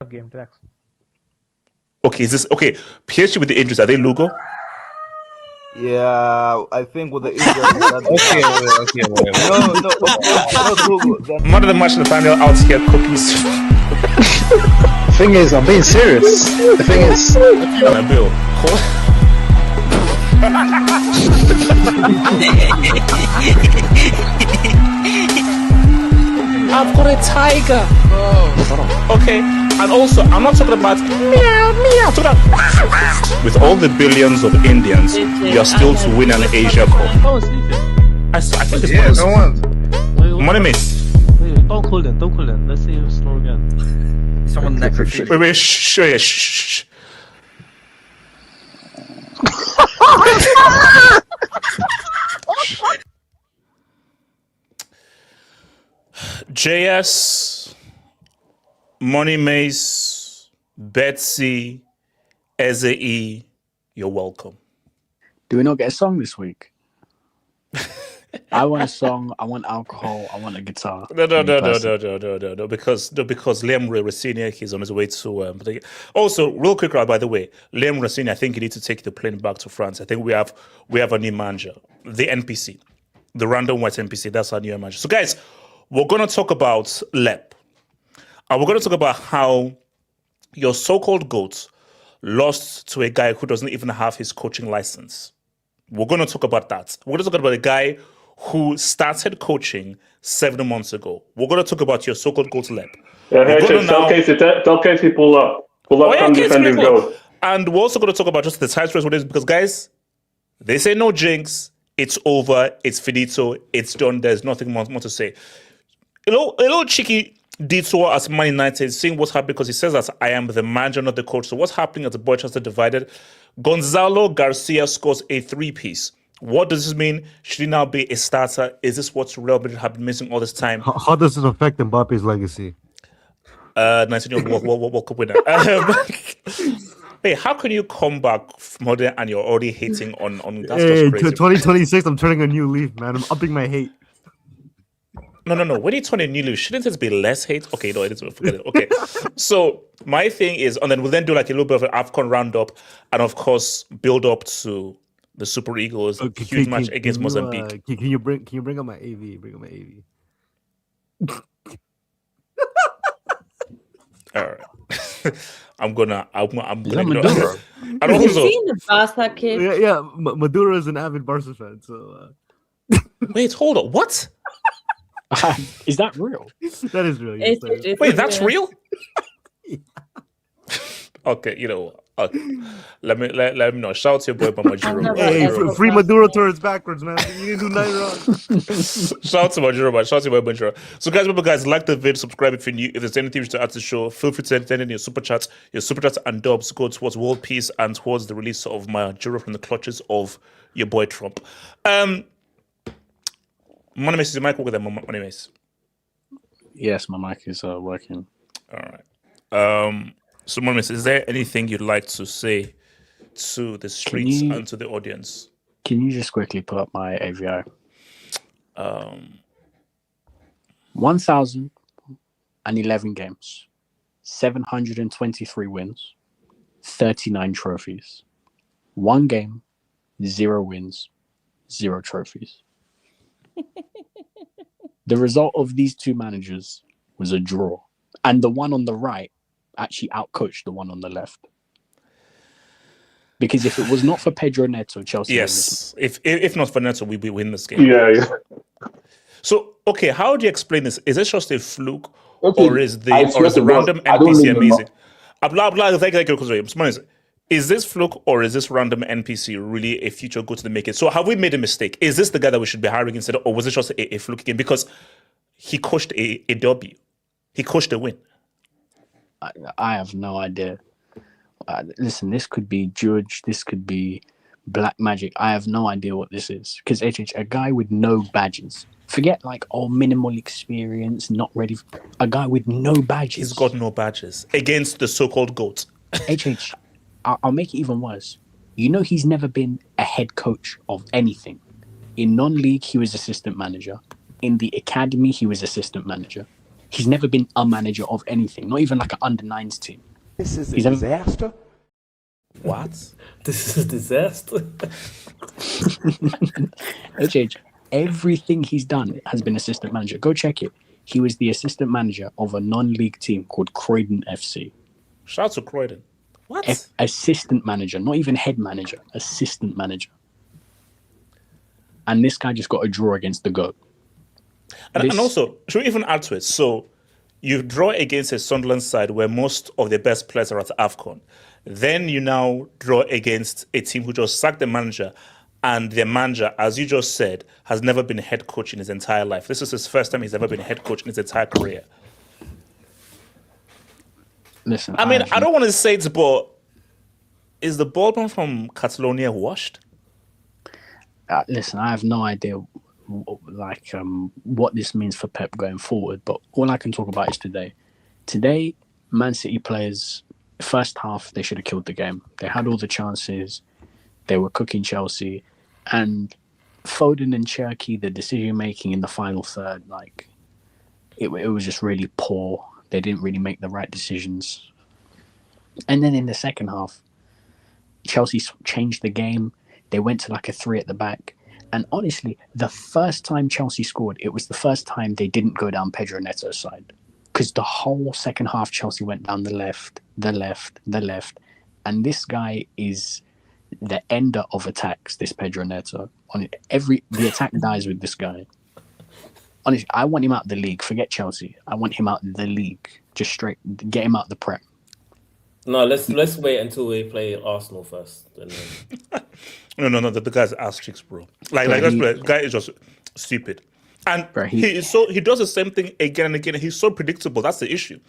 Game tracks. Okay, is this okay? PSG with the injuries, are they Lugo? Yeah, I think with the injury. Okay. No, of course not Lugo. Man of the match in the final out here cookies. The thing is, I'm being serious. The thing is, Bill. I've got a tiger. Okay, and also I'm not talking about meow meow. I'm talking about with all the billions of Indians, you're still to win an Asia Cup. I think it's yeah, no one. Money miss. Wait, don't call them. Let's see him slow again. Someone next to Wait, shh. JS, Money Mace, Betsy, Eze, you're welcome. Do we not get a song this week? I want a song. I want alcohol. I want a guitar. No. Because Liam Rosini, he's on his way to. Also, real quick, by the way, Liam Rosini, I think you need to take the plane back to France. I think we have a new manager, the NPC, the random white NPC. That's our new manager. So, guys, we're going to talk about LEP, and we're going to talk about how your so-called GOAT lost to a guy who doesn't even have his coaching license. We're going to talk about that. We're going to talk about a guy who started coaching 7 months ago. We're going to talk about your so-called GOAT LEP. Tell Casey pull up some defending goal. And we're also going to talk about just the tight race with this because, guys, they say no jinx. It's over. It's finito. It's done. There's nothing more to say. A little cheeky detour as Man United, seeing what's happening because he says that I am the manager, not the coach. So what's happening at the Boychester divided? Gonzalo Garcia scores a 3-piece. What does this mean? Should he now be a starter? Is this what Real Betis have been missing all this time? How does it affect Mbappe's legacy? 19-year-old World Cup winner. Hey, how can you come back from there and you're already hating on that's just crazy. 2026, I'm turning a new leaf, man. I'm upping my hate. No. When you turn a new leaf, shouldn't it be less hate? Okay, no, it is. Forget it. Okay. So my thing is, and then we'll then do like a little bit of an AFCON roundup, and of course build up to the Super Eagles huge match against Mozambique. Can you bring up my AV? Bring up my AV. All right. I'm gonna. Maduro? And Have you also, seen the Barca kid? Yeah. Maduro is an avid Barca fan, so. wait, hold on. What? Is that real? That is real. Yes, Wait, that's real? Okay, you know. Okay. Let me know. Shout out to your boy Majuro. Hey, free Maduro turns backwards, man. You didn't do nothing wrong. Shout out to Majuro, man. Shout out to your boy Majuro. So, guys, remember, guys, like the video, subscribe if you're new. If there's anything to add to the show, feel free to send in your super chats. Your super chats and dubs go towards world peace and towards the release of Majuro from the clutches of your boy Trump. Money Mace, is your mic working there, Money Mace? Yes, my mic is working. All right. So, Money Mace, is there anything you'd like to say to the streets and to the audience? Can you just quickly pull up my AVI? 1,011 games, 723 wins, 39 trophies. 1 game, 0 wins, 0 trophies. The result of these two managers was a draw. And the one on the right actually outcoached the one on the left. Because if it was not for Pedro Neto, Chelsea win this. Yes. If not for Neto, we win this game. Yeah. So, okay, how do you explain this? Is this just a fluke, Okay, or is the I swear to God, random I don't NPC even know. amazing? Is this fluke or is this random NPC really a future go to the making? So, have we made a mistake? Is this the guy that we should be hiring instead, or was it just a fluke game? Because he coached a derby, he coached a win. I have no idea. Listen, this could be Judge, this could be Black Magic. I have no idea what this is. Because a guy with no badges. Forget minimal experience, not ready. A guy with no badges. He's got no badges against the so-called GOAT. I'll make it even worse. You know he's never been a head coach of anything. In non-league, he was assistant manager. In the academy, he was assistant manager. He's never been a manager of anything, not even like an under-9s team. This is a disaster. What? This is a disaster. Everything he's done has been assistant manager. Go check it. He was the assistant manager of a non-league team called Croydon FC. Shout out to Croydon. What? Assistant manager, not even head manager. Assistant manager. And this guy just got a draw against the GOAT. And also, should we even add to it? So, you draw against a Sunderland side where most of the best players are at AFCON. Then you now draw against a team who just sacked the manager, and the manager, as you just said, has never been a head coach in his entire life. This is his first time he's ever been a head coach in his entire career. Listen, I mean, I don't want to say it, but is the ballman from Catalonia washed? Listen, I have no idea what this means for Pep going forward, but all I can talk about is today. Today, Man City players, first half, they should have killed the game. They had all the chances. They were cooking Chelsea. And Foden and Cherky, the decision-making in the final third, it was just really poor. They didn't really make the right decisions. And then in the second half, Chelsea changed the game. They went to a 3 at the back. And honestly, the first time Chelsea scored, it was the first time they didn't go down Pedro Neto's side. Because the whole second half, Chelsea went down the left. And this guy is the ender of attacks, this Pedro Neto. The attack dies with this guy. Honestly, I want him out of the league. Forget Chelsea. I want him out of the league. Just straight, get him out of the Prem. No, let's wait until we play Arsenal first. No. The guy's ass cheeks, bro. The guy is just stupid, and he does the same thing again and again. He's so predictable. That's the issue.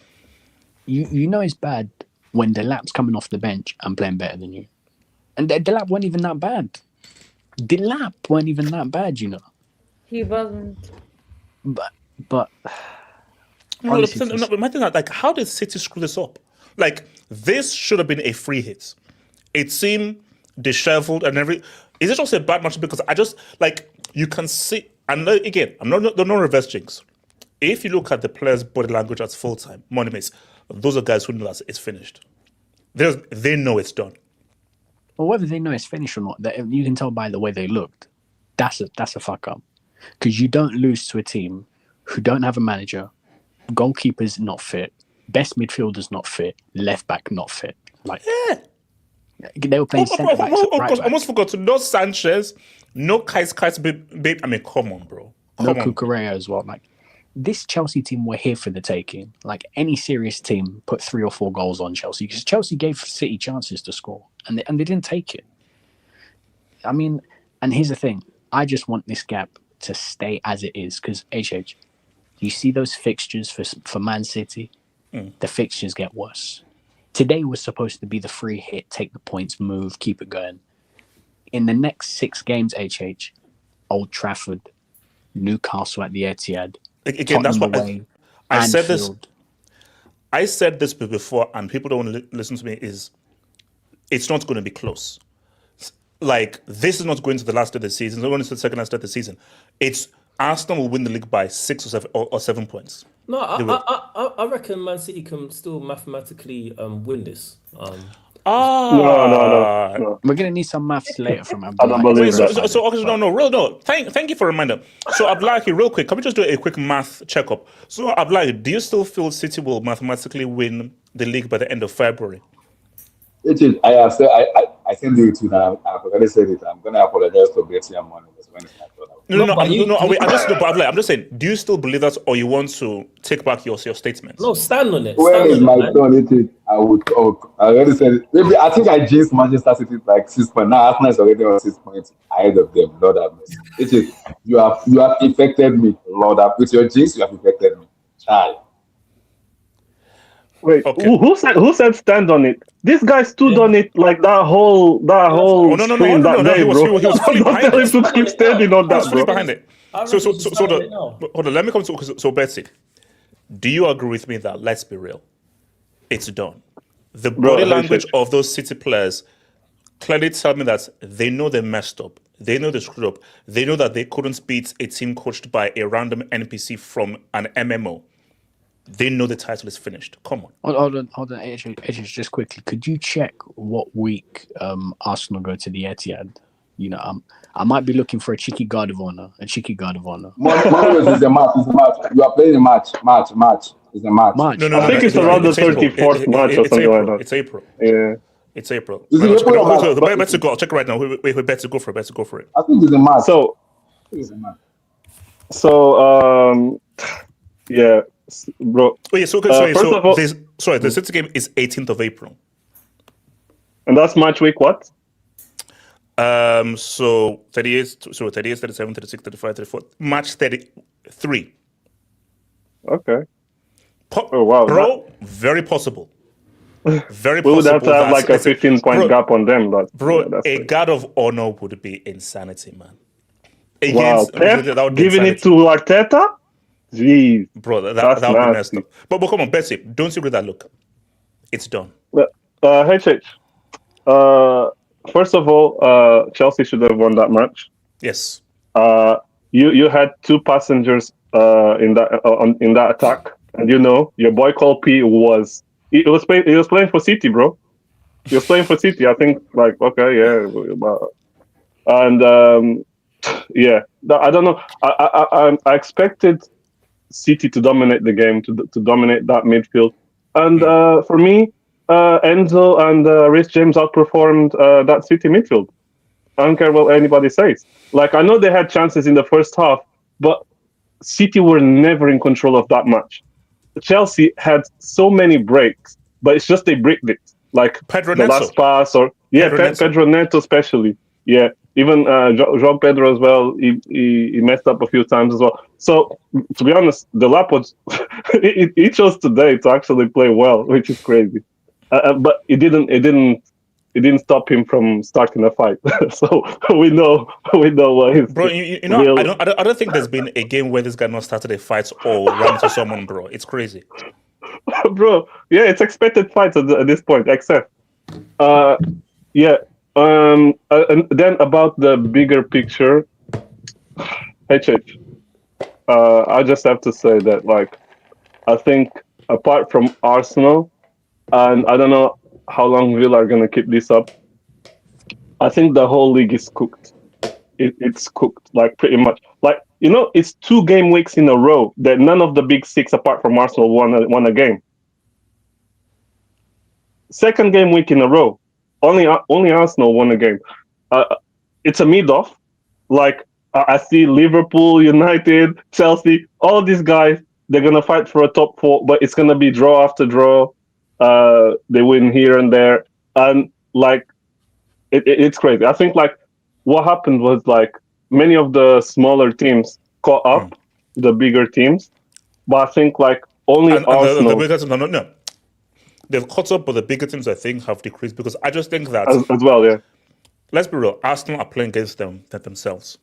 You know it's bad when Delap's coming off the bench and playing better than you, and Delap weren't even that bad. Delap weren't even that bad, you know. He wasn't. But imagine that. How did City screw this up? This should have been a free hit. It seemed disheveled and every. Is it just a bad match? Because I just you can see. And again, I'm not reverse jinx. If you look at the players' body language at full time, money mates, those are guys who know that it's finished. They know it's done. Well, whether they know it's finished or not, you can tell by the way they looked. That's a fuck up. Because you don't lose to a team who don't have a manager, goalkeeper's not fit, best midfielder's not fit, left back not fit. They were playing centre back. I almost forgot to no Sanchez, no Kais, babe. I mean, come on, bro. No Cucurella as well. This Chelsea team were here for the taking. Any serious team put 3 or 4 goals on Chelsea because Chelsea gave City chances to score and they didn't take it. I mean, and here's the thing. I just want this gap to stay as it is because you see those fixtures for Man City? The fixtures get worse. Today was supposed to be the free hit, take the points, move, keep it going. In the next 6 games, Old Trafford, Newcastle at the Etihad. Again, that's what I said this. Anfield. I said this before, and people don't want to listen to me. It's not going to be close. This is not going to the last of the season. It's not going to the second last of the season. It's Arsenal will win the league by 6 or 7 points. No, I reckon Man City can still mathematically win this. No. We're gonna need some maths later from I don't Abdullah. believe that. So, thank you for a reminder. So, Abdullah, real quick, can we just do a quick math checkup? So, Abdullah, do you still feel City will mathematically win the league by the end of February? I have said I can do it too now. I've already said it. I'm gonna apologize to Betty and Money. I'm just saying, do you still believe that, or you want to take back your statements? No, stand on it. When is my turn? I would talk. I already said it. Maybe I think I jinxed Manchester City like 6 points. Now Arsenal is already on 6 points ahead of them. Lord have mercy. You have affected me, Lord. With your jinx, you have affected me. Child. Wait, okay. who said stand on it? This guy stood on it like that whole stream that day, bro. He was fully behind it. To keep standing on that, bro. Behind it. So hold on. Let me come to so Betsy. Do you agree with me that, let's be real, it's done? The body language of those City players clearly tell me that they know they messed up. They know they screwed up. They know that they couldn't beat a team coached by a random NPC from an MMO. They know the title is finished. Come on. Hold on. AJ, just quickly. Could you check what week Arsenal go to the Etihad? You know, I might be looking for a cheeky guard of honor. Marcus is a match. You are playing a match. It's a match. No, I think it's around the 34th match or something like that. It's April. Yeah. It's April. Better go. I'll check it right now. Wait, better go for it. I think it's a match. So, yeah. Bro. Oh, yeah, the City game is 18th of April. And that's match week what? So 38, 37, 36, 35, 34, match 33. Okay. Oh, wow. Bro, very possible. Very we possible. would have to have like a 15-point gap on them. But a guard of honor would be insanity, man. Pep giving it to Arteta? Jeez. Bro, that would be messed up. But come on, Betsy, don't you read that look? It's done. HH. First of all, Chelsea should have won that match. Yes. You had two passengers in that attack, and your boy Cole P was playing for City, bro. He was playing for City. I think and I don't know. I expected City to dominate the game, to dominate that midfield, and for me, Enzo and Reece James outperformed that City midfield. I don't care what anybody says. Like, I know they had chances in the first half, but City were never in control of that match. Chelsea had so many breaks, but it's just they bricked it. Like Pedro the Neto. last pass, or Pedro Neto especially. Yeah, even João Pedro as well. He messed up a few times as well. So to be honest, the LEP was he chose today to actually play well, which is crazy. But it didn't stop him from starting a fight. So we know what he's. Bro, I don't think there's been a game where this guy not started a fight or ran into someone, bro. It's crazy. Bro, yeah, it's expected fights at this point, except and then about the bigger picture, I just have to say that, like, I think apart from Arsenal, and I don't know how long Villa are going to keep this up, I think the whole league is cooked. It's cooked, like, pretty much. Like, it's 2 game weeks in a row that none of the big 6 apart from Arsenal won a game. Second game week in a row, only Arsenal won a game. It's a mid-off. Like, I see Liverpool, United, Chelsea, all these guys, they're going to fight for a top 4, but it's going to be draw after draw. They win here and there. And, like, it's crazy. I think, like, what happened was, like, many of the smaller teams caught up the bigger teams. But I think, like, only Arsenal... No. They've caught up, but the bigger teams, I think, have decreased, because I just think that... As well, yeah. Let's be real. Arsenal are playing against themselves.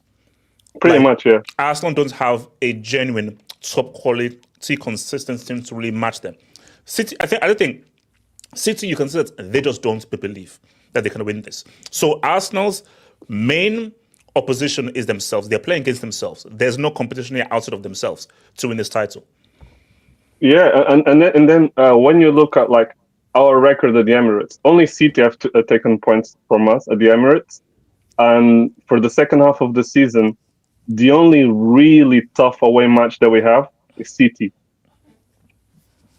Pretty much, yeah. Arsenal don't have a genuine top quality, consistent team to really match them. City, I don't think City, you can say that they just don't believe that they can win this. So Arsenal's main opposition is themselves. They're playing against themselves. There's no competition here outside of themselves to win this title. Yeah, and then when you look at, like, our record at the Emirates. Only City have taken points from us at the Emirates. And for the second half of the season, the only really tough away match that we have is City.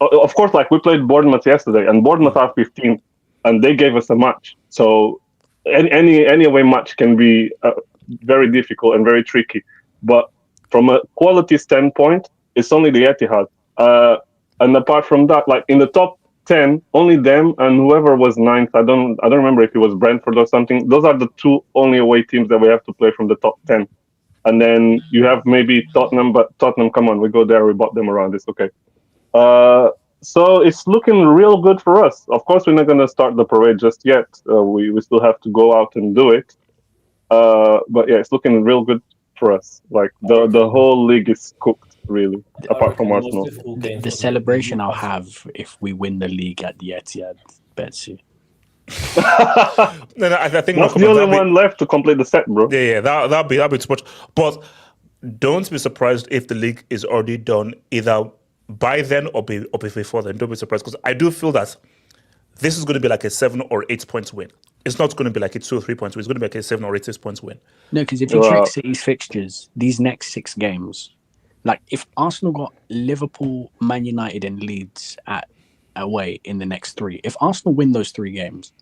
Of course, like we played Bournemouth yesterday, and Bournemouth are 15, and they gave us a match. So any away match can be very difficult and very tricky. But from a quality standpoint, it's only the Etihad. And apart from that, like in the top 10, only them and whoever was ninth. I don't remember if it was Brentford or something. Those are the two only away teams that we have to play from the top 10. And then you have maybe Tottenham, but Tottenham, come on, we go there, we bought them around. It's okay. So it's looking real good for us. Of course, we're not going to start the parade just yet. We still have to go out and do it. But yeah, it's looking real good for us. Like the whole league is cooked, really, apart from Arsenal. The celebration I'll have if we win the league at the Etihad, Betsy. No, I think that's the only one left to complete the set, bro. Yeah, that'll be too much. But don't be surprised if the league is already done either by then or before then. Don't be surprised, because I do feel that this is going to be like a 7 or 8 points win. It's not going to be like a 2 or 3 points win. It's going to be like a 7 or 8 points win. No, because if you check City's fixtures, these next 6 games, like if Arsenal got Liverpool, Man United, and Leeds away in the next 3, if Arsenal win those 3 games,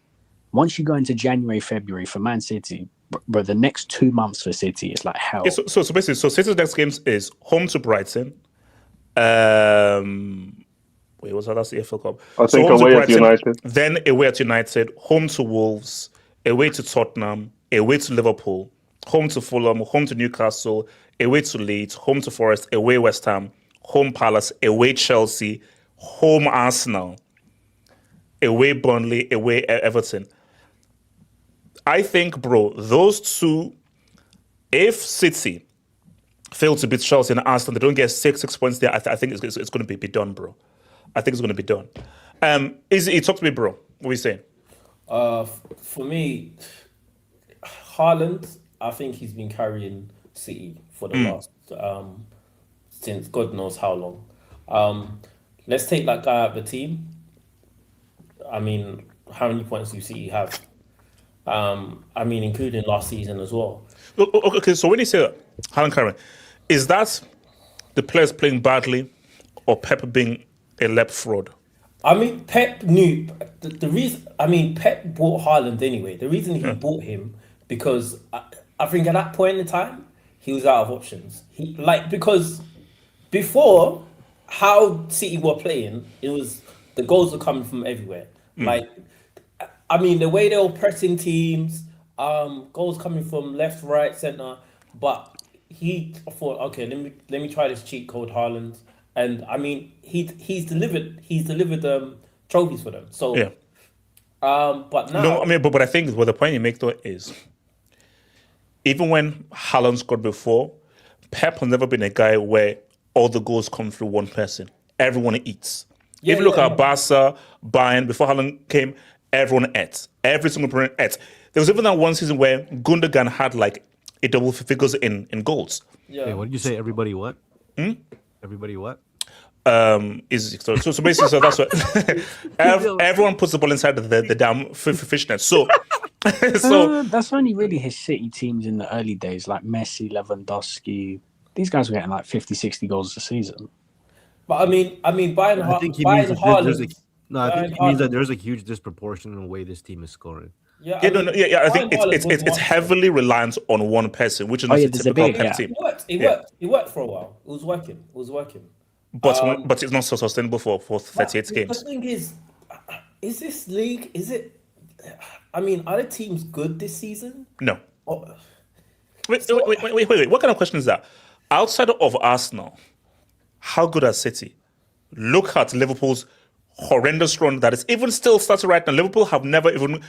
once you go into January, February for Man City, bro, the next 2 months for City is like hell. Yeah, so basically, City's next games is home to Brighton. Wait, what's that? That's the FA Cup. I think away at United. Then away at United, home to Wolves, away to Tottenham, away to Liverpool, home to Fulham, home to Newcastle, away to Leeds, home to Forest, away West Ham, home Palace, away Chelsea, home Arsenal, away Burnley, away Everton. I think, bro, those two, if City fail to beat Chelsea and Arsenal, they don't get 6 points there, I think it's going to be done, bro. I think it's going to be done. Izzy, talk to me, bro. What are you saying? For me, Haaland, I think he's been carrying City for the last, since God knows how long. Let's take that guy out of the team. I mean, how many points do City have? I mean, including last season as well. Okay, so when you say Haaland carrying, is that the players playing badly or Pep being a LEP fraud? I mean, Pep knew the reason. I mean, Pep bought Haaland anyway. The reason he bought him because I think at that point in time he was out of options. Because before how City were playing, it was the goals were coming from everywhere. Like, I mean, the way they were pressing teams, goals coming from left, right, center. But he thought, okay, let me try this cheat code Haaland. And I mean, he's delivered trophies for them. So yeah. But now, no, I mean, but I think what the point you make though is, even when Haaland scored before, Pep has never been a guy where all the goals come through one person. Everyone eats. Yeah, if you look at Barca, Bayern, before Haaland came, everyone ate. Every single person ate. There was even that one season where Gundogan had like a double figures in goals. Yeah. Hey, what did you say? Everybody what? Everybody what? So basically, so that's what everyone puts the ball inside the damn fishnet. So that's only really his City teams in the early days, like Messi, Lewandowski. These guys were getting like 50, 60 goals a season. But I mean, Bayern. I think he means that there's a huge disproportion in the way this team is scoring. Yeah, I think it's heavily reliant on one person, which is not a typical Pep team. It worked for a while. It was working. But it's not so sustainable for 38 games. The thing is this league? I mean, are the teams good this season? No. Wait. What kind of question is that? Outside of Arsenal, how good are City? Look at Liverpool's horrendous run that is even still starting right now. Liverpool have never even,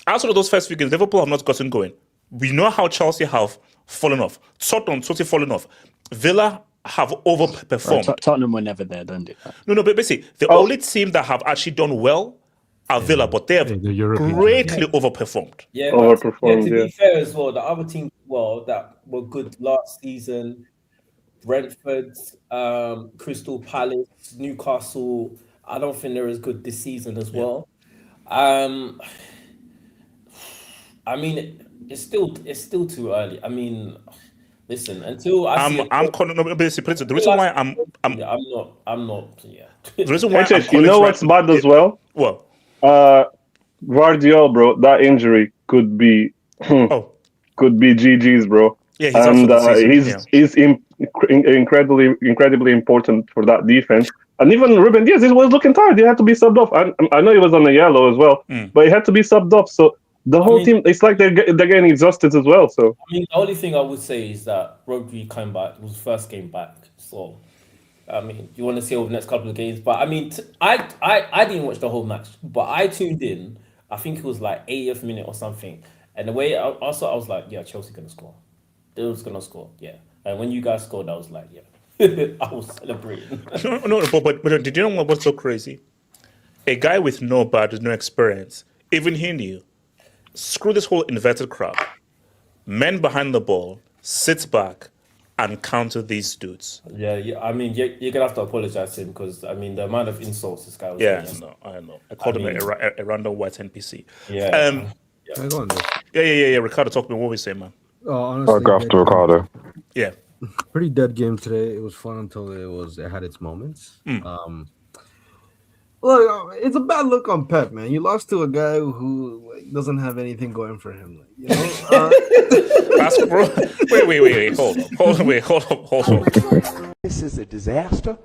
outside of those first few games, Liverpool have not gotten going. We know how Chelsea have fallen off. Tottenham totally fallen off. Villa have overperformed. Tottenham were never there, don't they? No, but basically, the only team that have actually done well are Villa, but they have greatly overperformed. Yeah, to be fair as well, the other teams that were good last season, Brentford, Crystal Palace, Newcastle, I don't think they're as good this season as well. Um, I mean, it's still too early. I mean, listen, until I see I'm calling. No, basically, the reason why yeah, I'm not. Yeah. the reason why I'm HH, you calling know for what's bad as well? Well, Guardiola, bro, that injury could be oh could be GG's, bro. yeah, he's out for the season. He's incredibly important for that defense. And even Ruben Diaz, he was looking tired. He had to be subbed off. I know he was on the yellow as well, but he had to be subbed off. So the whole team, it's like they're getting exhausted as well. So I mean, the only thing I would say is that Rodri came back. It was first game back. So I mean, you want to see over the next couple of games. But I mean, I didn't watch the whole match, but I tuned in. I think it was like 80th minute or something. And the way I was like, yeah, Chelsea gonna score. They was gonna score, yeah. And when you guys scored, I was like, yeah, I was celebrating. no, but did you know what's so crazy? A guy with no badge, no experience, even he knew. Screw this whole inverted crowd. Men behind the ball, sit back, and counter these dudes. Yeah. I mean, you're gonna have to apologize to him because I mean the amount of insults this guy was. Yeah, I know. I called him a random white NPC. Yeah. Yeah. Ricardo, talk to me. What we say, man? Honestly, Back after Ricardo. Yeah. Pretty dead game today. It was fun until it had its moments. Look, it's a bad look on Pep, man. You lost to a guy who doesn't have anything going for him. You know? Wait. Hold on. This is a disaster.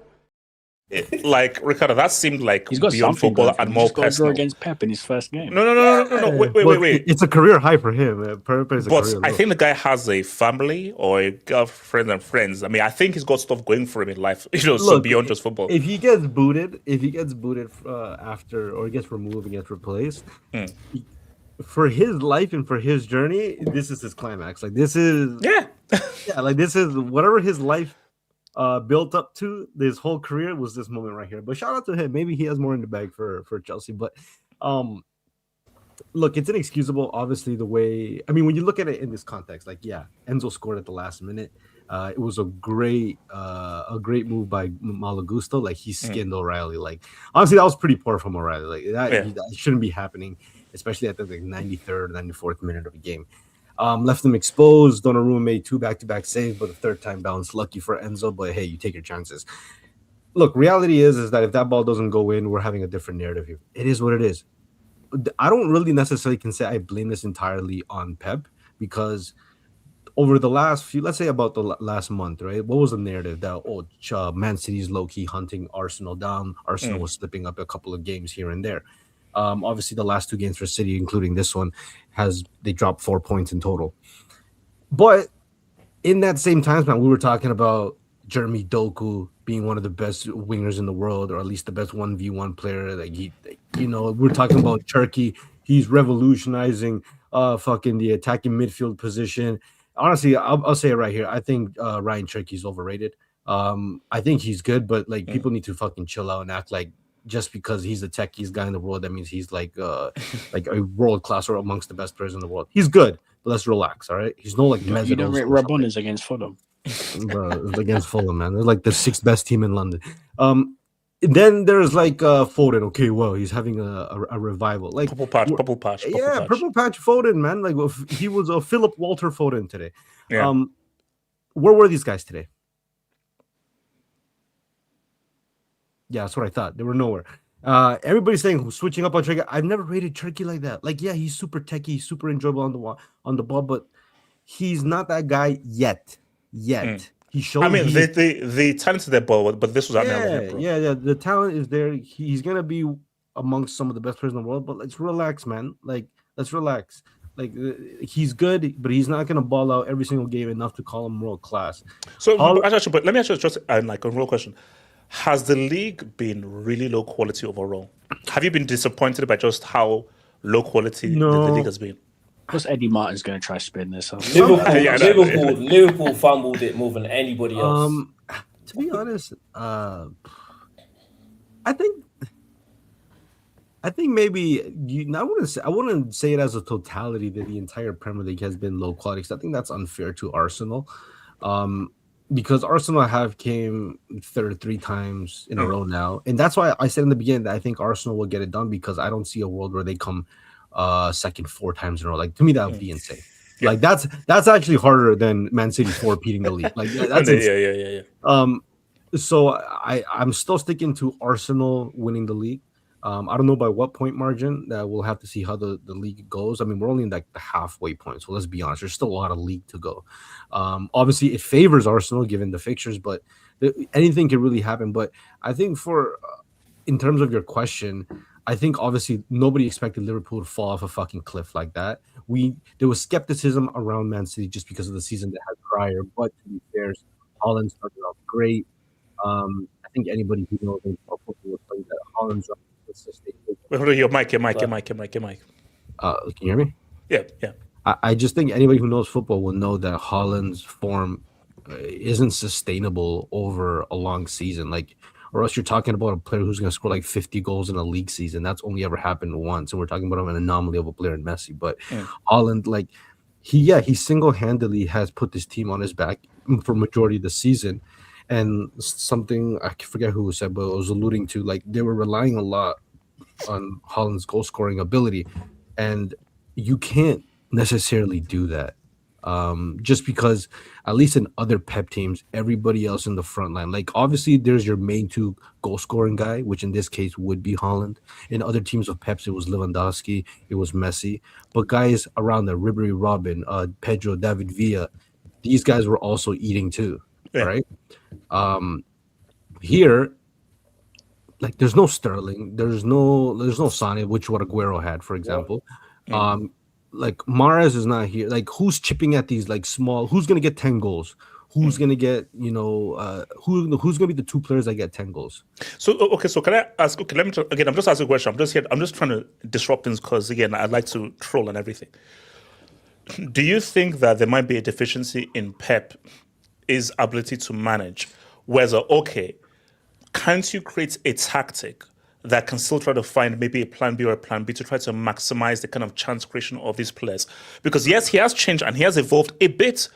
Like Ricardo, that seemed like He's got beyond football and more personal. Against Pep in his first game. No. Wait. It's a career high for him. Pep is a But career I low. think the guy has a family or a girlfriend and friends. I mean, I think he's got stuff going for him in life. So beyond just football. If he gets booted after or gets removed and gets replaced, for his life and for his journey, this is his climax. Like this is like this is whatever his life built up to. This whole career was this moment right here. But shout out to him. Maybe he has more in the bag for Chelsea. But look, it's inexcusable. Obviously, the way when you look at it in this context, like Enzo scored at the last minute. It was a great move by Malagusto. Like he skinned O'Reilly. Like honestly, that was pretty poor from O'Reilly. Like that shouldn't be happening, especially at the 93rd, 94th minute of a game. Left him exposed. Donnarumma made 2 back-to-back saves, but the third time bounced. Lucky for Enzo, but hey, you take your chances. Look, reality is that if that ball doesn't go in, we're having a different narrative here. It is what it is. I don't really necessarily can say I blame this entirely on Pep because over the last few, let's say about the last month, right? What was the narrative that Man City's low-key hunting Arsenal down? Arsenal was slipping up a couple of games here and there. Obviously, the last 2 games for City, including this one, they dropped 4 points in total. But in that same time span, we were talking about Jeremy Doku being one of the best wingers in the world, or at least the best 1v1 player. We're talking about Turkey. He's revolutionizing the attacking midfield position. Honestly, I'll say it right here. I think Ryan Cherky's overrated. I think he's good, but people need to fucking chill out and act like just because he's the techiest guy in the world, that means he's like a world class or amongst the best players in the world. He's good, but let's relax, all right? He's no like Mesut. You don't rate Rabonis against Fulham. Bro, it's against Fulham, man. They're like the 6th best team in London. Then there's Foden. Okay, well, he's having a revival. Like purple patch. Purple patch Foden, man. Like he was a Philip Walter Foden today. Yeah. Where were these guys today? Yeah, that's what I thought. They were nowhere. Everybody's saying switching up on Turkey. I've never rated Turkey like that. Like, yeah, he's super techy, super enjoyable on the ball, but he's not that guy yet. He showed. the talent is their ball, but this was at yeah. The talent is there. He's gonna be amongst some of the best players in the world. But let's relax, man. Let's relax. He's good, but he's not gonna ball out every single game enough to call him world class. So, but let me ask you just a real question. Has the league been really low quality overall? Have you been disappointed by just how low quality the league has been? Because Eddie Martin's going to try to spin this up. Liverpool fumbled it more than anybody else. To be honest, I think maybe I wouldn't say it as a totality that the entire Premier League has been low quality, because I think that's unfair to Arsenal. because Arsenal have came third 3 times in a row now, and that's why I said in the beginning that I think Arsenal will get it done because I don't see a world where they come second 4 times in a row. Like to me, that would be insane. Yeah. Like that's actually harder than Man City 4 repeating the league. Like that's insane. Yeah. So I'm still sticking to Arsenal winning the league. I don't know by what point margin. We'll have to see how the league goes. I mean, we're only in like the halfway point, so let's be honest. There's still a lot of league to go. Obviously, it favors Arsenal given the fixtures, but anything can really happen. But I think in terms of your question, I think obviously nobody expected Liverpool to fall off a fucking cliff like that. There was skepticism around Man City just because of the season they had prior. But to be fair, Holland started off great. I think anybody who knows football will tell you that Holland's Wait, hold on, your mic. Can you hear me? Yeah. I just think anybody who knows football will know that Holland's form isn't sustainable over a long season. Like, or else you're talking about a player who's going to score like 50 goals in a league season. That's only ever happened once, and we're talking about an anomaly of a player in Messi. But Holland, like, he single-handedly has put this team on his back for majority of the season. And something I forget who said, but it was alluding to, like, they were relying a lot on Holland's goal scoring ability, and you can't necessarily do that. Just because at least in other Pep teams, everybody else in the front line, like obviously there's your main 2 goal scoring guy, which in this case would be Holland. In other teams of Pep's, it was Lewandowski, it was Messi, but guys around the Ribery, Robin, Pedro, David Villa, these guys were also eating too, right? Here, like there's no Sterling, there's no Sane, which what Aguero had, for example. Like Mahrez is not here. Like who's chipping at these like small? Who's gonna get 10 goals? Who's gonna get who's gonna be the 2 players that get 10 goals? So can I ask? Okay, let me again. I'm just asking a question. I'm just here. I'm just trying to disrupt things because again, I'd like to troll and everything. Do you think that there might be a deficiency in Pep, his ability to manage? Whether can't you create a tactic that can still try to find maybe a plan B or a plan B to try to maximize the kind of chance creation of these players? Because yes, he has changed and he has evolved a bit,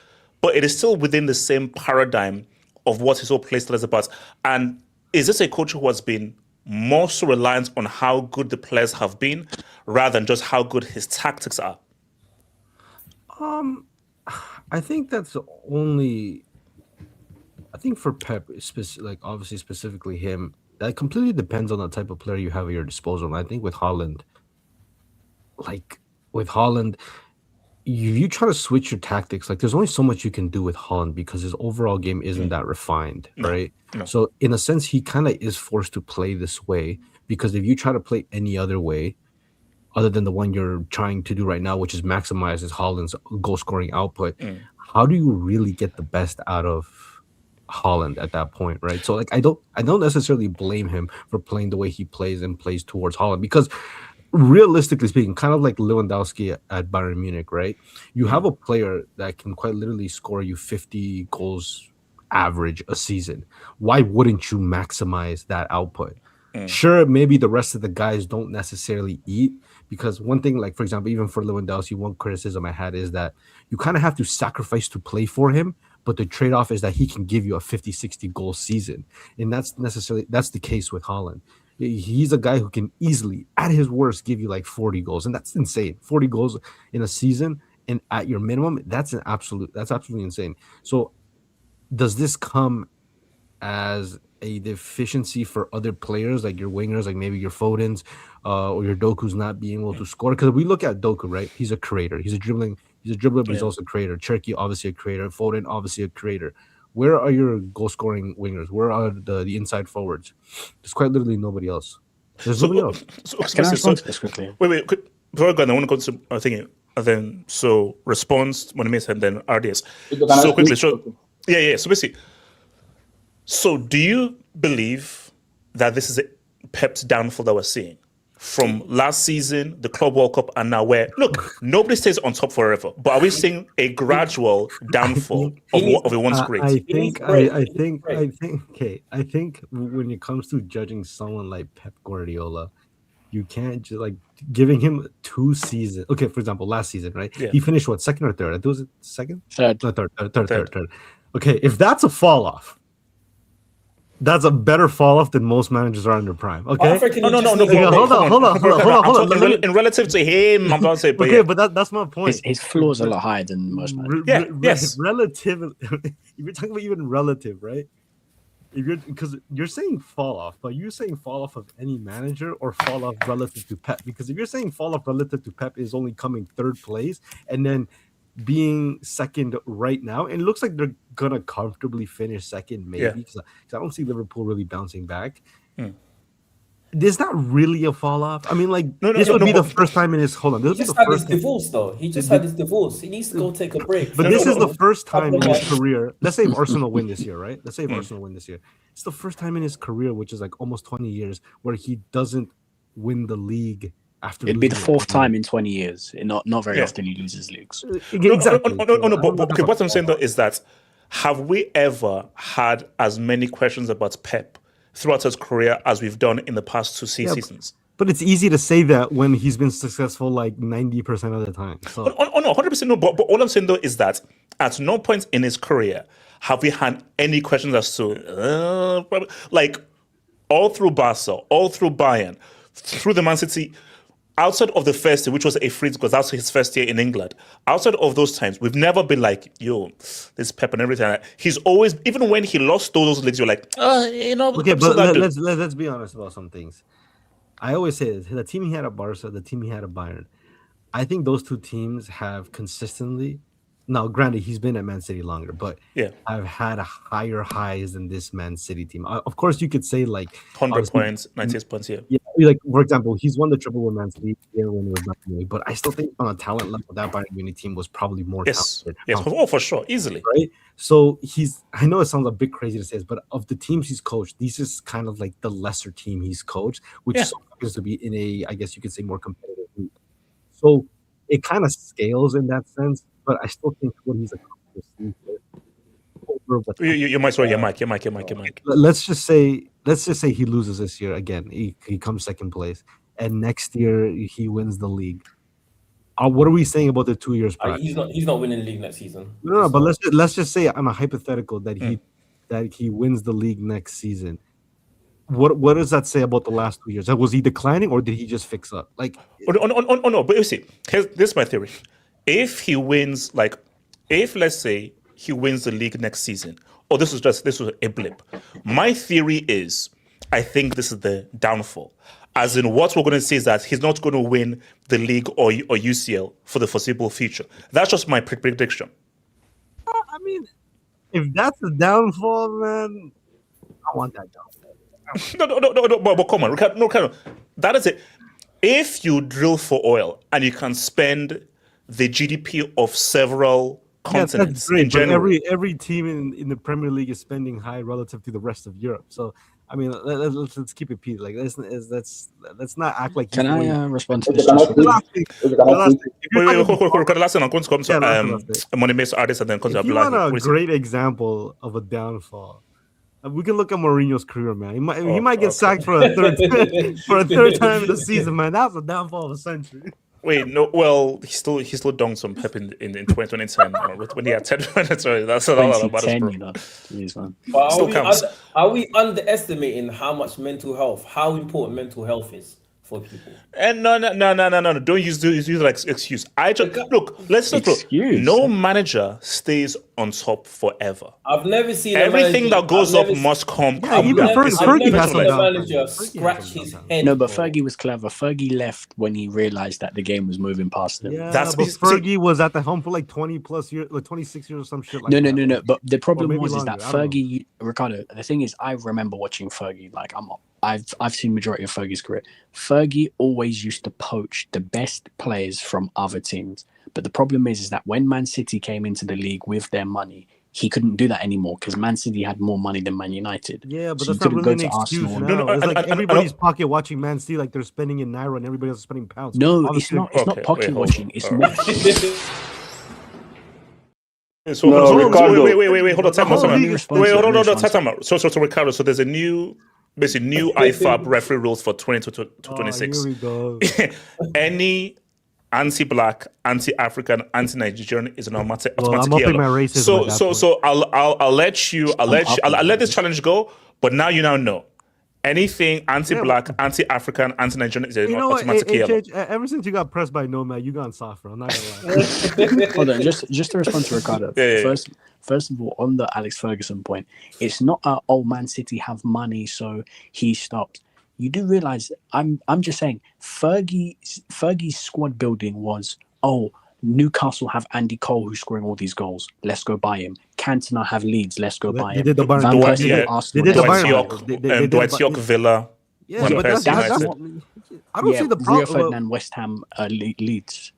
but it is still within the same paradigm of what his whole play style is about. And is this a coach who has been more so reliant on how good the players have been rather than just how good his tactics are? I think that's only. I think for Pep, like obviously specifically him, that completely depends on the type of player you have at your disposal. And I think with Holland, you try to switch your tactics. Like there's only so much you can do with Holland because his overall game isn't that refined, right? No. So in a sense, he kind of is forced to play this way because if you try to play any other way, other than the one you're trying to do right now, which is maximizes Holland's goal scoring output, how do you really get the best out of Holland at that point, right? So like I don't necessarily blame him for playing the way he plays and plays towards Holland because realistically speaking, kind of like Lewandowski at Bayern Munich, right? You have a player that can quite literally score you 50 goals average a season. Why wouldn't you maximize that output? Sure, maybe the rest of the guys don't necessarily eat because one thing, like for example, even for Lewandowski, one criticism I had is that you kind of have to sacrifice to play for him, but the trade-off is that he can give you a 50, 60 goal season. And that's the case with Holland. He's a guy who can easily, at his worst, give you like 40 goals. And that's insane. 40 goals in a season and at your minimum, that's absolutely insane. So does this come as a deficiency for other players like your wingers, like maybe your Fodens or your Doku's not being able to score? Because we look at Doku, right? He's a creator. He's a dribbler, but he's also a creator. Cherky, obviously a creator. Foden, obviously a creator. Where are your goal-scoring wingers? Where are the inside forwards? There's quite literally nobody else. There's nobody else. Can I respond to this quickly? Wait. Before I go, I want to go to a thing. And then, so response, Monimese, and then RDS. So quickly. Yeah. So basically, so do you believe that this is a Pep's downfall that we're seeing? From last season, the Club World Cup, and now where, look, nobody stays on top forever. But are we seeing a gradual downfall of a once great? I think when it comes to judging someone like Pep Guardiola, you can't just like giving him 2 seasons. Okay, for example, last season, right? Yeah. He finished what, second or third? I think it was second? Third. No, third. Okay, if that's a fall off, that's a better fall off than most managers are in their prime. Okay. No. Hold on. In relative to him, I'm not saying. But okay, but that's my point. His floor's a lot higher than most managers. Yes. Relative. If you're talking about even relative, right? Because you're saying fall off, but you're saying fall off of any manager or fall off relative to Pep. Because if you're saying fall off relative to Pep is only coming third place and then being second right now, and it looks like they're gonna comfortably finish second, maybe because I don't see Liverpool really bouncing back. Is that really a fall off? I mean, like this would be the first time in his He just had his divorce, though. He just had his divorce. He needs to go take a break. But this is the first time in his career. Let's say if Arsenal win this year, right? Let's say if Arsenal win this year. It's the first time in his career, which is like almost 20 years, where he doesn't win the league. After it'd be the fourth time in 20 years. Not very often he loses leagues. Exactly. No. But okay, what I'm saying though is that have we ever had as many questions about Pep throughout his career as we've done in the past two seasons? But it's easy to say that when he's been successful like 90% of the time. So. No, 100% no. But all I'm saying though is that at no point in his career have we had any questions as to like all through Barca, all through Bayern, through the Man City. Outside of the first year, which was a freeze because that's his first year in England, outside of those times, we've never been like, yo, this Pep and everything. He's always, even when he lost those leagues, you're like, okay, but let's be honest about some things. I always say this, the team he had at Barca, the team he had at Bayern, I think those two teams have consistently, now granted, he's been at Man City longer, but I've had higher highs than this Man City team. Of course, you could say like 100 points, 98 points, yeah, like for example, he's won the triple with Man City when it was not really, but I still think on a talent level, that Bayern Munich team was probably more talented. Yes, for sure, easily. Right? So I know it sounds a bit crazy to say this, but of the teams he's coached, this is kind of like the lesser team he's coached, which happens to be in a, I guess you could say, more competitive league. So it kind of scales in that sense. But I still think what he's accomplished over what you might your mic. Let's just say he loses this year again. He comes second place, and next year he wins the league. What are we saying about the 2 years prior? He's not winning the league next season. No, but let's just say on a hypothetical that he wins the league next season. What does that say about the last 2 years? Was he declining or did he just fix up? Like no, but you see, this is my theory. If he wins, if let's say he wins the league next season, or this was a blip, my theory is, I think this is the downfall. As in, what we're going to say is that he's not going to win the league or UCL for the foreseeable future. That's just my prediction. I mean, if that's the downfall, man, I want that downfall. No, but come on, Ricardo, that is it. If you drill for oil and you can spend the GDP of several continents. That's great, in general. But every team in the Premier League is spending high relative to the rest of Europe. So I mean, let's keep it peaceful. Like let's not act like. Can I respond to this? Wait, last thing I'm going to come to Money Makes Artists and then come to If you want a great example of a downfall, we can look at Mourinho's career, man. He might get sacked for a third time in the season, man. That's a downfall of a century. Wait, no. Well, he still dunked some Pep in 2010 when he had 10 minutes. Sorry, that's a lot about his bro. Jeez, man. But are we underestimating how important mental health is for people? And no. Don't use like excuse. Let's look. No manager stays on top forever. I've never seen everything that goes up must come. Yeah, even Fergie has some manager scratch his head. No, but Fergie was clever. Fergie left when he realized that the game was moving past him. Yeah, but Fergie was at the helm for like 20 plus years, like 26 years or some shit like that. No. But the problem is that Fergie, Ricardo. The thing is, I remember watching Fergie. Like I've seen majority of Fergie's career. Fergie always used to poach the best players from other teams. But the problem is that when Man City came into the league with their money, he couldn't do that anymore because Man City had more money than Man United. Yeah, but that's not really an excuse. It's like everybody's pocket watching Man City, like they're spending in Naira and everybody else is spending pounds. No, it's not. It's not pocket watching. It's more. Wait, hold on, time out. So Ricardo, so there's a new IFAB referee rules for 20 to 26. Here we go. Any anti-black, anti-African, anti-Nigerian is an automatic Well, I'm automatic upping yellow. my racism at that So I'll let this challenge go. But now you know. Anything anti-black, anti-African, anti-Nigerian is an automatic yellow. Ever since you got pressed by Nomad, you gone softer. I'm not gonna lie. Hold on, just to respond to Ricardo. First of all, on the Alex Ferguson point, it's not Man City have money, so he stopped. You do realize I'm just saying Fergie's squad building was, Newcastle have Andy Cole who's scoring all these goals. Let's go buy him. Cantona have Leeds. Let's go buy him. They did the Bayern. Van Persie have Arsenal. They did the Bayern. Dwight York, Villa. Yeah, but that's I don't see the problem. Rio Ferdinand, West Ham, Leeds.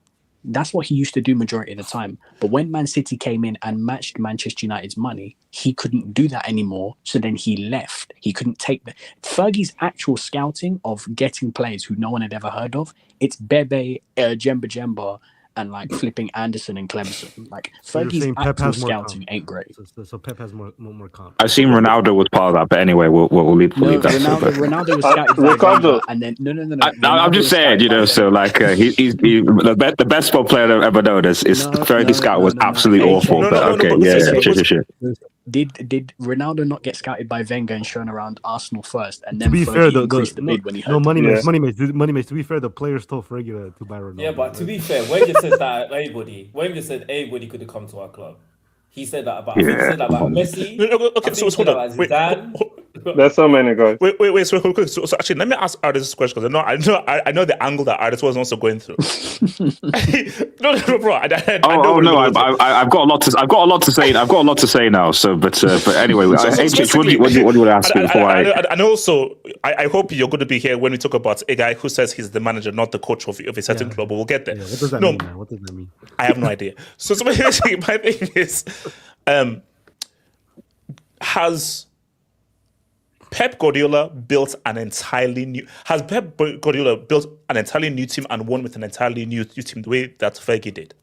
That's what he used to do majority of the time. But when Man City came in and matched Manchester United's money, he couldn't do that anymore. So then he left. He couldn't take Fergie's actual scouting of getting players who no one had ever heard of. It's Bebe, Jemba, and like flipping Anderson and Clemson. Like Fergie's actual scouting ain't great. So Pep has more comp. I seen Ronaldo was part of that, but anyway, we'll leave that. Ronaldo was scouted by Ricardo. and then no. I'm just saying, so like he's the best football player I've ever known is Fergie Scout was absolutely awful. Sure. Did Ronaldo not get scouted by Wenger and shown around Arsenal first, and then to be fair, increased the bid when he heard? Money mates. To be fair, the players told Fergie to buy Ronaldo. Yeah, but to be fair, Wenger said that Wenger said anybody could have come to our club. He said that about. I think he said that about Messi. Okay, so hold on. There's so many guys. Wait. So actually, let me ask Ardis this question because I know the angle that Ardis was also going through. No, bro. I've got a lot to. I've got a lot to say. I've got a lot to say now. So, but anyway, what do you want to ask me before I? And also, I hope you're going to be here when we talk about a guy who says he's the manager, not the coach of a certain club. But we'll get there. Yeah, what does that mean, man? What does that mean? I have no idea. So my thing is, has Pep Guardiola built an entirely new team and won with an entirely new team the way that Fergie did?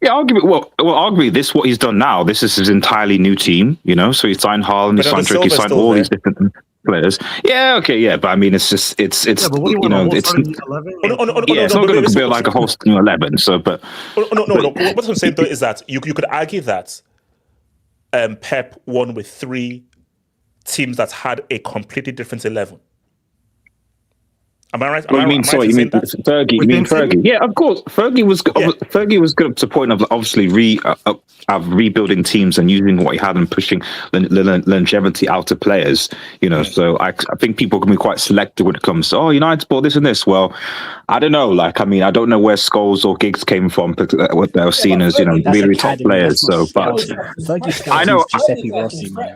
Yeah, arguably this what he's done now. This is his entirely new team, so he signed Haaland, he signed Drake, he signed all these different players. Yeah, okay, yeah, but I mean, it's just it's it's not going to be like a whole new 11. So, but no. What I'm saying though is that you could argue that Pep won with 3 teams that had a completely different 11. Am I right? You mean Fergie? You mean Fergie? Yeah, of course. Fergie was good up to the point of obviously rebuilding teams and using what he had and pushing the longevity out to players. So I think people can be quite selective when it comes to United bought this and this. Well, I don't know. Like, I mean, I don't know where Scholes or Giggs came from, but what they were seen as really top players. So, but I know.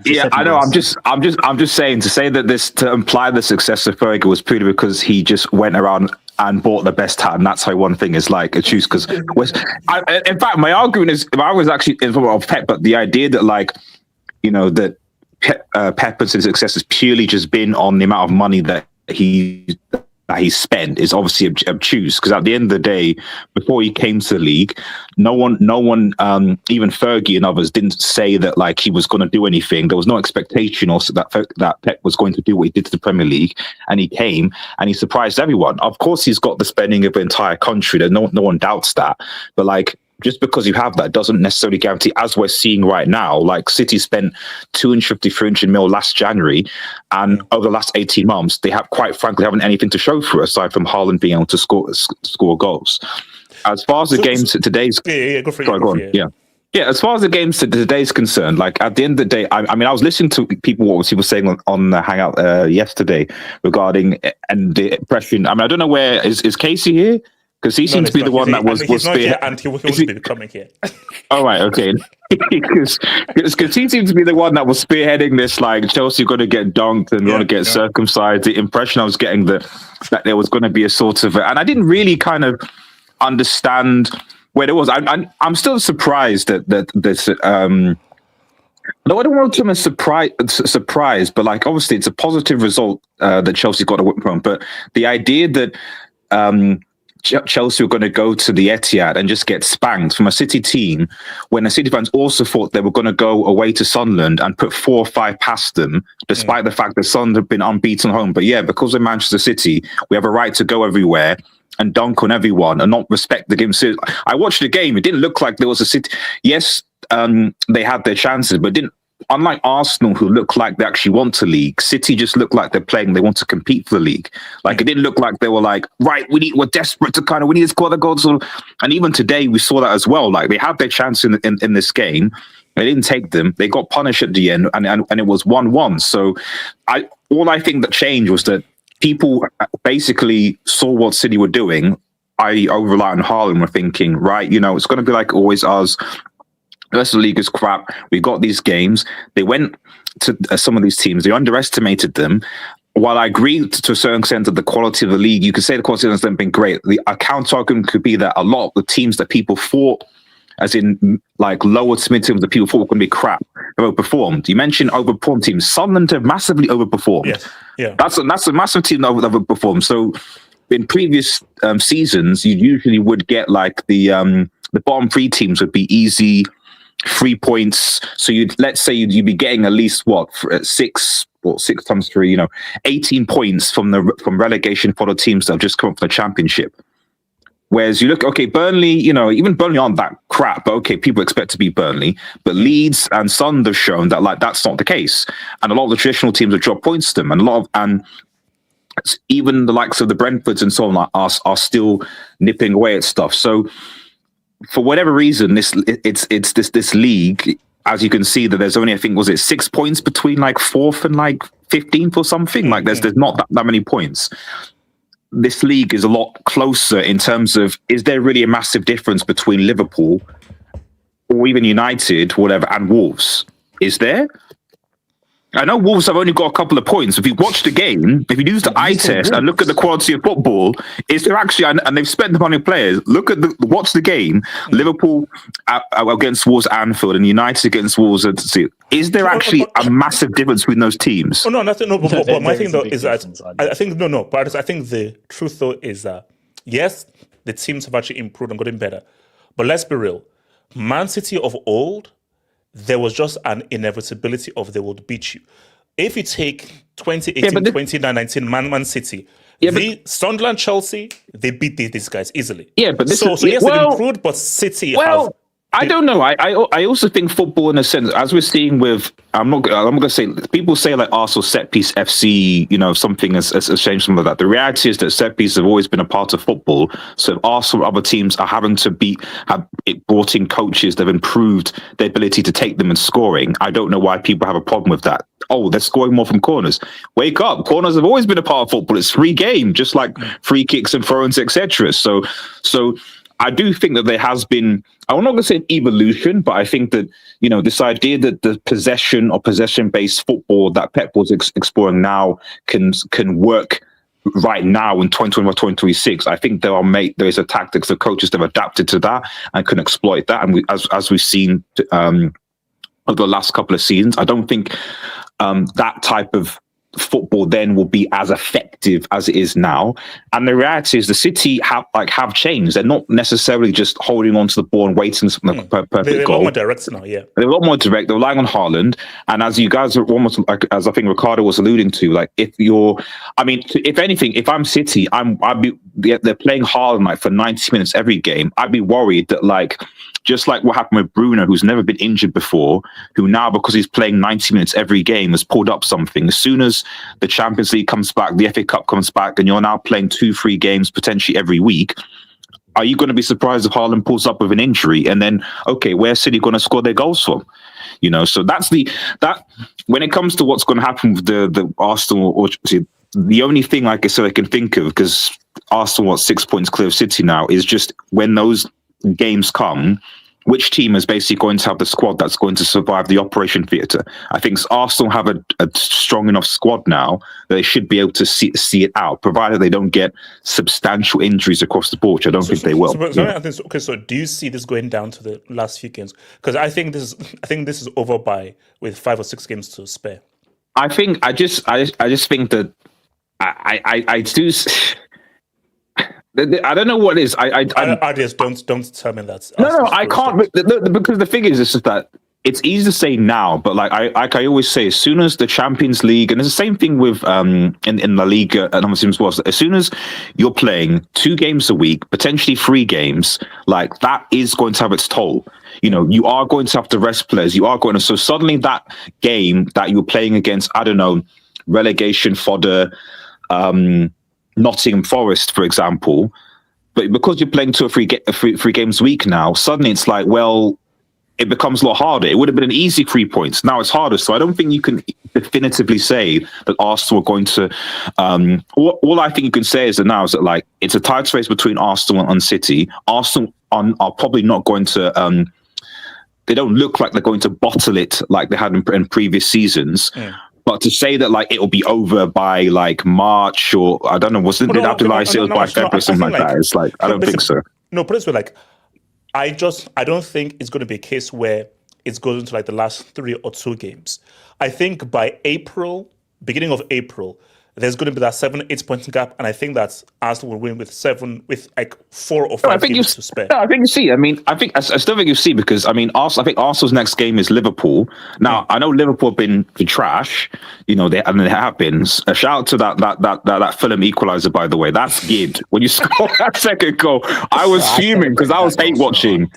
Yeah, I know. I'm just saying to imply the success of Fergie was purely because he just went around and bought the best hat, and that's how one thing is like a choose. Because in fact, my argument is, if I was actually in favor of Pep, but the idea that that Pep and his success has purely just been on the amount of money that he spent is obviously obtuse, because at the end of the day, before he came to the league, no one, even Fergie and others didn't say that like he was going to do anything. There was no expectation also that Pep was going to do what he did to the Premier League, and he came and he surprised everyone. Of course, he's got the spending of the entire country. No one doubts that, but like, just because you have that doesn't necessarily guarantee, as we're seeing right now, like City spent 250, 300 mil last January, and over the last 18 months, they have quite frankly haven't anything to show for it aside from Haaland being able to score goals. As far as the games today's, as far as the games today's concerned, like at the end of the day, I mean, I was listening to what he was saying on the Hangout yesterday regarding and the impression. I mean, I don't know where is Casey here. Because he seems to be the one that was here, and he will be coming here. All right, okay. Because he seems to be the one that was spearheading this, like Chelsea going to get dunked and going to get circumcised. The impression I was getting that there was going to be a sort of, and I didn't really kind of understand where it was. I'm still surprised that this. No, I don't want to be surprise, but like obviously it's a positive result that Chelsea got away from. But the idea that Chelsea were going to go to the Etihad and just get spanked from a City team, when the City fans also thought they were going to go away to Sunderland and put 4 or 5 past them, despite the fact that Sunderland have been unbeaten home. But yeah, because of Manchester City, we have a right to go everywhere and dunk on everyone and not respect the game. So I watched the game. It didn't look like there was a City. Yes, they had their chances, but didn't. Unlike Arsenal, who look like they actually want to league, City just look like they're playing. They want to compete for the league. Like it didn't look like they were like, right, we're desperate to we need to score the goals. And even today, we saw that as well. Like they had their chance in this game. They didn't take them. They got punished at the end, and it was 1-1. So all I think that changed was that people basically saw what City were doing. Over-reliant on Haaland, were thinking, right, it's going to be like always us. The rest of the league is crap. We got these games. They went to some of these teams. They underestimated them. While I agree to a certain extent that the quality of the league, you could say the quality hasn't been great. A counter argument could be that a lot of the teams that people thought, as in like lower to mid teams that people thought were going to be crap, have overperformed. You mentioned overperformed teams. Sunderland have massively overperformed. Yes. Yeah. That's a massive team that overperformed. So in previous seasons, you usually would get like the bottom three teams would be easy 3 points. So let's say you'd be getting at least 6 times 3, 18 points from relegation for the teams that have just come up from the championship. Whereas you look, okay, Burnley, even Burnley aren't that crap, but okay, people expect to beat Burnley. But Leeds and Sunderland have shown that like that's not the case, and a lot of the traditional teams have dropped points to them, and even the likes of the Brentfords and so on are still nipping away at stuff. So for whatever reason, this league, as you can see, that there's only, I think, was it 6 points between like 4th and like 15th or something? Like there's not that many points. This league is a lot closer in terms of, is there really a massive difference between Liverpool or even United, whatever, and Wolves? Is there? I know Wolves have only got a couple of points. If you watch the game, if you use the eye test and look at the quality of football, is there actually, and they've spent the money on players, watch the game, Liverpool against Wolves at Anfield and United against Wolves at Sea. Is there actually a massive difference between those teams? Oh, no, nothing. No, but my thing though is that I think but I think the truth though is that yes, the teams have actually improved and gotten better. But let's be real, Man City of old, there was just an inevitability of they would beat you. If you take 2018, 2019 Man City, Sunderland, Chelsea, they beat these guys easily. Yeah, but this yes, they've improved, but City have. I don't know. I also think football, in a sense, as we're seeing with, I'm not going to say, people say like Arsenal set piece FC, something has changed, some of that. The reality is that set pieces have always been a part of football. So if Arsenal or other teams are having to have brought in coaches that have improved their ability to take them in scoring, I don't know why people have a problem with that. Oh, they're scoring more from corners. Wake up. Corners have always been a part of football. It's free game, just like free kicks and throw-ins, etc. So I do think that there has been, I'm not going to say evolution, but I think that, this idea that the possession or possession-based football that Pep was exploring now can work right now in 2021, 2026. I think there is a tactics of coaches that have adapted to that and can exploit that. And as we've seen over the last couple of seasons, I don't think that type of football then will be as effective as it is now. And the reality is the City have changed. They're not necessarily just holding on to the ball and waiting for the perfect goal. They're a lot more direct now, yeah. They're a lot more direct. They're relying on Haaland. And as you guys are almost, as I think Ricardo was alluding to, if anything, if I'm City, they're playing Haaland for 90 minutes every game. I'd be worried that just like what happened with Bruno, who's never been injured before, who now, because he's playing 90 minutes every game, has pulled up something. As soon as the Champions League comes back, the FA Cup comes back, and you're now playing 2-3 games potentially every week, are you going to be surprised if Haaland pulls up with an injury? And then, okay, where's City going to score their goals from? So that's when it comes to what's going to happen with the Arsenal, or the only thing, like I said, I can think of, because Arsenal 6 points clear of City now, is just when those games come, which team is basically going to have the squad that's going to survive the operation theatre? I think Arsenal have a strong enough squad now that they should be able to see it out, provided they don't get substantial injuries across the board, which I don't think they will. So do you see this going down to the last few games? Because I think this is over with 5 or 6 games to spare. I just think that I do. I don't know what it is. I just don't tell me that. No, I can't. Because the thing is, it's just that it's easy to say now, but like I always say, as soon as the Champions League, and it's the same thing with in La Liga and other teams as well. As soon as you're playing 2 games a week, potentially 3 games, like that is going to have its toll. You know, you are going to have to rest players. You are going to, so suddenly that game that you're playing against, I don't know, relegation fodder, Nottingham Forest, for example, but because you're playing 2 or 3 games a week now, suddenly it's like, well, it becomes a lot harder. It would have been an easy 3 points. Now it's harder. So I don't think you can definitively say that Arsenal are going to. All I think you can say is that now is that like it's a tight race between Arsenal and City. Arsenal are probably not going to. They don't look like they're going to bottle it like they had in previous seasons. Yeah. But to say that like it will be over by like March or I don't know, did Abdullah say it was by February or something like that? It's like I don't think so. No, but it's like I don't think it's going to be a case where it's going into like the last 3 or 2 games. I think by April, beginning of April, there's going to be that 7-8 point gap, and I think that Arsenal will win with 4 or 5 games to spare. No, I think you see. I still think you see because I think Arsenal's next game is Liverpool. Now I know Liverpool have been trash, you know, they have been. A shout out to that Fulham equaliser, by the way. That's good. When you score that second goal, I was fuming because I was hate watching.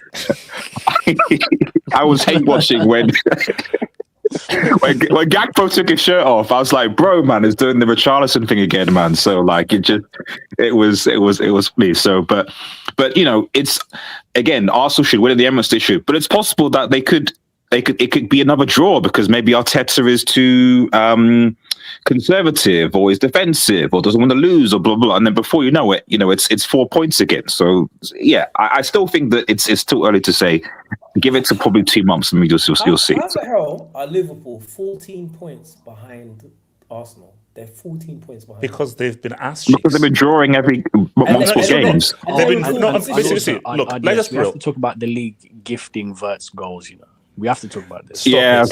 I was hate watching when. when Gakpo took his shirt off, I was like, "Bro, man, is doing the Richarlison thing again, man." So like, it was me. So, but you know, it's again, Arsenal should win at the Emirates. They should, but it's possible that it could be another draw because maybe Arteta is too conservative or is defensive or doesn't want to lose or blah blah. And then before you know it, it's 4 points again. So yeah, I still think that it's too early to say. Give it to probably 2 months and you'll see. How the hell are Liverpool 14 points behind Arsenal? They're 14 points behind. Because they've been asked. Because they've been drawing every multiple games. We have to talk about the league gifting Vert's goals, you know. We have to talk about this. The guy has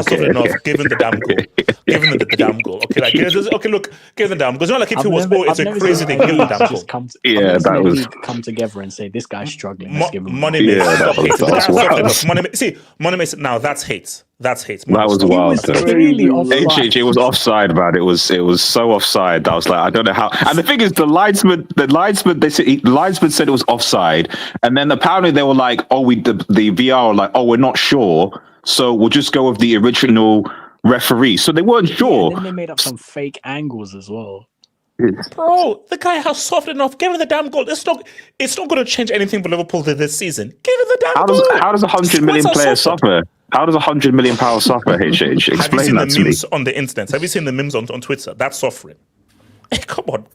suffered enough. Give him the damn goal. Give him the damn goal. Okay, like look, give him the damn goal. It's not like if it's a crazy thing. Give him the damn goal. That was come together and say this guy's struggling. Let's give him money. Money. Now that's hate. That's hate. That was wild. It was offside, man. It was so offside. I was like, I don't know how. And the thing is, the linesman said it was offside, and then apparently they were like, the VR were like, we're not sure, so we'll just go with the original referee. So they weren't sure. Yeah, then they made up some fake angles as well. Bro, the guy has softened enough. Give him the damn goal. It's not going to change anything for Liverpool this season. Give him the damn goal. How does 100 million players suffer? How does 100 million pounds suffer, HH? Explain that to me. Have you seen the memes on the internet? Have you seen the memes on Twitter? That's suffering. Come on.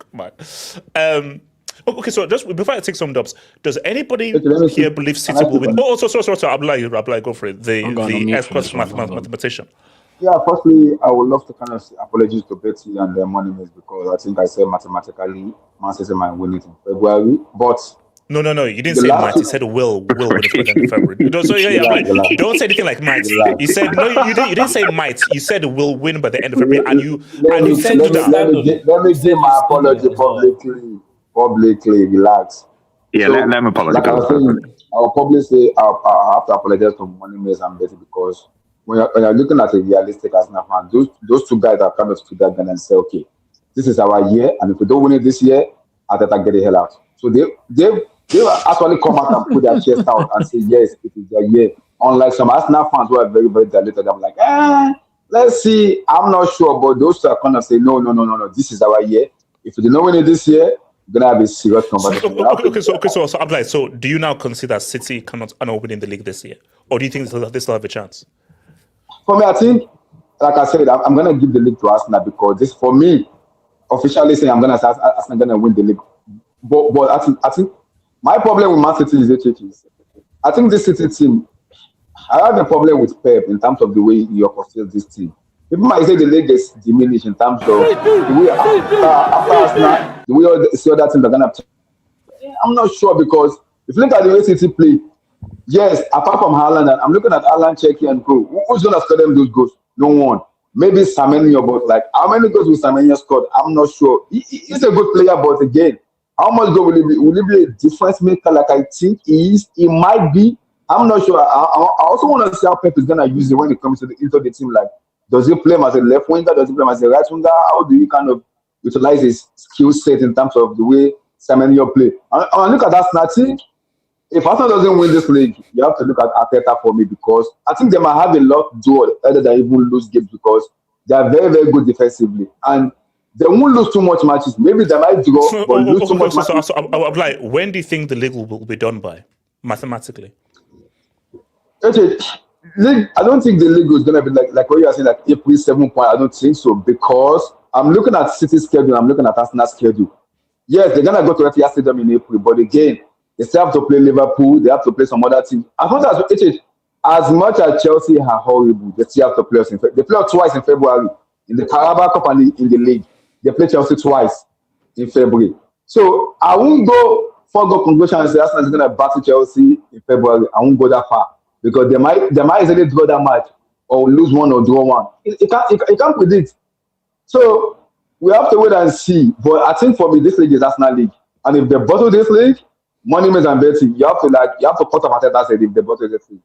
Okay, so just before I take some dubs, does anybody here believe City will win? Sorry, Abdullah, go for it. The AFCON mathematician. Yeah, firstly, I would love to kind of say apologies to Betty and their money miss because I think I said mathematically Man City might win it in February, but no, you didn't say might. You said will win it in February. Don't say anything like might. You said no. You didn't say might. You said will win by the end of February, and you said that. Let me give my apology publicly. Relax. Yeah, so, let me apologize. Like I was saying, I'll probably say I'll have to apologize to money miss and Betty because when you're looking at a realistic Arsenal fan, those 2 guys are kind of stood there and say, okay, this is our year, and if we don't win it this year, Arteta get the hell out. So they actually come out and put their chest out and say, yes, it is their year. Unlike some Arsenal fans who are very, very diluted, I'm like, let's see. I'm not sure, but those 2 are kind of say, no, this is our year. If we don't win it this year, we're gonna have a serious conversation. So Abdullah, so do you now consider City are not winning the league this year, or do you think they still have a chance? For me, I think, like I said, I'm going to give the league to Arsenal because this, for me, officially saying I'm going to say Arsenal going to win the league. But I think my problem with Man City is I think this City team, I have a problem with PEP in terms of the way he orchestrates this team. People might say the league is diminished in terms of the way after Arsenal, the way all the other teams are going to. I'm not sure because if you look at the way City play, yes, apart from Haaland, I'm looking at Haaland, Czechia, and Co. Who's going to score them those goals? No one. Maybe Semenyo, but like how many goals will Semenyo score? I'm not sure. He's a good player, but again, how much goal will he be? Will he be a difference maker like I think he is? He might be. I'm not sure. I also want to see how Pep is gonna use it when it comes to into the team. Like, does he play him as a left winger? Does he play him as a right winger? How do you kind of utilize his skill set in terms of the way Semenyo play? And look at that Snatty. If Arsenal doesn't win this league, you have to look at Arteta for me, because I think they might have a lot to do other than even lose games, because they are very, very good defensively. And they won't lose too much matches. Maybe they might draw, but lose too much matches. So I'm like, when do you think the league will be done by, mathematically? Okay, league, I don't think the league is going to be like what you are saying, like April 7 point. I don't think so, because I'm looking at City's schedule, I'm looking at Arsenal's schedule. Yes, they're going to go to Etihad Stadium in April, but again, they still have to play Liverpool, they have to play some other teams. As much as Chelsea are horrible, they still have to play us they play us twice in February, in the Carabao Cup and in the league. They play Chelsea twice in February. So I won't go for go conclusion and say Arsenal is going to battle Chelsea in February. I won't go that far, because they might easily draw that match or lose one or draw one. It can't predict. So we have to wait and see. But I think for me, this league is Arsenal league, and if they bottle this league, money makes and betting. You have to cut off at that side if they bottle this league.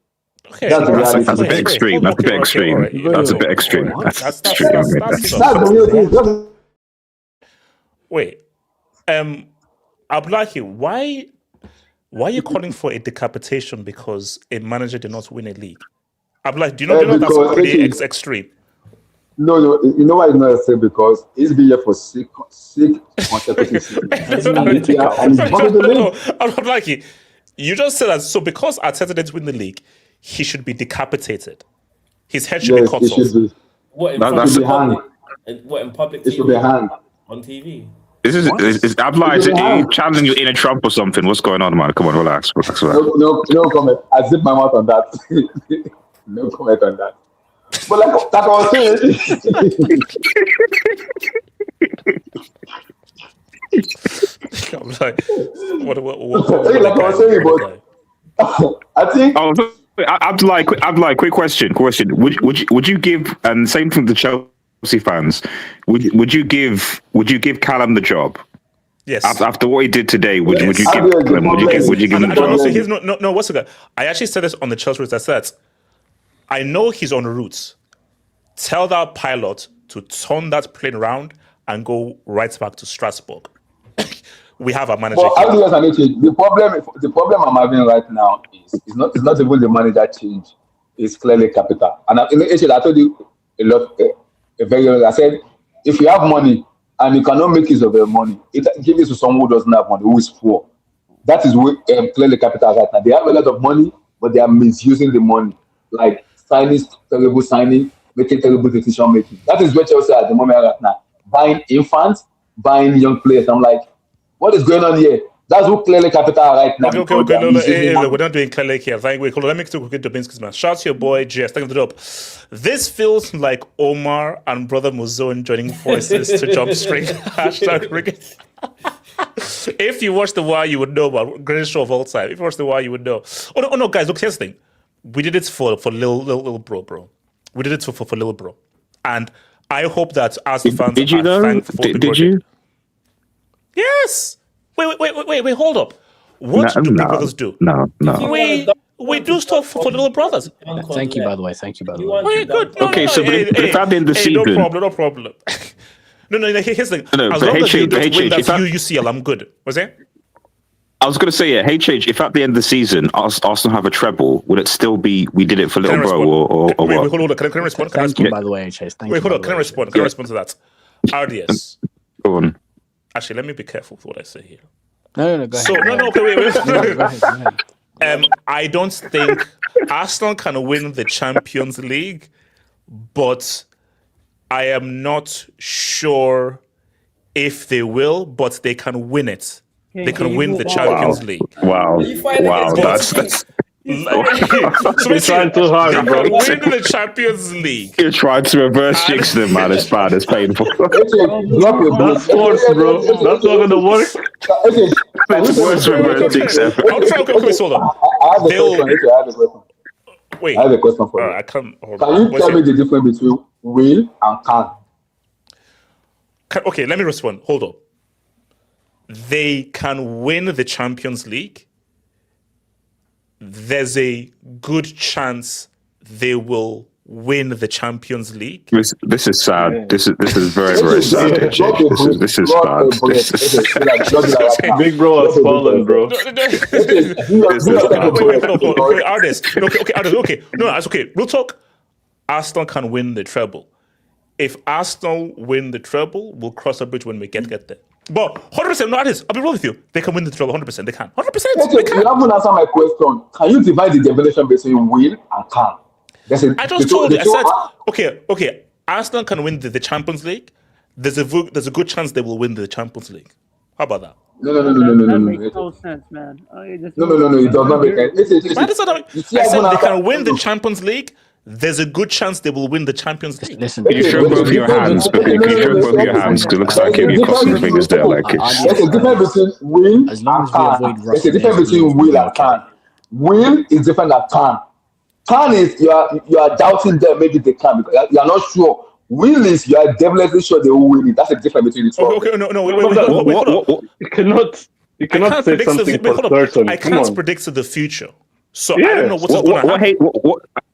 Okay, that's a bit extreme. That's a bit extreme. That's a bit extreme. That's extreme. Wait, Abdullahi, why are you calling for a decapitation because a manager did not win a league? Abdullahi, do you know that's pretty extreme? No, you know why it's not extreme? Because he's been here for six consecutive seasons. No, Abdullahi, you just said that. So because Arteta didn't win the league, he should be decapitated. His head should be cut off. What in public? It should be hanged on TV. Is Abdullah challenging your inner Trump or something? What's going on, man? Come on, relax. No comment. I zip my mouth on that. No comment on that. But like I was saying, I'm like, what like I was saying, but I think. Abdullah, quick question. Would you give, and same thing to Chelsea fans, would you give Callum the job? Yes. After what he did today, would you give Callum? Would you give him the job? No. What's the guy? I actually said this on the Chelsea. I said, I know he's on route. Tell that pilot to turn that plane around and go right back to Strasbourg. We have a manager. The problem I'm having right now is it's not even the manager change. It's clearly capital. And I told you I said, if you have money and you cannot make use of your money, give it to someone who doesn't have money, who is poor. That is clearly capital right now. They have a lot of money, but they are misusing the money. Like terrible signing, making terrible decision making. That is where Chelsea at the moment right now. Buying infants, buying young players. I'm like, what is going on here? That's who clearly capital right now. Okay. No, we're not doing clearly here. Let me take a quick Dubinsky's man. Shout out to your boy JS. Thank you for the up. This feels like Omar and Brother Muzone joining forces to jump straight. Hashtag Rigged. If you watch The Wire, you would know about greatest show of all time. If you watch The Wire, you would know. Oh no, guys, look, here's the thing. We did it for little bro. We did it for little bro, and I hope that as the fans did you know? Did you? Yes. Wait. Hold up. What do Big Brothers do? No. We do stuff for little brothers. Thank you, by the way. Okay, good. Okay, so if at the end of the season, no problem. No. Here's the thing. As long as you don't win that UCL, I'm good. Was it? I was going to say, HH, if at the end of the season Arsenal have a treble, would it still be we did it for little bro or what? Wait, hold on. Can I respond? Thank you, by the way, HH. Wait, hold on. Can I respond? Can I respond to that? RDS. Go on. Actually, let me be careful with what I say here. No, go ahead. Okay, wait. Go ahead. I don't think Arsenal can win the Champions League, but I am not sure if they will, but they can win it. They can win the Champions League. Wow. That's You're trying too hard, bro. Win the Champions League. You're trying to reverse jinx them, man. It's bad. It's painful. That's sports, bro. That's not going to work. It's worse reverse jinx ever. Okay, hold on. Wait. I have a question for you. I can't. Can you tell me the difference between will and can? Okay, let me respond. Hold up. They can win the Champions League. there's a good chance they will win the Champions League. This is sad. This is very, very sad. AJ. This is sad. Big bro has fallen, bro. Okay, artist. Okay. No, that's okay. Real talk. Arsenal can win the treble. If Arsenal win the treble, we'll cross a bridge when we get there. But 100%, no, artist. I'll be real with you. They can win the treble. 100%. They can. 100%. Okay, you haven't answered my question. Can you divide the definition between will and can? I just told you. I said, okay. Arsenal can win the Champions League. There's a good chance they will win the Champions League. How about that? No. That makes no sense, man. No. It does not make sense. I said they can win the Champions League. There's a good chance they will win the Champions League. Listen, Can you show both your hands? Can you show both your hands? Because it looks like you're crossing fingers there. Like there's a difference between will and can. There's a difference between will and can. Will is different than can. Can is you are doubting them, maybe they can because you are not sure. Will is you are definitely sure they will win it. That's the difference between the two. Okay, no, wait, hold up. You cannot say something for certain. I can't predict the future, so I don't know what's going to happen.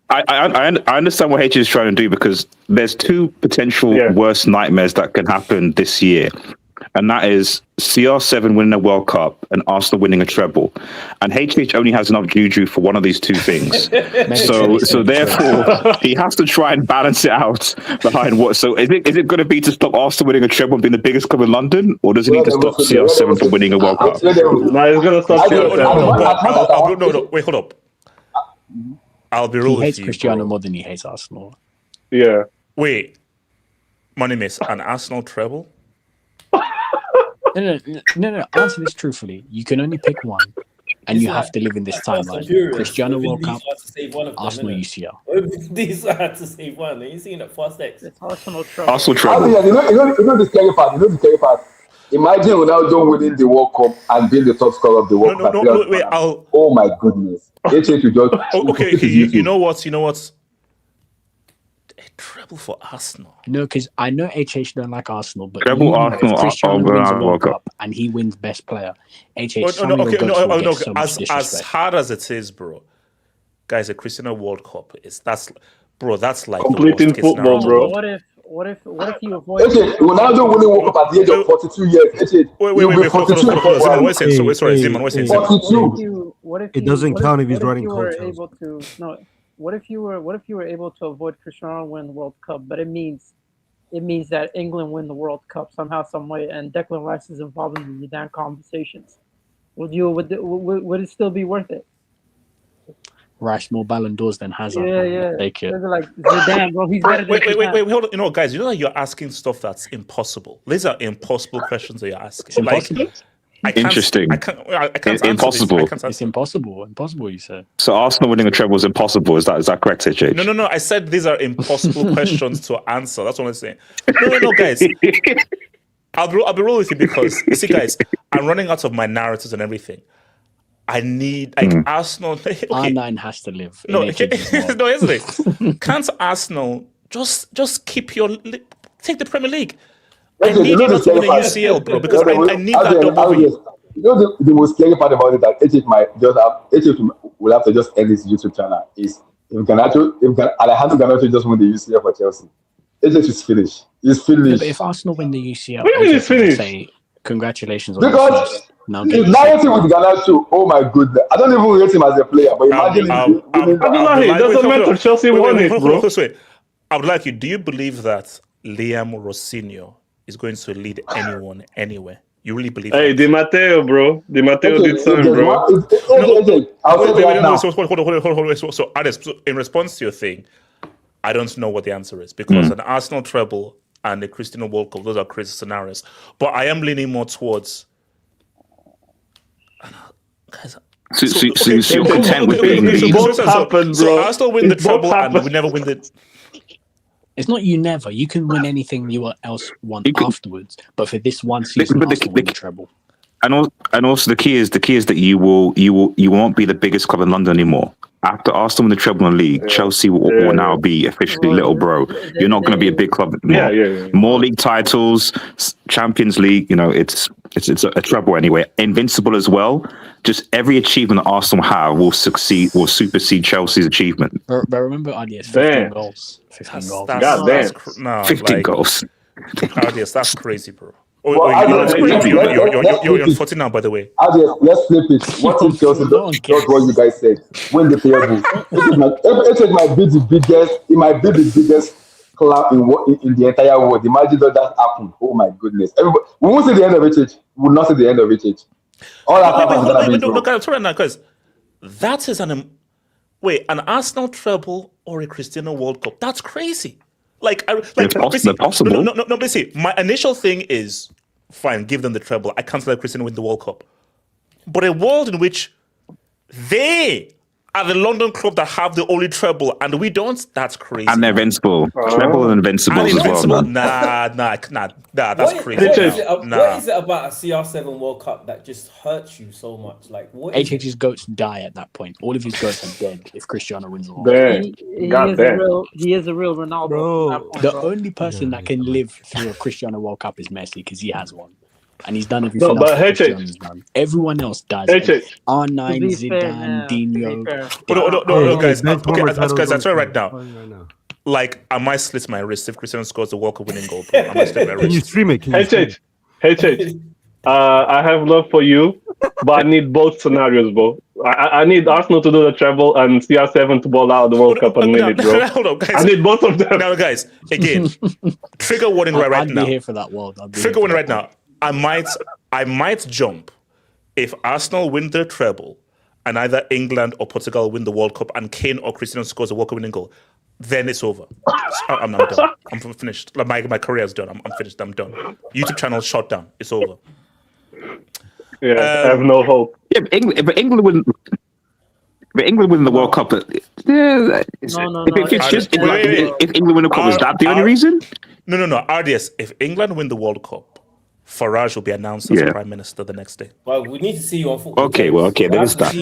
I understand what H is trying to do because there's two potential worst nightmares that can happen this year. And that is CR7 winning a World Cup and Arsenal winning a treble. And HH only has enough juju for one of these two things. so therefore, he has to try and balance it out behind what. So is it going to be to stop Arsenal winning a treble and being the biggest club in London? Or does he need to stop CR7 from winning a World Cup? No, he's going to stop CR7. No, wait, hold up. I'll be real with you. He hates Cristiano more than he hates Arsenal. Yeah. Wait. Money miss, an Arsenal treble? No. Answer this truthfully. You can only pick one, and you have to live in this timeline. Cristiano World Cup, Arsenal UCL. These had to save one. Are you seeing that fast X? It's Arsenal treble. Arsenal treble. You know the scary part. Imagine Ronaldo winning the World Cup and being the top scorer of the World Cup. Wait, oh my goodness. Okay. You know what? A treble for Arsenal. No, because I know HH don't like Arsenal, but treble Arsenal Cristiano wins a World Cup and he wins best player. As hard as it is, bro. Guys, a Cristiano World Cup that's like completing football, bro. What if you avoid? Ronaldo winning World Cup at the age of 42 years. Wait, sorry, Simon, what's it? 42. It doesn't count if he's running coach. What if you were able to avoid Cristiano winning the World Cup, but it means that England win the World Cup somehow, some way, and Declan Rice is involved in the damn conversations? Would it still be worth it? Rice more Ballon d'Ors than Hazard. Yeah. Take it. Like, damn, bro, he's better than Wait, hold on. Guys, that you're asking stuff that's impossible. These are impossible questions that you're asking. Impossible? Interesting. I can't impossible. It's impossible. Impossible, you said. So Arsenal winning a treble is impossible. Is that correct, HH? No. I said these are impossible questions to answer. That's what I'm saying. No, guys. I'll be real with you because, you see, guys, I'm running out of my narratives and everything. I need Arsenal. Okay. R9 has to live. No, isn't it? Can't Arsenal just keep take the Premier League? I need you not to win a UCL, bro, because I need that double win. You know the most scary part about it that HH will have to just end his YouTube channel is if Alejandro Garnacho just win the UCL for Chelsea. HH is finished. He's finished. But if Arsenal win the UCL, he's finished. Say congratulations on because now his narrative with Garnacho, oh my goodness. I don't even rate him as a player, but imagine it doesn't matter. Chelsea won it, bro. I would like you. Do you believe that Liam Rosinho is going to lead anyone anywhere? You really believe that? Di Matteo, bro. Di Matteo did something, bro. Hold. So, Alex, in response to your thing, I don't know what the answer is because an Arsenal treble and a Cristiano World Cup, those are crazy scenarios. But I am leaning more towards. Guys, so you're content with being lead. So Arsenal win the treble and we never win the. It's not you never. You can win anything you else want afterwards. But for this one season, Arsenal win the treble. And also the key is that you won't be the biggest club in London anymore. After Arsenal win the treble in the league, Chelsea will now be officially little bro. You're not going to be a big club anymore. More league titles, Champions League. It's It's a treble anyway. Invincible as well. Just every achievement that Arsenal have will supersede Chelsea's achievement. But remember, RDS, 15 goals. 15 goals. God damn. 15 goals. RDS, that's crazy, bro. You're on 40 now, by the way. Let's flip it. What if Chelsea does what you guys said? Win the table. It might be the biggest clap in the entire world. Imagine that happen. Oh my goodness. Everybody, we won't see the end of it. We will not see the end of it. All that happens is going to be look at it now, because that is an Arsenal treble or a Cristiano World Cup. That's crazy. Possible. No, basically, my initial thing is fine, give them the treble. I can't let Cristiano win the World Cup. But a world in which they are the London club that have the only treble and we don't, that's crazy. And they're invincible. Treble and invincible as well. Nah, that's crazy. What is it about a CR7 World Cup that just hurts you so much? Like, what? HH's goats die at that point. All of his goats are dead if Cristiano wins the World Cup. He is a real Ronaldo. Bro, the only person that can live through a Cristiano World Cup is Messi because he has one. And he's done everything else Cristiano's done. Everyone else does. R9, Zidane, Dino. No, guys. Guys, I tell you right now. Like, I might slit my wrist if Cristiano scores the World Cup winning goal, bro. I might slit my wrist. Can you stream it? HH. I have love for you, but I need both scenarios, bro. I need Arsenal to do the treble and CR7 to ball out the World Cup and win it, bro. Hold on, guys. I need both of them. Now, guys, again, trigger warning right now. I'd be here for that world. Trigger warning right now. I might jump if Arsenal win the treble and either England or Portugal win the World Cup and Kane or Cristiano scores a World Cup winning goal. Then it's over. I'm done. I'm finished. Like my career is done. I'm finished. I'm done. YouTube channel shut down. It's over. Yeah, I have no hope. Yeah, but England win the World Cup. If England win the Cup, is that the only reason? No. RDS, if England win the World Cup, Farage will be announced as Prime Minister the next day. Well, we need to see you on football. Okay, there is that.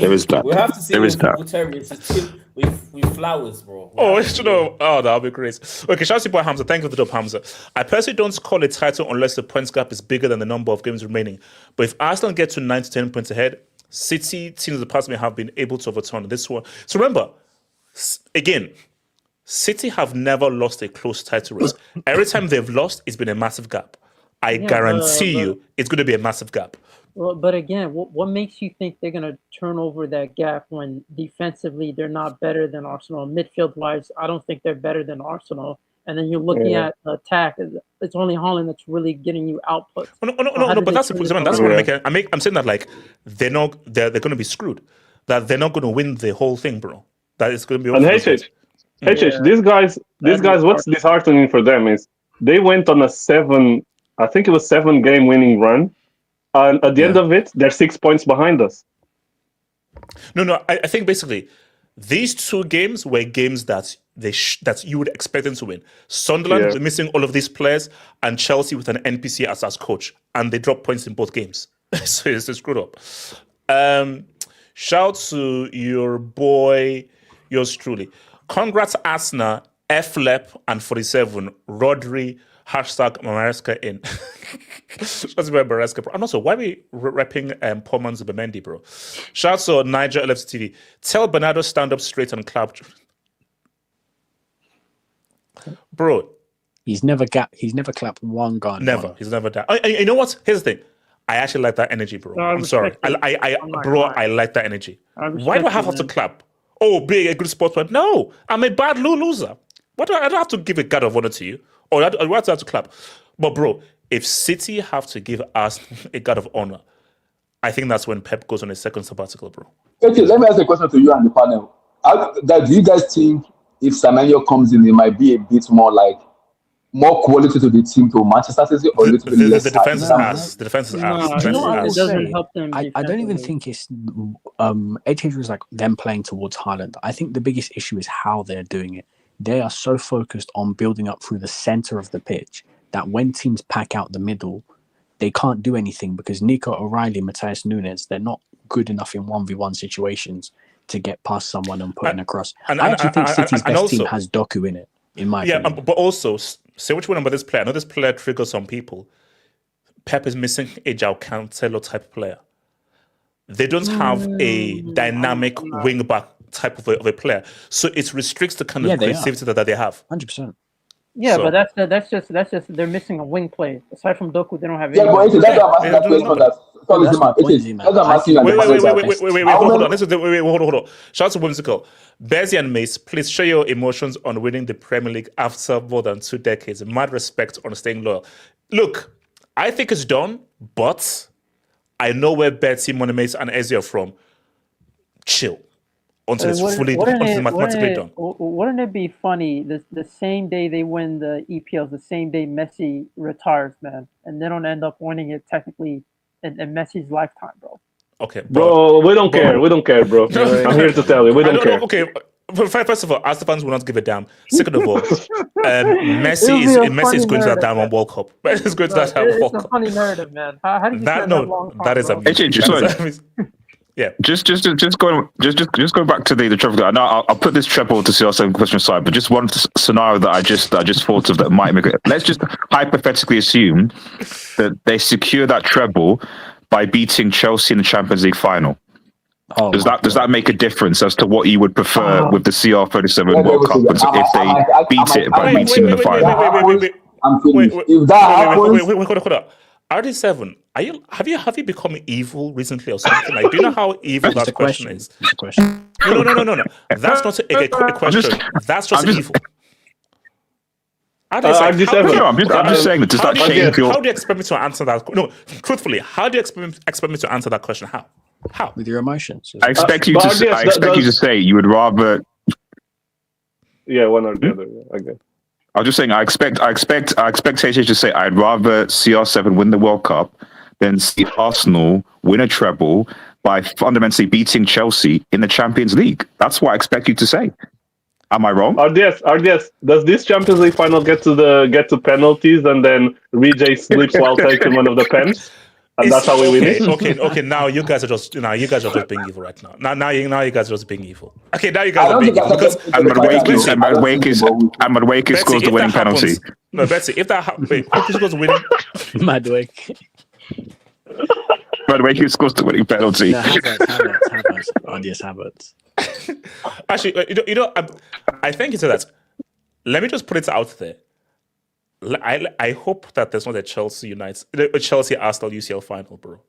We have to see you on football terrorists with flowers, bro. That'll be great. Okay, shout out to boy Hamza. Thank you for the dope, Hamza. I personally don't call it title unless the points gap is bigger than the number of games remaining. But if Arsenal get to 9 to 10 points ahead, City teams of the past may have been able to overturn this one. So remember, again, City have never lost a close title race. Every time they've lost, it's been a massive gap. I guarantee you it's going to be a massive gap. Well, but again, what makes you think they're going to turn over that gap when defensively they're not better than Arsenal? Midfield-wise, I don't think they're better than Arsenal. And then you're looking at attack. It's only Haaland that's really getting you output. No, but that's the point. That's what I'm saying that like they're going to be screwed. That they're not going to win the whole thing, bro. That it's going to be. And these guys, what's disheartening for them is they went on a 7-game winning run, and at the end of it, they're 6 points behind us. No, I think basically these two games were games that that you would expect them to win. Sunderland missing all of these players, and Chelsea with an NPC as coach, and they dropped points in both games. So it's screwed up. Shout to your boy, yours truly. Congrats, Asna, LEP, and 47. Rodri, #Maresca in. That's about Maresca, bro. And also, why are we repping poor man's Bemendi, bro? Shout to Niger LFC TV. Tell Bernardo stand up straight and clap. Bro. He's never clapped one guard. Never. He's never done. You know what? Here's the thing. I actually like that energy, bro. I'm sorry. I like that energy. Why do I have to clap? Oh, being a good sportsman. No, I'm a bad loser. I don't have to give a guard of honor to you. Or I have to clap. But bro, if City have to give us a guard of honor, I think that's when Pep goes on a second sabbatical, bro. Okay, let me ask a question to you and the panel. Do you guys think if Semenyo comes in, it might be a bit more quality to the team to Manchester City, or a little bit less? The defense is ass. The defense is ass. It doesn't help them. I don't even think it's HH was like them playing towards Haaland. I think the biggest issue is how they're doing it. They are so focused on building up through the center of the pitch that when teams pack out the middle, they can't do anything because Nico O'Reilly, Matthias Nunes, they're not good enough in 1v1 situations to get past someone and put in a cross. I actually think City's best team has Doku in it, in my opinion. But also, say what you want about this player. I know this player triggers some people. Pep is missing a João Cancelo type player. They don't have a dynamic wing back type of a player, so it restricts the kind of creativity that they have. 100%. Yeah, So- but that's just they're missing a wing play. Aside from Doku, they don't have Yeah, any. but it's that's why I'm asking that Yeah, question. That's that's the point, man. that's why I'm asking you. Wait, hold on. Hold on. Shout out to Whimsical. Bezzy and Mace, please share your emotions on winning the Premier League after more than 2 decades. Mad respect on staying loyal. Look, I think it's done, but I know where Betty, Monemace, and Ezzy are from. Chill. Until it's mathematically done. Wouldn't it be funny the same day they win the EPLs, the same day Messi retires, man, and they don't end up winning it technically in Messi's lifetime, bro? Okay, bro, we don't care. We don't care, bro. I'm here to tell you, we don't care. Okay, first of all, as the fans will not give a damn. Second of all, Messi is going to that Diamond World Cup. Messi is going to that Diamond World Cup. It's a funny narrative, man. How did you spend that long time, that is bro? amazing. Yeah. Just going back to the treble. I know I'll put this treble to CR7 question aside, but just one scenario that I just thought of that might make it. Let's just hypothetically assume that they secure that treble by beating Chelsea in the Champions League final. Does that make a difference as to what you would prefer with the CR37 World Cup if they beat it by beating in the final? If that happens, Hold on. RD7, have you become evil recently or something? Like, do you know how evil that question is? It's a question. No. That's not a question. That's just evil. I'm just saying that does that change your... How do you expect me to answer that? No, truthfully, how do you expect me to answer that question? How? With your emotions. I expect you to say you would rather... Yeah, one or the other, I guess. I was just saying, I expect HH to say, I'd rather CR7 win the World Cup than see Arsenal win a treble by fundamentally beating Chelsea in the Champions League. That's what I expect you to say. Am I wrong? RDS, does this Champions League final get to penalties and then Rijay slips while taking one of the pens? And that's how we win it. Okay. Now you guys are just being evil right now. Now you guys are just being evil. Okay, now you guys are being evil because Madueke scores the winning penalty. No, Betsy, if that who scores the winning? Madueke. Madueke scores the winning penalty. No, Havertz. RDS Havertz. Actually, I think it's that. Let me just put it out there. I hope that there's not a Chelsea Arsenal UCL final, bro.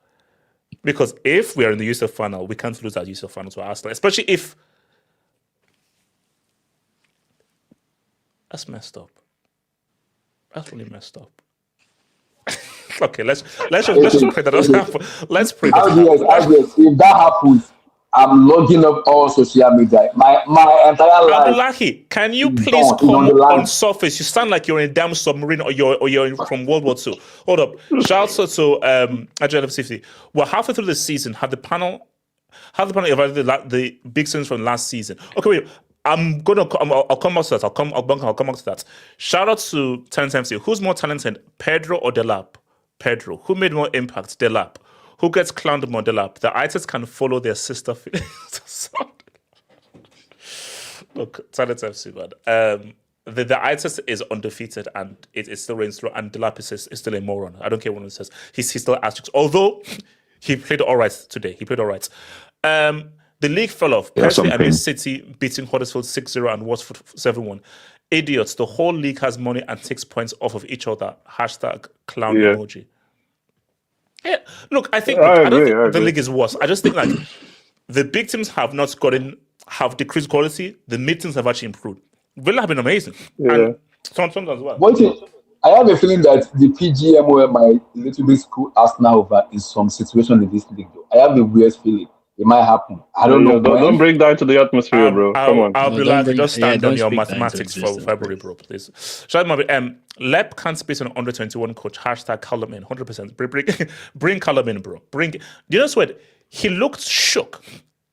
Because if we are in the UCL final, we can't lose that UCL final to Arsenal, especially if that's messed up. That's really messed up. Okay, let's just pray that doesn't happen. Let's pray that. If that happens, I'm logging up all social media. My entire life. Abdullahi, can you please come on surface? You sound like you're in a damn submarine or you're from World War II. Hold up. Shout out to Agile of Safety. Well, halfway through the season, have the panel evaluated the big things from last season? Okay, wait. I'll come back to that. I'll come back to that. Shout out to Talent MC. Who's more talented, Pedro or Delap? Pedro. Who made more impact, Delap? Who gets clowned more, Delap? The itis can follow their sister. Look, Talent FC, man. The itis is undefeated and it still reigns through. And Delap is still a moron. I don't care what he says. He's still asterisk. Although he played all right today. The league fell off. Personally, I mean City beating Huddersfield 6-0 and Watford 7-1. Idiots. The whole league has money and takes points off of each other. Hashtag clown emoji. Yeah, look, I think I don't think the league is worse. I just think like the big teams have decreased quality. The mid teams have actually improved. Villa have been amazing. Yeah. And sometimes as well. One thing, I have a feeling that the PGMO might a little bit screw Arsenal over in some situation in this league. Though I have a weird feeling it might happen. I don't know. Don't bring that into the atmosphere, bro. Come on. I'll be like, just stand on your mathematics for February, bro, please. Shout out, LEP can't beat an under 21 coach. Hashtag Callum in 100%. Bring Callum in, bro. You know what? He looked shook.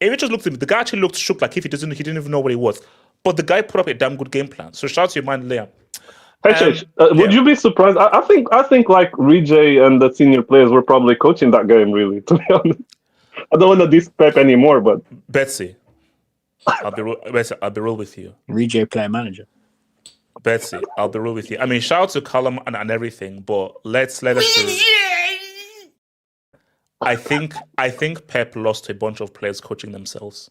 If you just looked at him, the guy actually looked shook, like if he didn't even know what he was. But the guy put up a damn good game plan. So shout out to your man, Liam. Would you be surprised? I think like Rijay and the senior players were probably coaching that game, really, to be honest. I don't want to diss Pep anymore, but Betsy, I'll be real with you. Rijay player manager. Betsy, I'll be real with you. I mean, shout out to Callum and everything, but let's do it. I think Pep lost to a bunch of players coaching themselves.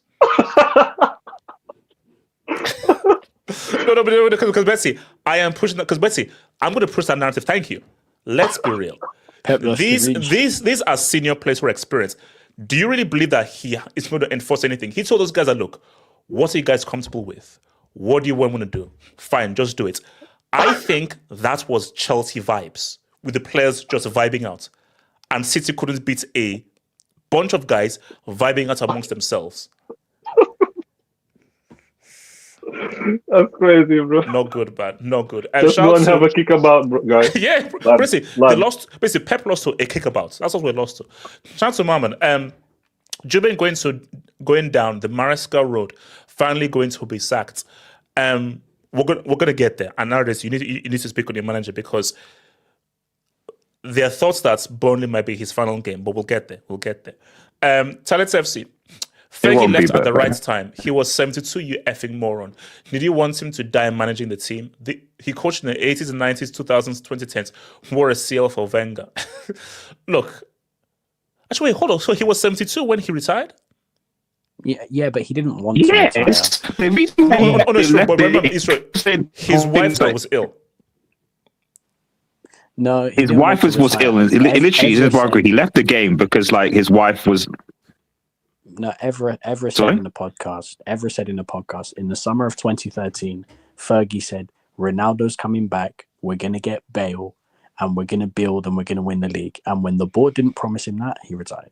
No, because Betsy, I am pushing that. Because Betsy, I'm going to push that narrative. Thank you. Let's be real. Pep lost These are senior players who are experienced. Do you really believe that he is going to enforce anything? He told those guys that, look, what are you guys comfortable with? What do you want to do? Fine, just do it. I think that was Chelsea vibes, with the players just vibing out. And City couldn't beat a bunch of guys vibing out amongst themselves. That's crazy, bro. Not good, man. Not good. Just go and have a kickabout, bro, guys. Yeah, basically, they lost. Basically, Pep lost to a kickabout. That's what we lost to. Shout out to Maman. Juben going down the Maresca road, finally going to be sacked. We're gonna get there. And nowadays, you need to speak with your manager because there are thoughts that Burnley might be his final game, but we'll get there. Talents FC. Fergie left at the right time. He was 72, you effing moron. Did you want him to die managing the team? He coached in the 80s and 90s, 2000s, 2010s. Wore a CL for Wenger. Look. Actually, wait, hold on. So he was 72 when he retired? Yeah, but he didn't want to retire. It's true. But remember, his wife was ill. No, his wife was ill. And literally, he left the game because his wife was... No, Evra said in the podcast, in the summer of 2013, Fergie said, Ronaldo's coming back, we're going to get Bale, and we're going to build, and we're going to win the league. And when the board didn't promise him that, he retired.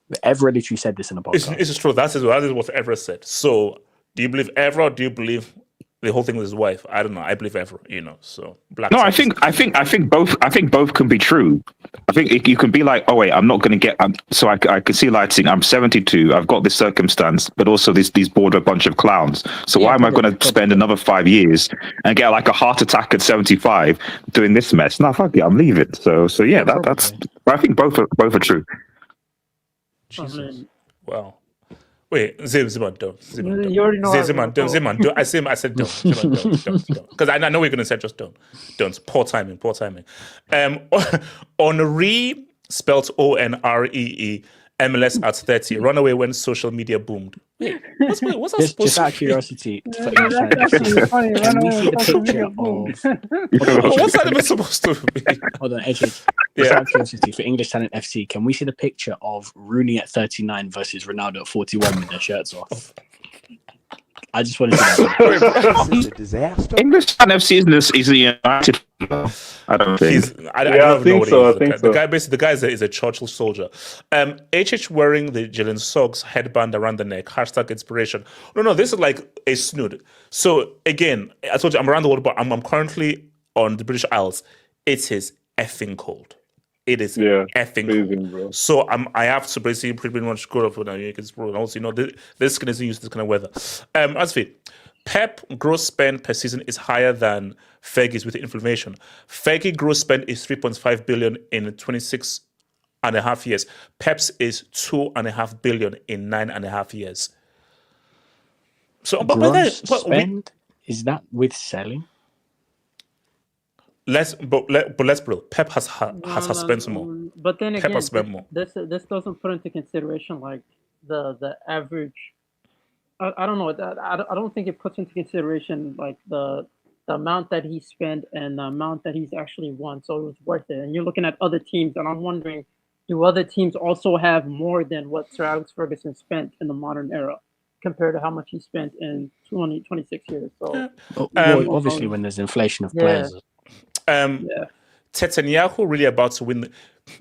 But Evra literally said this in the podcast. It's true. That is what Evra said. So, do you believe Evra, or do you believe the whole thing with his wife? I don't know. I believe Evra, so black. No, I think both. I think both can be true. I think you can be like, oh wait, I'm not going to get. So I can see lighting. I'm 72. I've got this circumstance, but also these board are a bunch of clowns. So why am I going to spend another 5 years and get a heart attack at 75 doing this mess? No, fuck it, I'm leaving. So yeah, that's. I think both are true. Jesus. Wow. Wait, Ziman, don't. You already know. Ziman, don't. I said don't. Ziman, don't. Because I know we're going to say just don't. Don't. Poor timing. Henri, spelled Onree, MLS at 30. Runaway when social media boomed. Wait, what's that supposed just out of curiosity. Can we see the picture of... What's that even supposed to be? Hold on, Just out of curiosity, for English Talent FC, can we see the picture of Rooney at 39 versus Ronaldo at 41 with their shirts off? I just wanted to This is a disaster. English Talent FC is a United. I don't think. I think so. The guy is a Churchill soldier. HH wearing the Jalen Suggs headband around the neck. # inspiration. No, this is like a snood. So again, I told you I'm around the world, but I'm currently on the British Isles. It is effing cold. It is effing cold. Bro. So I have to basically pretty much go up with and also this skin isn't used to this kind of weather. As for Pep gross spend per season is higher than Fergie's with inflation. Fergie gross spend is 3.5 billion in 26 and a half years. Pep's is 2.5 billion in 9.5 years. So gross spend, is that with selling? Let's bro. Pep has spent more. But then Pep again, has spent more. This doesn't put into consideration the average. I don't know. I don't think it puts into consideration the amount that he spent and the amount that he's actually won. So it was worth it. And you're looking at other teams, and I'm wondering, do other teams also have more than what Sir Alex Ferguson spent in the modern era compared to how much he spent in 26 years? So obviously, when there's inflation of players. Netanyahu really about to win.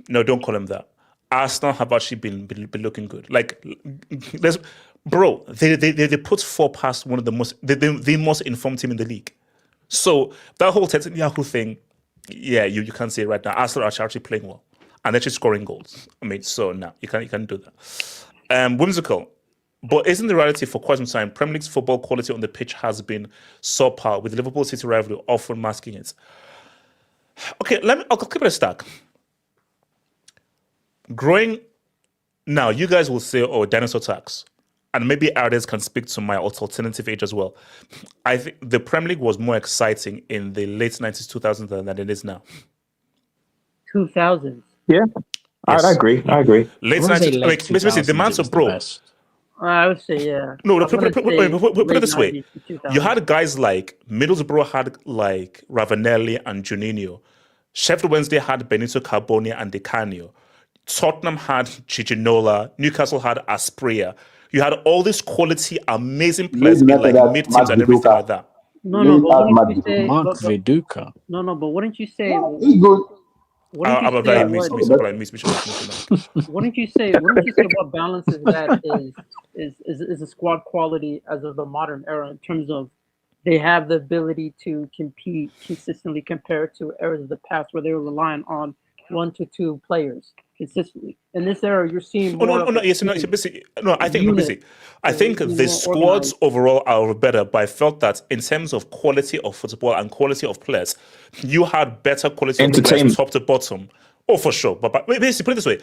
No, don't call him that. Arsenal have actually been looking good. They put 4 past one of the most informed team in the league. So that whole Netanyahu thing, you can't say it right now. Arsenal are actually playing well and they're just scoring goals. So now you can't do that. Whimsical. But isn't the reality for quite some time, Premier League's football quality on the pitch has been subpar, with the Liverpool City rivalry often masking it. Okay, I'll keep it a stack. Growing now, you guys will say, dinosaur tax. And maybe others can speak to my alternative age as well. I think the Premier League was more exciting in the late 90s, 2000s than it is now. 2000s. Yeah. I agree. I agree. Late I wouldn't say 90s. late Basically, the 2000s man's is a the bro. best. I would say yeah. No, I'm gonna put say it late this way. 90s to 2000s. You had guys like Middlesbrough had like Ravanelli and Juninho. Sheffield Wednesday had Benito Carboni and Di Canio. Tottenham had Giginola. Newcastle had Aspria. You had all these quality, amazing players in like mid teams and everything like that. No, but wouldn't you say Mark Viduka. No, but wouldn't you say He's good. wouldn't you say what balances that is a squad quality as of the modern era in terms of they have the ability to compete consistently compared to eras of the past where they were relying on 1 to 2 players consistently. In this era, you're seeing more. I think the squads overall are better, but I felt that in terms of quality of football and quality of players, you had better quality of players top to bottom. Oh, for sure. But basically, put it this way,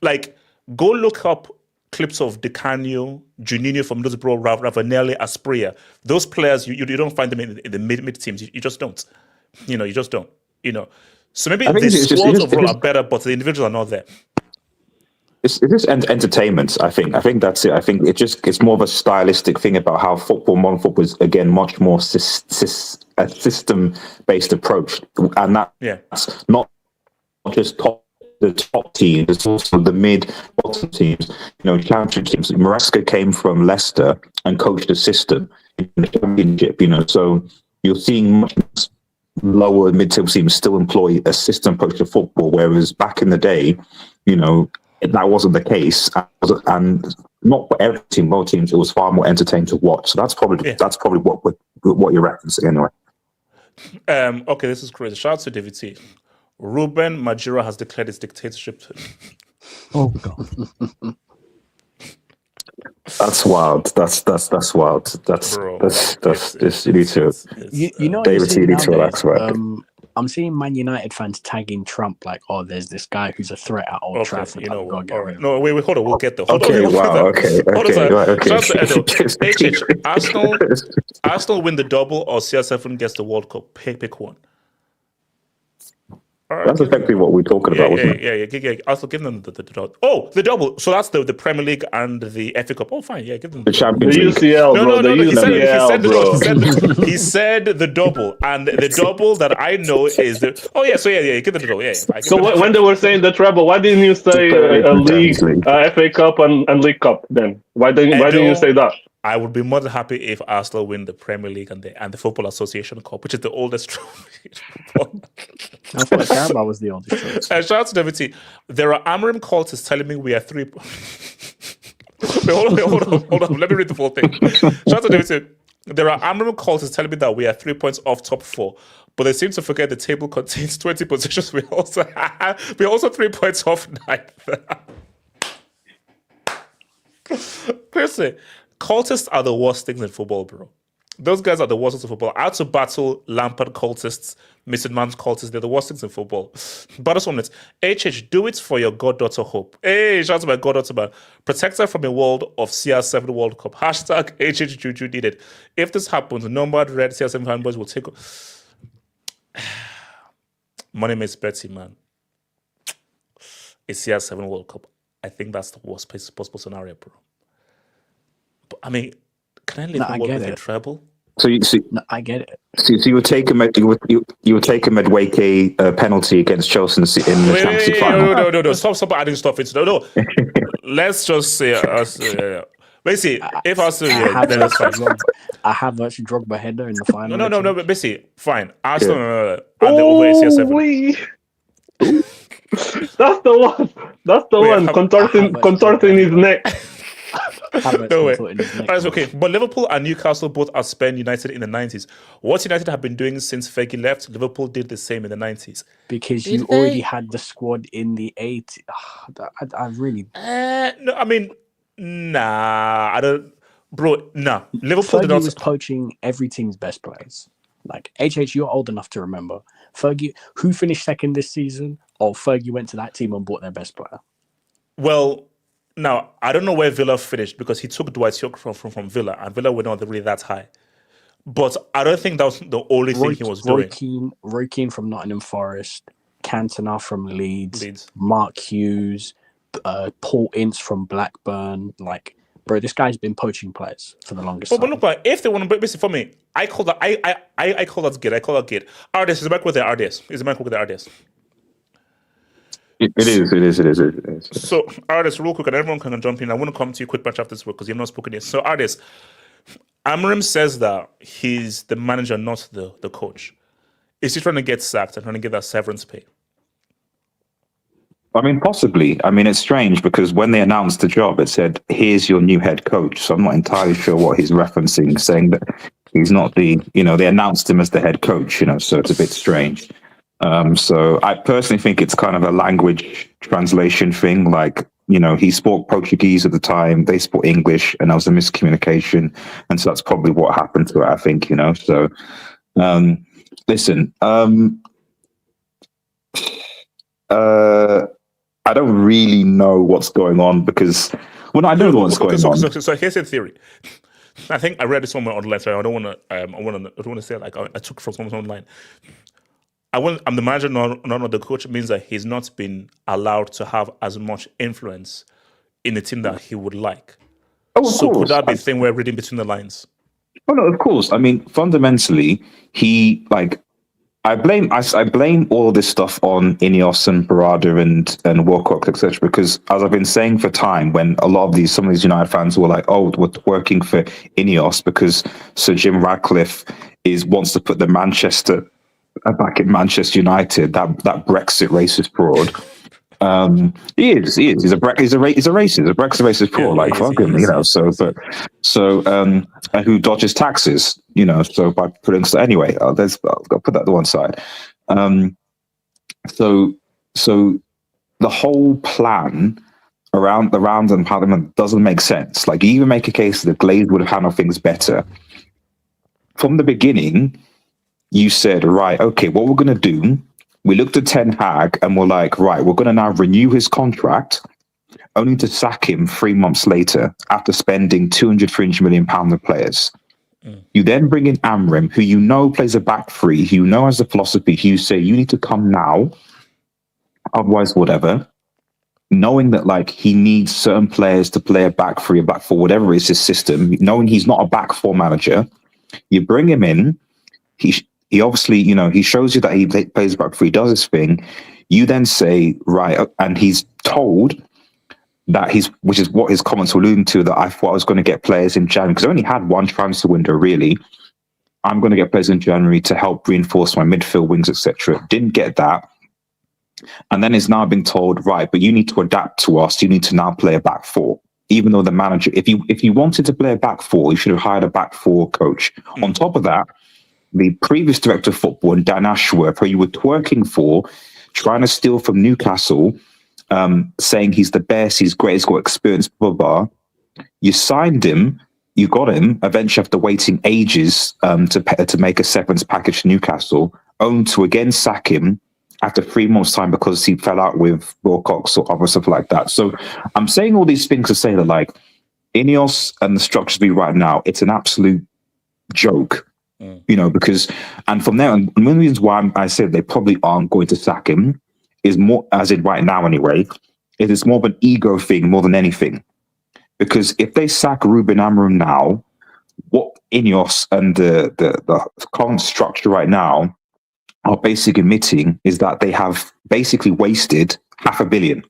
like go look up clips of Di Canio, Juninho from Middlesbrough, Ravanelli, Aspria. Those players, you don't find them in the mid teams. You just don't. You just don't. So maybe the squads overall are better, but the individuals are not there. It's just entertainment. I think that's it. I think it's more of a stylistic thing about how modern football is again much more a system-based approach, and that's not just the top teams, it's also the mid-bottom teams, championship teams. Maresca came from Leicester and coached a system in the championship, so you're seeing much lower mid-table teams still employ a system approach to football, whereas back in the day, that wasn't the case, and not for every team, most teams, it was far more entertaining to watch. So that's probably what you're referencing anyway. Okay, this is crazy. Shout out to David T. Ruben Majura has declared his dictatorship. Oh God. That's wild. That's wild. You need to. David, you need to relax, right? I'm seeing Man United fans tagging Trump like, "Oh, there's this guy who's a threat at Old Trafford." All right. No, wait, hold on. We'll get there. Okay. Arsenal win the double, or CR7 gets the World Cup. Pick one. Right, that's effectively what we're talking about, wasn't it? Yeah. Also, give them the double. So that's the Premier League and the FA Cup. Oh, fine. Yeah, give them the Champions League. UCL, bro. The UCL, he said the double, and the double that I know is the. Oh yeah, give them the double. Yeah. So when they were saying the treble, why didn't you say a league, FA Cup, and League Cup? Then why didn't you say that? I would be more than happy if Arsenal win the Premier League and the Football Association Cup, which is the oldest trophy. I thought Carabao was the oldest trophy. Shout out to David T. There are Amorim calls telling me we are 3. Wait, hold on. Let me read the full thing. Shout out to David T. There are Amorim calls telling me that we are 3 points off top 4, but they seem to forget the table contains 20 positions. We're also 3 points off 9th. Seriously. Cultists are the worst things in football, bro. Those guys are the worst things in football. I had to battle Lampard cultists, Mason Mount cultists. They're the worst things in football. But us on it. HH, do it for your goddaughter Hope. Hey, shout out to my goddaughter, man. Protect her from a world of CR7 World Cup. Hashtag HH Juju did it. If this happens, numbered red CR7 fanboys will take. Money makes Betty, man. It's CR7 World Cup. I think that's the worst possible scenario, bro. I mean, can I live in with a treble? So you see, no, I get it. So you would take a Medwake penalty against Chelsea in the Champions League final. No. Stop adding stuff into no. Let's just say basically, if Arsenal, then that's fine. I have actually Drogba header in the final. No. But basically, fine. Arsenal and the over ACS7. That's the one. That's the one. Contorting his neck. No way. That's okay. But Liverpool and Newcastle both outspent United in the 90s. What United have been doing since Fergie left, Liverpool did the same in the 90s. Because you already had the squad in the 80s. I really... No, I mean, nah. I don't... Bro, nah. Liverpool Fergie was poaching every team's best players. Like, HH, you're old enough to remember. Fergie, who finished second this season? Or Fergie went to that team and bought their best player? Well... Now, I don't know where Villa finished because he took Dwight York from Villa, and Villa were not really that high. But I don't think that was the only thing he was doing. Roy Keane from Nottingham Forest. Cantona from Leeds. Mark Hughes, Paul Ince from Blackburn. Like, bro, this guy's been poaching players for the longest time. But look, like, if they want to basically for me, I call that I call that good. I call that good. Artists is back with the artists. Is back with the artists. It is. So, artists, real quick, and everyone can jump in. I want to come to you quick batch after this work because you've not spoken yet. So, artists, Amorim says that he's the manager, not the coach. Is he trying to get sacked and trying to get that severance pay? I mean, possibly. I mean, it's strange because when they announced the job, it said, "Here's your new head coach." So I'm not entirely sure what he's referencing, saying that he's not they announced him as the head coach, so it's a bit strange. So I personally think it's kind of a language translation thing. Like, he spoke Portuguese at the time, they spoke English, and there was a miscommunication. And so that's probably what happened to it, I think, So, listen, I don't really know what's going on because, I know what's going on. So here's the theory. I think I read it somewhere online, so I don't want to say like I took it from someone online. I'm the manager, not the coach. Means that he's not been allowed to have as much influence in the team that he would like. Oh, of course. Could that be the thing we're reading between the lines? Oh no, of course. I mean, fundamentally, I blame all this stuff on Ineos and Barada and Wilcox, etc. Because as I've been saying for time, when some of these United fans were like, "Oh, we're working for Ineos because Sir Jim Ratcliffe wants to put the Manchester back in Manchester United." That Brexit racist fraud. He is. He's a racist. A Brexit racist fraud. Like fuck him, who dodges taxes, So by putting anyway, I'll put that to one side. So the whole plan around and how them doesn't make sense. Like, you even make a case that Glazed would have handled things better from the beginning. You said, right, okay, what we're going to do. We looked at Ten Hag and we're like, right, we're going to now renew his contract, only to sack him 3 months later after spending £200-300 million on players. You then bring in Amorim, who plays a back three, who has the philosophy, who you say, you need to come now, otherwise whatever, knowing that like he needs certain players to play a back three, a back four, whatever is his system, knowing he's not a back four manager. You bring him in, he obviously, he shows you that he plays back three, does his thing. You then say, right, and he's told that which is what his comments were alluding to, that I thought I was going to get players in January, because I only had one transfer window, really. I'm going to get players in January to help reinforce my midfield, wings, etc. Didn't get that. And then it's now been told, right, but you need to adapt to us. You need to now play a back four. Even though the manager, if you wanted to play a back four, you should have hired a back four coach. On top of that, the previous director of football, Dan Ashworth, who you were twerking for, trying to steal from Newcastle, saying he's the best, he's great, he's got experience, blah, blah, blah. You signed him, you got him, eventually after waiting ages to make a severance package to Newcastle, only to again sack him after 3 months' time because he fell out with Wilcox or other stuff like that. So I'm saying all these things to say that, like, Ineos and the structures we right now, it's an absolute joke. Because, and from there, and one of the reasons why I said they probably aren't going to sack him is more, as in right now anyway, it's more of an ego thing more than anything. Because if they sack Ruben Amorim now, what Ineos and the current structure right now are basically admitting is that they have basically wasted $500 million.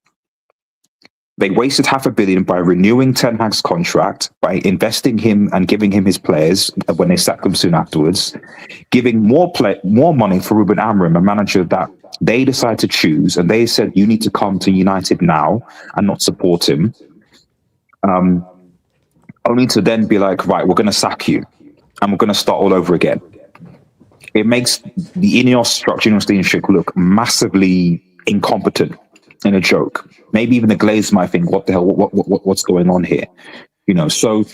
They wasted $500 million by renewing Ten Hag's contract, by investing him and giving him his players when they sacked them soon afterwards, giving more money for Ruben Amorim, a manager that they decided to choose, and they said, you need to come to United now and not support him. Only to then be like, right, we're going to sack you and we're going to start all over again. It makes the Ineos structure, Ineos leadership look massively incompetent and a joke. Maybe even the Glazed might think, what the hell, what's going on here? So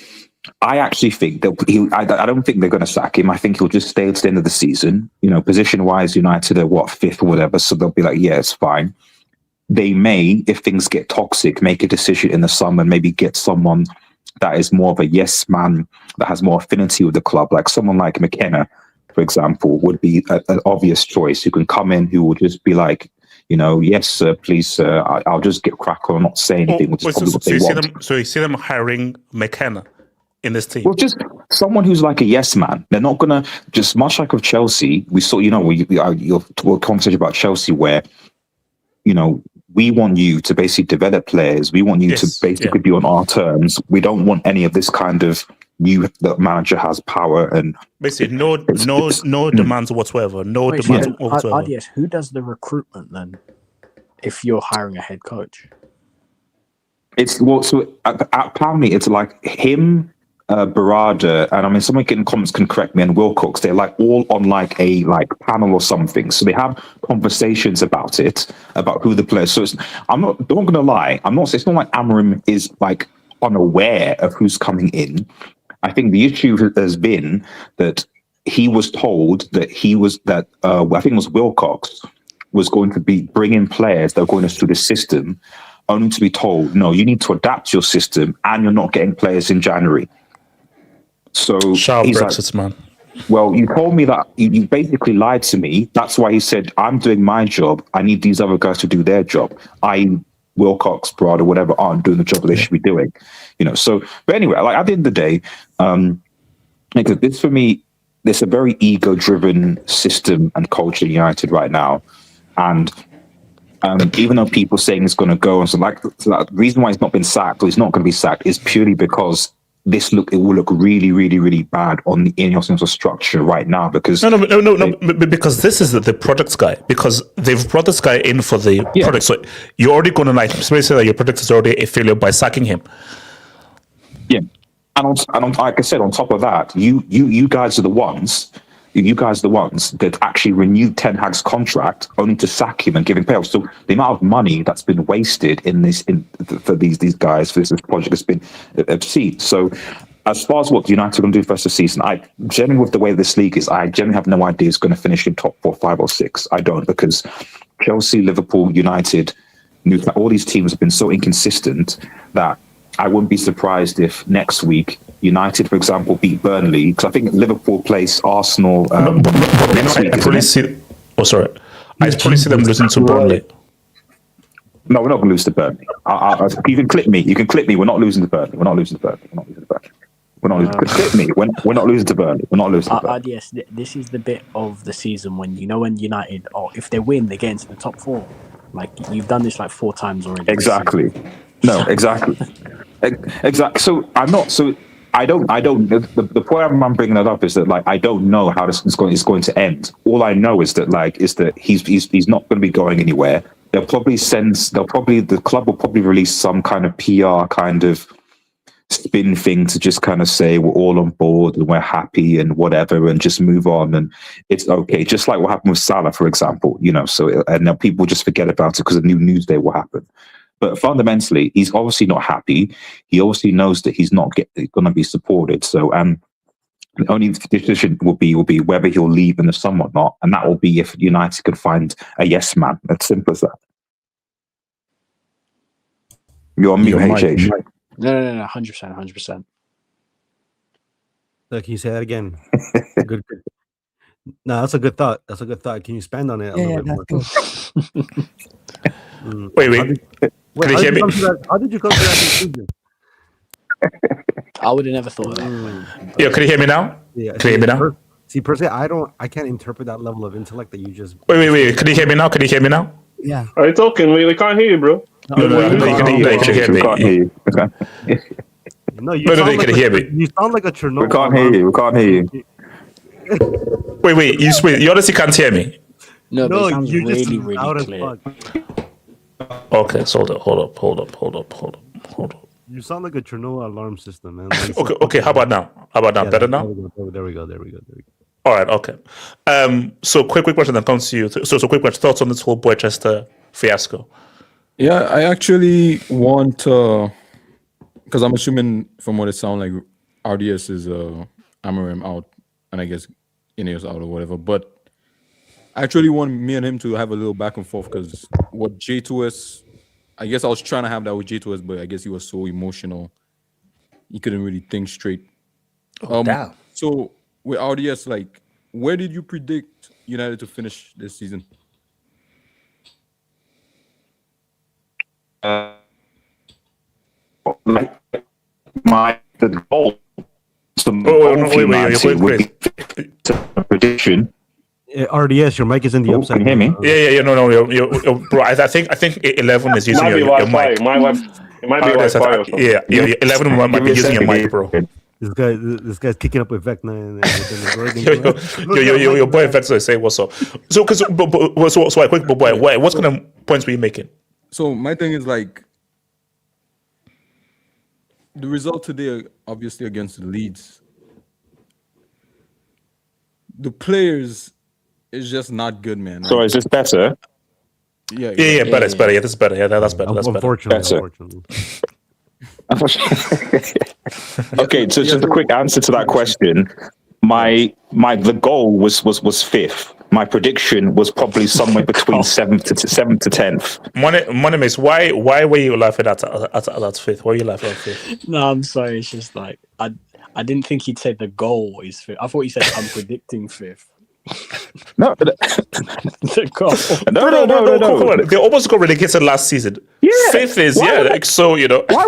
I actually think that I don't think they're going to sack him. I think he'll just stay to the end of the season. Position-wise, United are, fifth or whatever, so they'll be like, yeah, it's fine. They may, if things get toxic, make a decision in the summer and maybe get someone that is more of a yes man, that has more affinity with the club, like someone like McKenna, for example, would be an obvious choice, who can come in, who will just be like, yes, please, I'll just get crack on, not say anything, which is probably what they want. So you see them hiring McKenna in this team? Well, just someone who's like a yes man. They're not gonna just much like of Chelsea. We saw, your conversation about Chelsea where, we want you to basically develop players. We want you to basically be on our terms. We don't want any of this kind of the manager has power and basically no demands whatsoever. No demands whatsoever. RDS, who does the recruitment then? If you're hiring a head coach, apparently it's like him, Barada, and I mean someone in comments can correct me, and Wilcox. They're like all on like a panel or something. So they have conversations about it, about who the players. So I'm not gonna lie. It's not like Amorim is like unaware of who's coming in. I think the issue has been that he was told that I think it was Wilcox was going to be bringing players that are going through the system, only to be told, no, you need to adapt your system, and you're not getting players in January. So he's Brexit, man. Well, you told me that you basically lied to me. That's why he said, I'm doing my job. I need these other guys to do their job. Wilcox, Brad, or whatever aren't doing the job that they should be doing. So, but anyway, like at the end of the day, because this for me, there's a very ego-driven system and culture in United right now. And even though people saying it's going to go, and so the reason why he's not been sacked or he's not going to be sacked is purely because it will look really, really, really bad on the Ineos structure right now. Because because this is the product guy. Because they've brought this guy in for the product, so you're already going to say that your product is already a failure by sacking him. Yeah, and like I said, on top of that, you guys are the ones. You guys are the ones that actually renewed Ten Hag's contract only to sack him and give him payoffs. So the amount of money that's been wasted for these guys for this project has been obscene. So as far as what United are going to do for the rest of the season, I generally, with the way this league is, I generally have no idea it's going to finish in top 4, 5, or 6. I don't, because Chelsea, Liverpool, United, all these teams have been so inconsistent that I wouldn't be surprised if next week United, for example, beat Burnley, because I think Liverpool plays Arsenal next week. I probably see them losing to Burnley. No, we're not going to lose to Burnley. You can clip me. We're not losing to Burnley. We're not losing to Burnley. Clip me. We're not losing to Burnley. We're not losing to Burnley. Yes, this is the bit of the season when when United, if they win, they get into the top 4. Like you've done this like 4 times already. Exactly. No, exactly. Exactly. So I'm not. So I don't. The point I'm bringing that up is that I don't know how this is going to end. All I know is that he's not going to be going anywhere. The club will probably release some kind of PR kind of spin thing to just kind of say we're all on board and we're happy and whatever and just move on and it's okay. Just like what happened with Salah, for example. So and now people just forget about it because a new news day will happen. But fundamentally, he's obviously not happy. He obviously knows that he's not going to be supported. So, the only decision will be whether he'll leave in the summer or not, and that will be if United can find a yes man. As simple as that. You're on mute, HH. No, 100%. Look, can you say that again? Good. No, that's a good thought. Can you expand on it a little bit more? Wait. Can you hear me? How did you come to that conclusion? I would have never thought of that. Yeah, can you hear me now? Yeah, can you hear me now? See, personally, I can't interpret that level of intellect that you just. Wait. Can you hear me now? Yeah. Are you talking? We can't hear you, bro. No, you can hear me. We can't hear you. Okay. No, you can hear me. You sound like a Chernobyl. We can't hear you. Wait. You honestly can't hear me. No, but it sounds really clear. Okay, so hold up. You sound like a Chernobyl alarm system, man. Okay. How about now? Yeah, Better now? There we go. All right. Okay. So quick question that comes to you. So quick question. Thoughts on this whole Boychester fiasco? Yeah, I actually want because I'm assuming from what it sounds like, RDS is Amorim out, and I guess Ineos out or whatever. But I actually want me and him to have a little back and forth because what J2S, I guess I was trying to have that with J2S, but I guess he was so emotional, he couldn't really think straight. Damn. So with RDS, where did you predict United to finish this season? the goal. Prediction. RDS, your mic is in the upside. Can you hear me? Yeah. No, bro. I think 11 is using your mic. It might be Wi-Fi or something. Yeah. 11 might be using your mic, bro. This guy's kicking up with Vecna and your boy Vecna say what's up. So a quick boy, what kind of points were you making? So my thing is like the result today, obviously against the Leeds. The players is just not good, man. So is this better? Yeah, better. It's better. Yeah, this is better. Yeah, that's better. That's unfortunately. Okay, so just a quick answer to that question. The goal was fifth. My prediction was probably somewhere between seventh to 10th. Money Mix, why were you laughing at fifth? Why were you laughing at fifth? No, I'm sorry. It's just like I didn't think he'd say the goal is fifth. I thought he said I'm predicting fifth. No, the goal. No. Come on. They almost got relegated last season. Yeah, fifth is so you know. Why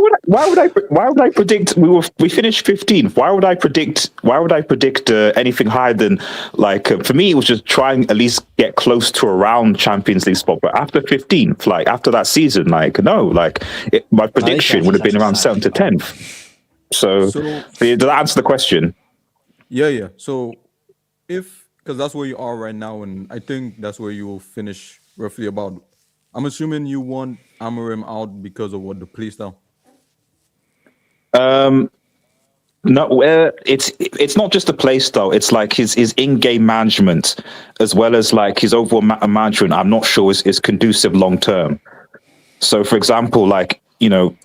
would I predict we finished 15th? Why would I predict anything higher than like for me it was just trying at least get close to around Champions League spot. But after 15th, like after that season, like no, like my prediction would have been around 7th to 10th. So does that answer the question? Yeah. So because that's where you are right now, and I think that's where you will finish roughly about. I'm assuming you want Amorim out because of what the play style. No, it's not just the play style. It's like his in-game management, as well as like his overall management. I'm not sure is conducive long term. So, for example, like I'll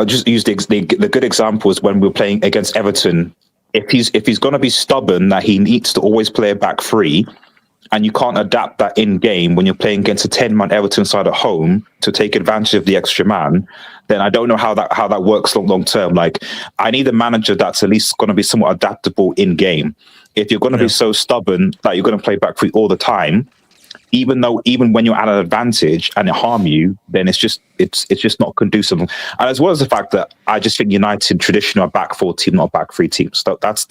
just use the good example is when we were playing against Everton. If he's going to be stubborn that he needs to always play a back three, and you can't adapt that in game when you're playing against a 10-man Everton side at home to take advantage of the extra man, then I don't know how that works long term. Like I need a manager that's at least going to be somewhat adaptable in game. If you're going to be so stubborn that you're going to play back three all the time, even when you're at an advantage and it harm you, then it's just not conducive. And as well as the fact that I just think United traditionally are back four team, not back three teams. So that's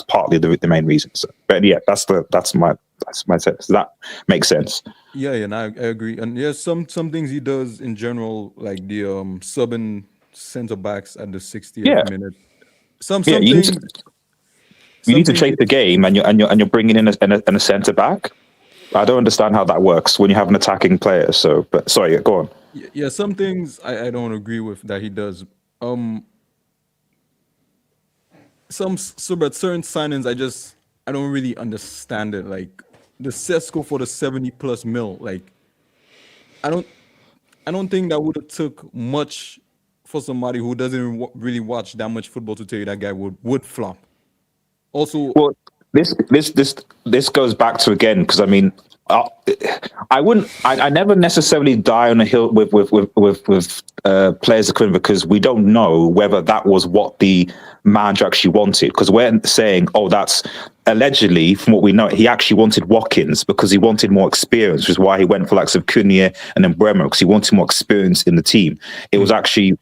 partly the main reason. So, but yeah, that's my sense. Does that make sense? Yeah, and I agree. And yeah, some things he does in general, like the subbing center backs at the 60th minute. You need to chase the game, and you're bringing in a center back. I don't understand how that works when you have an attacking player. So, but sorry, go on. Yeah, some things I don't agree with that he does. But certain signings I don't really understand it. Like the Sesko for the 70+ mil. Like I don't think that would have took much for somebody who doesn't really watch that much football to tell you that guy would flop. Also, well, this goes back to again because I mean, I never necessarily die on a hill with players equivalent because we don't know whether that was what the manager actually wanted. Because we're saying, that's allegedly from what we know, he actually wanted Watkins because he wanted more experience, which is why he went for like Cunha and then Bremer because he wanted more experience in the team. It was actually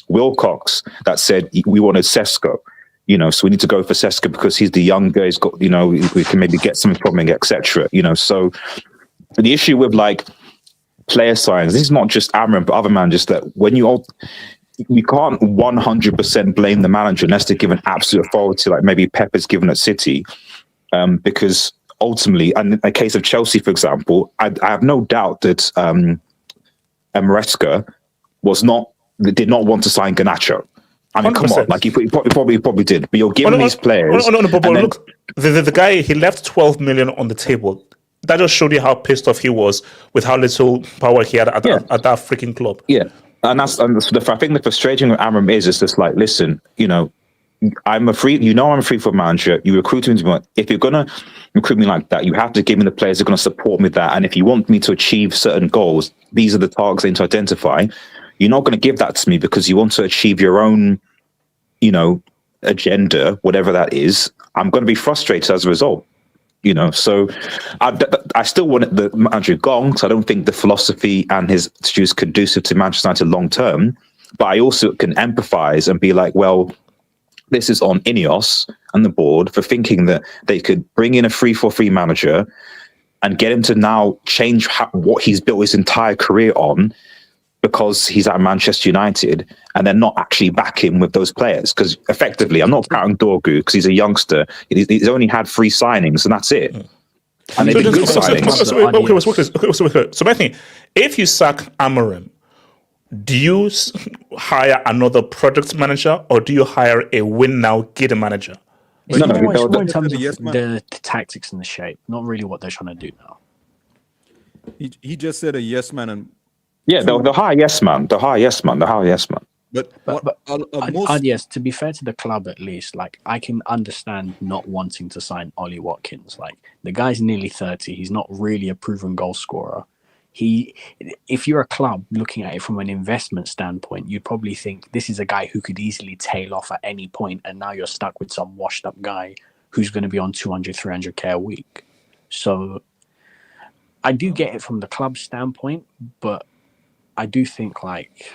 Wilcox that said we wanted Sesko. So we need to go for Seska because he's the younger. He's got, we can maybe get something from him, etc. So the issue with like player signs, this is not just Amorim, but other managers that when you can't 100% blame the manager unless they give an absolute authority, like maybe Pep is given at City, because ultimately, and in the case of Chelsea, for example, I have no doubt that Maresca did not want to sign Garnacho. I mean, 100%. Come on, like he probably did, but you're giving these players. No, but look, the guy, he left 12 million on the table. That just showed you how pissed off he was with how little power he had at that freaking club. Yeah, and I think the frustration with Amorim is just like, listen, I'm a free for manager. You recruit me. If you're gonna recruit me like that, you have to give me the players that are gonna support me with that. And if you want me to achieve certain goals, these are the targets I need to identify. You're not going to give that to me because you want to achieve your own, agenda, whatever that is. I'm going to be frustrated as a result, you know. So I still want the manager gone, because I don't think the philosophy and his attitude is conducive to Manchester United long term. But I also can empathise and be like, well, this is on Ineos and the board for thinking that they could bring in a 3-4-3 manager and get him to now change what he's built his entire career on, because he's at Manchester United, and then not actually back him with those players. Because effectively, I'm not counting Dorgu because he's a youngster. He's only had 3 signings, and that's it. And they've been good signings. So my thing, if you sack Amorim, do you hire another product manager, or do you hire a win now, get a manager? It's more in terms of the tactics and the shape, not really what they're trying to do now. He just said a yes man, and the high yes man, the high yes man. But yes, to be fair to the club at least, like I can understand not wanting to sign Ollie Watkins. Like the guy's nearly 30, he's not really a proven goal scorer. If you're a club looking at it from an investment standpoint, you'd probably think this is a guy who could easily tail off at any point, and now you're stuck with some washed up guy who's going to be on 200, 300k a week. So I do get it from the club standpoint, but I do think like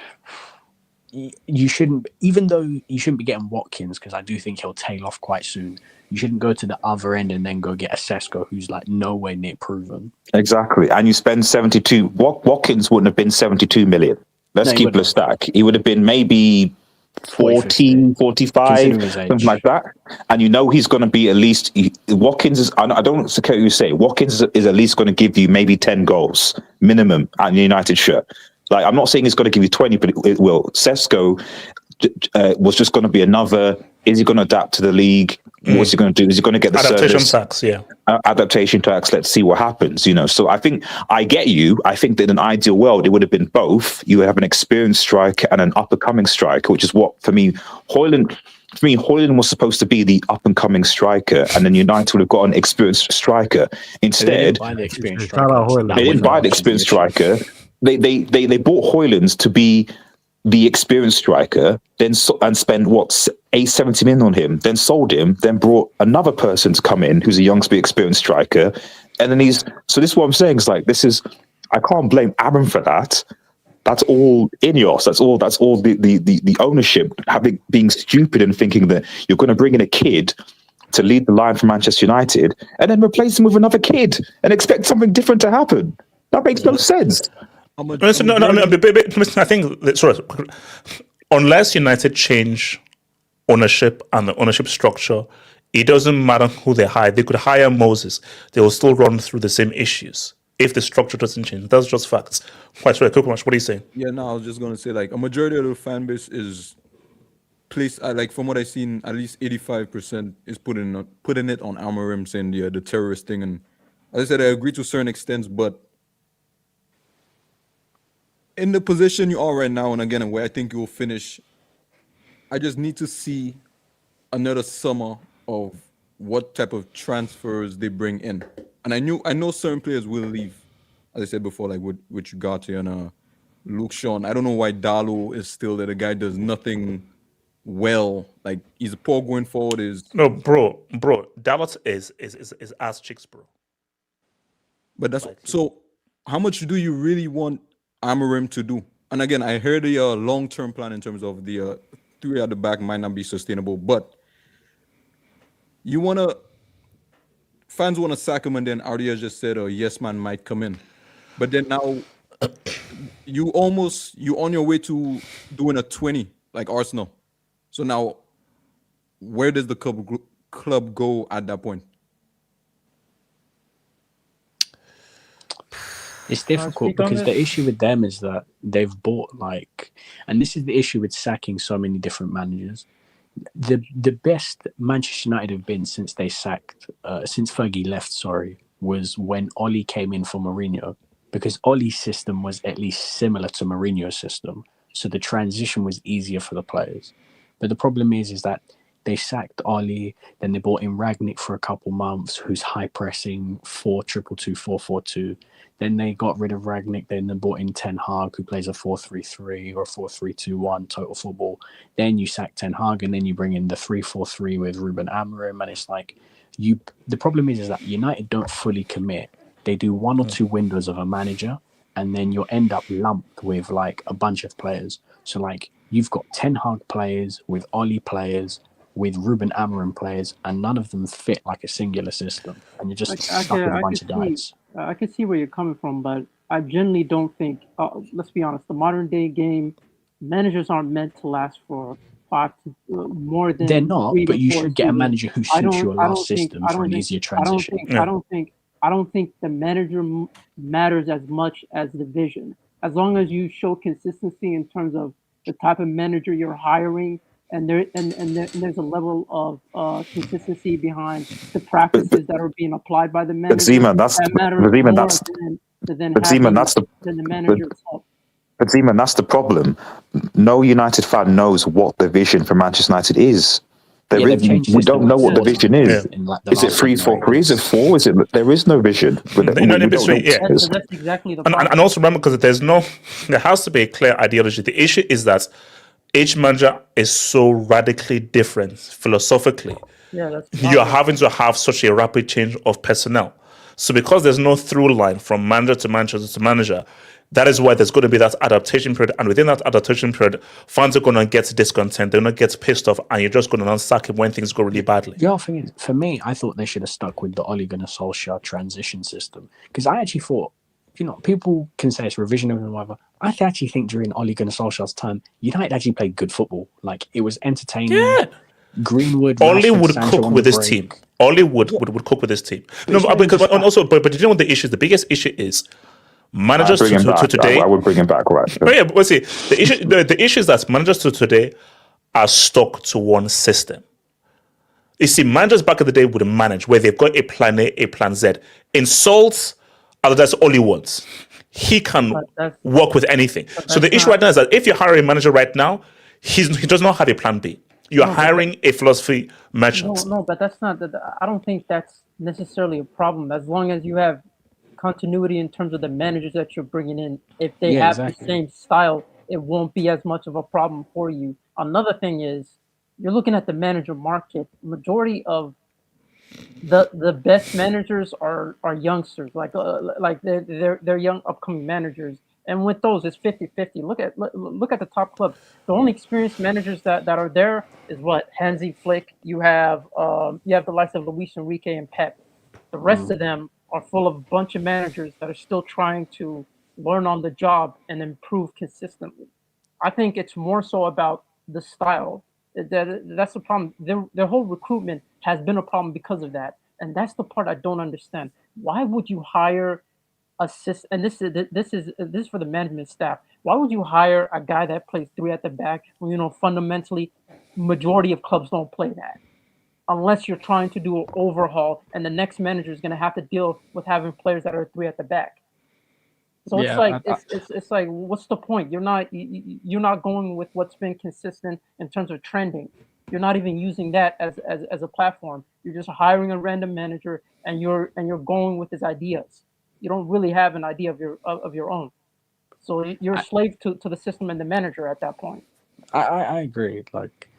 you shouldn't, even though you shouldn't be getting Watkins, because I do think he'll tail off quite soon. You shouldn't go to the other end and then go get a Sesko who's like nowhere near proven. Exactly. And you spend 72. Watkins wouldn't have been 72 million. Let's keep it a stack. He would have been maybe 40, 45, something like that. And you know he's going to be at least, Watkins is, I don't care what you say, Watkins is at least going to give you maybe 10 goals minimum at the United shirt. Like, I'm not saying he's going to give you 20, but it will. Sesko was just going to be another, is he going to adapt to the league? What's he going to do? Is he going to get the adaptation service? tax? Yeah, adaptation tax. Let's see what happens. You know, so I think I get you. I think that in an ideal world, it would have been both. You have an experienced striker and an up and coming striker, which is what for me, Højlund was supposed to be the up and coming striker, and then United would have got an experienced striker. Instead, they didn't buy the experienced striker. They bought Højlund to be the experienced striker, then and spend 70 million on him, then sold him, then brought another person to come in who's a young, experienced striker, and then so this is what I'm saying is like, I can't blame Aaron for that. That's all Ineos. That's all the ownership being stupid and thinking that you're going to bring in a kid to lead the line for Manchester United and then replace him with another kid and expect something different to happen. That makes no sense. No. I think unless United change ownership and the ownership structure, it doesn't matter who they hire. They could hire Moses; they will still run through the same issues if the structure doesn't change. That's just facts. What are you saying? Yeah, no, I was just going to say, like, a majority of the fan base is placed, like, from what I've seen, at least 85% is putting it on Amorim, saying the terrorist thing. And as I said, I agree to a certain extent, but in the position you are right now, and again, where I think you will finish, I just need to see another summer of what type of transfers they bring in. And I know certain players will leave, as I said before, like with Ugarte and Luke Shaw. I don't know why Dalo is still there. The guy does nothing well. Like, he's poor going forward. No, bro. Dalot is ass chicks, bro. But that's so. How much do you really want Amorim to do? And again, I heard the long-term plan in terms of the 3 at the back might not be sustainable, but fans want to sack him, and then Ardia just said a yes man might come in. But then now you on your way to doing a 20 like Arsenal. So now where does the club go at that point? It's difficult because the issue with them is that they've bought and this is the issue with sacking so many different managers. The best Manchester United have been since they sacked, since Fergie left, was when Oli came in for Mourinho, because Oli's system was at least similar to Mourinho's system. So the transition was easier for the players. But the problem is that they sacked Oli, then they brought in Ragnick for a couple months, who's high pressing, 4-2-2-2, 4-4-2. Then they got rid of Ragnick, then they brought in Ten Hag, who plays a 4-3-3 or 4-3-2-1 total football. Then you sack Ten Hag, and then you bring in the 3-4-3 with Ruben Amorim, and it's like, The problem is that United don't fully commit. They do one or two windows of a manager, and then you'll end up lumped with like a bunch of players. So like you've got Ten Hag players with Oli players with Ruben Amorim players, and none of them fit like a singular system, and you're just stuck with a bunch of guys. I can see where you're coming from, but I generally don't think. Let's be honest, the modern day game, managers aren't meant to last for more than. They're not, 3 to but you 4 should get a seasons. manager who suits your last system for an easier transition. I don't think the manager matters as much as the vision. As long as you show consistency in terms of the type of manager you're hiring, and there's a level of consistency behind the practices that are being applied by the manager. But Zeman, that's that matters but Zeman, more that's than but Zeman, that's than the manager itself. But Zeman, that's the problem. No United fan knows what the vision for Manchester United is. We don't know what the vision is. Is it 3-4-3? Is it 4? Is it? There is no vision. That's exactly the problem. And also remember, because there has to be a clear ideology. The issue is that each manager is so radically different philosophically. Yeah, you're having to have such a rapid change of personnel. So because there's no through line from manager to manager to manager, that is why there's going to be that adaptation period. And within that adaptation period, fans are going to get discontent. They're going to get pissed off. And you're just going to unsack him when things go really badly. The other thing is, for me, I thought they should have stuck with the Ole Gunnar Solskjaer transition system. Because I actually thought, people can say it's revisionism and whatever. I actually think during Ole Gunnar Solskjaer's time, United actually played good football. Like, it was entertaining. Yeah. Greenwood, Ole would cook with his team. Ole would cook with his team. No, because also, but you know what the issue is? The biggest issue is managers to today. I would bring him back, right? But yeah, but see, the issue is that managers to today are stuck to one system. You see, managers back in the day would manage where they've got a plan A, a plan Z. Insults, that's all he wants. He can work with anything. So the issue right now is that if you hire a manager right now, he does not have a plan B. You're hiring a philosophy merchant. No, but that's not. I don't think that's necessarily a problem. As long as you have continuity in terms of the managers that you're bringing in, if they have the same style, it won't be as much of a problem for you. Another thing is, you're looking at the manager market. Majority of the best managers are youngsters, like they're young upcoming managers. And with those, it's 50-50. Look at the top clubs. The only experienced managers that are there is Hansi Flick. You have the likes of Luis Enrique and Pep. The rest of them are full of a bunch of managers that are still trying to learn on the job and improve consistently. I think it's more so about the style. That's the problem. Their whole recruitment has been a problem because of that, and that's the part I don't understand. Why would you hire and this is for the management staff? Why would you hire a guy that plays 3 at the back when fundamentally majority of clubs don't play that, unless you're trying to do an overhaul and the next manager is going to have to deal with having players that are 3 at the back. So it's like what's the point? You're not going with what's been consistent in terms of trending. You're not even using that as a platform. You're just hiring a random manager and you're going with his ideas. You don't really have an idea of your own. So you're a slave to the system and the manager at that point. I agree. Like,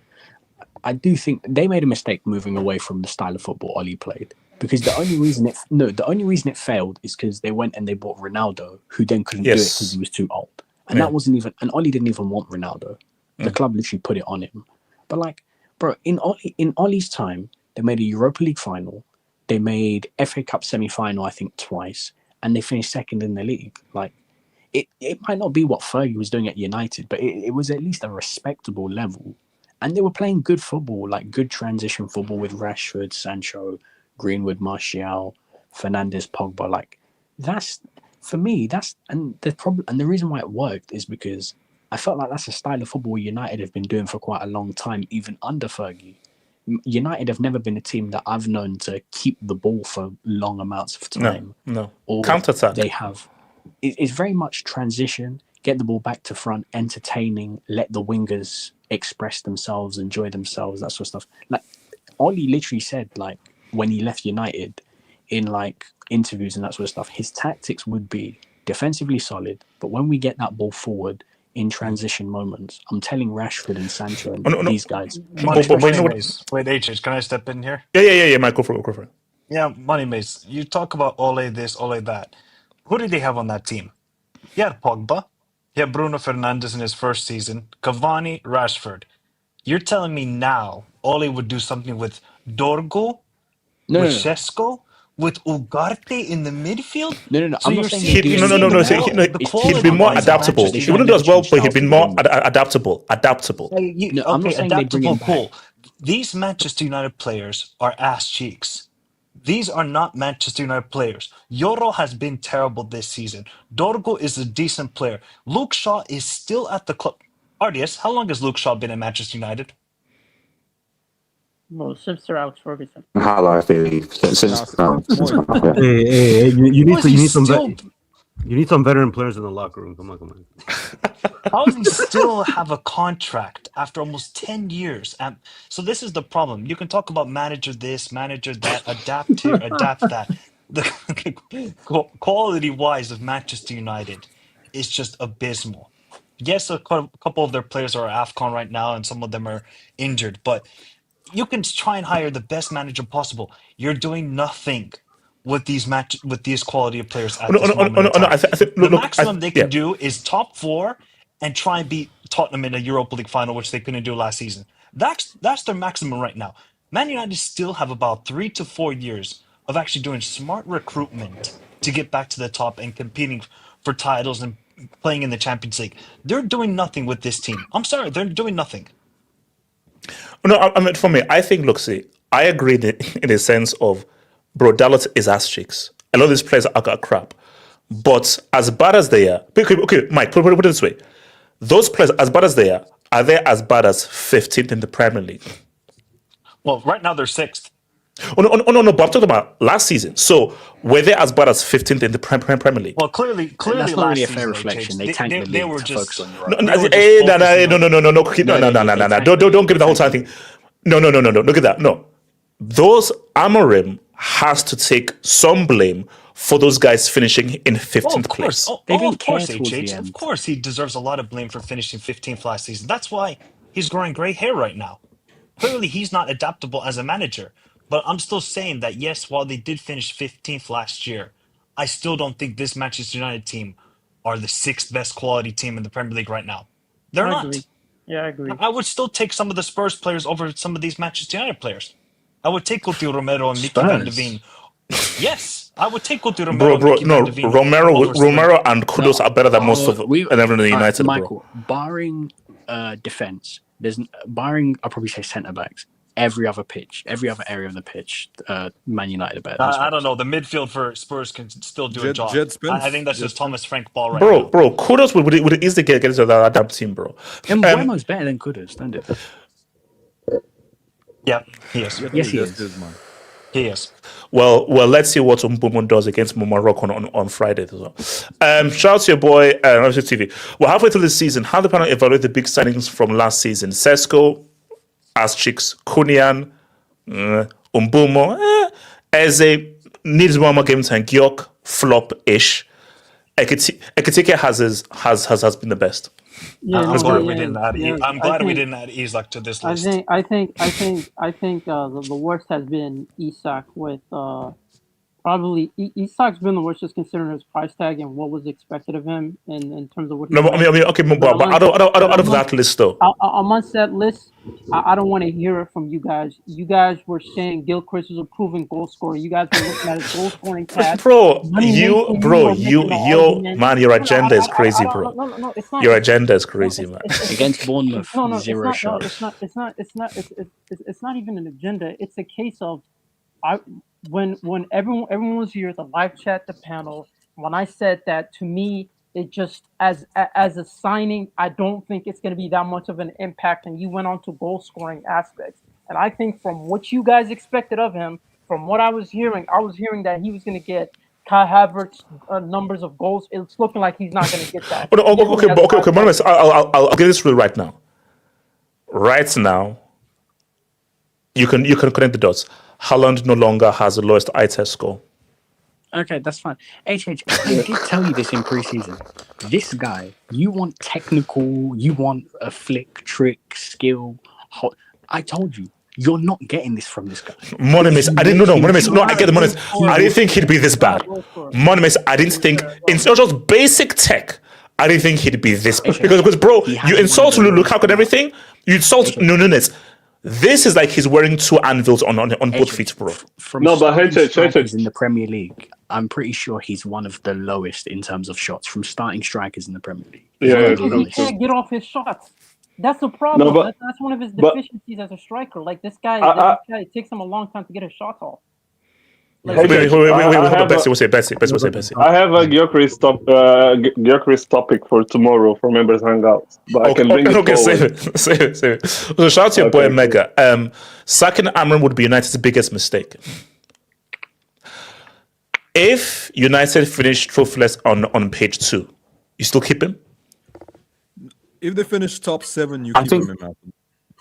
I do think they made a mistake moving away from the style of football Oli played, because the only reason it failed is because they went and they bought Ronaldo, who then couldn't do it because he was too old. And that wasn't even, and Oli didn't even want Ronaldo. The club literally put it on him. But like, bro, in Oli's time, they made a Europa League final, they made FA Cup semi-final, I think twice, and they finished second in the league. Like, it might not be what Fergie was doing at United, but it was at least a respectable level. And they were playing good football, like good transition football with Rashford, Sancho, Greenwood, Martial, Fernandes, Pogba. Like, that's, for me, and the problem, and the reason why it worked is because I felt like that's a style of football United have been doing for quite a long time, even under Fergie. United have never been a team that I've known to keep the ball for long amounts of time. No. Or counter-attack. They have. It's very much transition, get the ball back to front, entertaining, let the wingers express themselves, enjoy themselves, that sort of stuff. Like, Oli literally said, like, when he left United, in like interviews and that sort of stuff, his tactics would be defensively solid, but when we get that ball forward, in transition moments. I'm telling Rashford and Sancho and No. these guys. Money, But you money know what? Maze. Wait, H, can I step in here? Yeah, Mike, go for it. Yeah, Money Maze. You talk about Ole this, Ole that. Who did they have on that team? He had Pogba. He had Bruno Fernandes in his first season. Cavani, Rashford. You're telling me now Ole would do something with Dorgo, with No. Sesko, with Ugarte in the midfield? No. So I'm you're not saying seeing, they do you're anything seeing now. the It's He'd be quality more wise of adaptable. Manchester He They're wouldn't United. do as well, change but style he'd be for the more game. adaptable. No, I'm not saying they bring Adaptable him back. pull. These Manchester United players are ass cheeks. These are not Manchester United players. Yoro has been terrible this season. Dorgo is a decent player. Luke Shaw is still at the club. RDS, how long has Luke Shaw been at Manchester United? Well, since Sir Alex Ferguson. How I believe since yeah. Hey, you How is he still? you need some veteran players in the locker room. Come on. How does he still have a contract after almost 10 years? So this is the problem. You can talk about manager this, manager that, adapt here, adapt that. The quality-wise of Manchester United is just abysmal. Yes, a couple of their players are AFCON right now, and some of them are injured, but you can try and hire the best manager possible. You're doing nothing with these quality of players at this moment in time. I think, The maximum they can do is top four and try and beat Tottenham in a Europa League final, which they couldn't do last season. That's their maximum right now. Man United still have about 3 to 4 years of actually doing smart recruitment to get back to the top and competing for titles and playing in the Champions League. They're doing nothing with this team. I'm sorry, they're doing nothing. No, I mean, for me, I think, look, see, I agree in the sense of, bro, Dalot is ass cheeks. A lot of these players are crap. But as bad as they are, okay, Mike, put it this way. Those players, as bad as they are they as bad as 15th in the Premier League? Well, right now they're 6th. No, but I'm talking about last season. So were they as bad as 15th in the Premier League? Well, clearly, that's not last really a season fair reflection. They tanked the they league were to just focus on they Europa. were just No. Don't look at that. No. Those Amorim has to take some blame for those guys finishing in 15th place. Of course, HH. Of course, he deserves a lot of blame for finishing 15th last season. That's why he's growing gray hair right now. Clearly, he's not adaptable as a manager. But I'm still saying that, yes, while they did finish 15th last year, I still don't think this Manchester United team are the 6th best quality team in the Premier League right now. They're not. Agree. Yeah, I agree. I would still take some of the Spurs players over some of these Manchester United players. I would take Coutinho Romero and Mickey Van de Ven. Yes, I would take Coutinho Romero and Mickey Van de Ven. Romero and Kudus are better than most of everyone in United, Michael, barring defense, barring, I'll probably say centre backs. Every other area of the pitch, Man United are better. I don't know. The midfield for Spurs can still do a job. I think that's just Thomas Frank ball right now. Bro, Kudus would easily get into that adapt team, bro. And Buemo's better than Kudus, don't it? Yeah, he is. Yes, he is. He is. Well, let's see what Mbeumo does against Morocco on Friday as well. Shout out to your boy, TV. Well, halfway through the season, how the panel evaluate the big signings from last season? Sesko, Aschix, Kunian, Mbeumo, Eze, needs one more game time. Gyok, flop-ish. Ekitike has been the best. Yeah, I'm glad we didn't add Isak to this list. I think the worst has been Isak with probably Isak's been the worst just considering his price tag and what was expected of him in terms of what. No, I mean, okay, but out of that list though, amongst that list, I don't want to hear it from you guys. You guys were saying Gilchrist was a proven goal scorer. You guys were looking at his goal scoring stats. Your agenda is crazy, bro. No, it's not. Your agenda is crazy, man. Against Bournemouth, zero shots. It's not even an agenda. It's a case of when everyone was here, the live chat, the panel. When I said that, to me, it just as a signing, I don't think it's going to be that much of an impact. And you went on to goal scoring aspects, and I think from what you guys expected of him, from what I was hearing that he was going to get Kai Havertz numbers of goals. It's looking like he's not going to get that. Okay. I'll get this real right now. Right now, you can connect the dots. Haaland no longer has the lowest eye test score. Okay, that's fine. HH, I did tell you this in preseason. This guy, you want technical, you want a flick, trick, skill. I told you, you're not getting this from this guy. Monimus, I didn't know. Monimus, no, I get the Monimus. I didn't think he'd be this bad. Monimus, I didn't think, it's not just basic tech. I didn't think he'd be this bad. Because bro, you insult Lukaku and everything, you insult Nunes. This is like he's wearing two anvils on both feet, bro. No, but strikers in the Premier League, I'm pretty sure he's one of the lowest in terms of shots from starting strikers in the Premier League. Yeah, he can't get off his shots. That's the problem. No, but- that's one of his deficiencies as a striker. Like this guy, it takes him a long time to get his shots off. Wait, Bessie, we'll say Bessie. I have a Gyökeres topic for tomorrow for members hangout, but I can bring it forward. Save it. So shout out to your boy Mega. Sacking Amorim would be United's biggest mistake. If United finish trophyless on page 2, you still keep him? If they finish top 7, you keep him.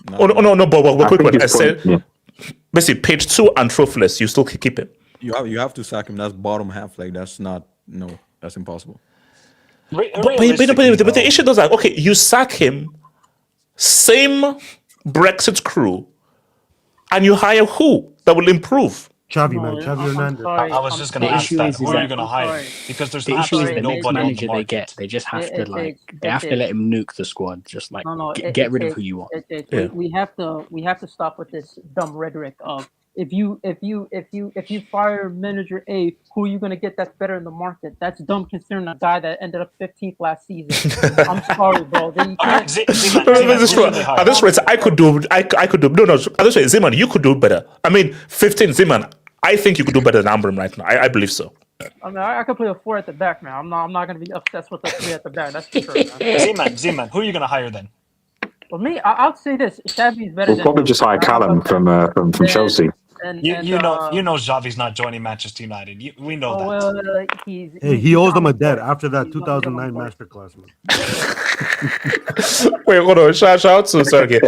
No, but quick one. I said, basically, page 2 and trophyless, you still keep him. You have to sack him. That's bottom half. Like that's impossible. But the issue does that. Okay, you sack him, same Brexit crew, and you hire who that will improve? Xavi Hernandez. I was just going to ask that. Who are you going to hire? Because there's absolutely nobody on the manager market. they get. They just have to let him nuke the squad. Just like get rid of who you want. We have to stop with this dumb rhetoric of if you fire manager A, who are you going to get that's better in the market? That's dumb considering a guy that ended up 15th last season. I'm sorry, bro. At this rate, I could do. No. At this rate, Zeman, you could do better. I mean, 15, Zeman. I think you could do better than Amorim right now. I believe so. I mean, I could play a 4 at the back, man. I'm not going to be obsessed with the 3 at the back. That's for sure, man. Zeman, who are you going to hire then? For me, I'll say this: Xavi is better. We'll probably just hire Callum from Chelsea. You know Xavi's not joining Manchester United. We know that. He owes them a debt after that 2009 masterclass, man. Wait, hold on. Shout out to Sergey.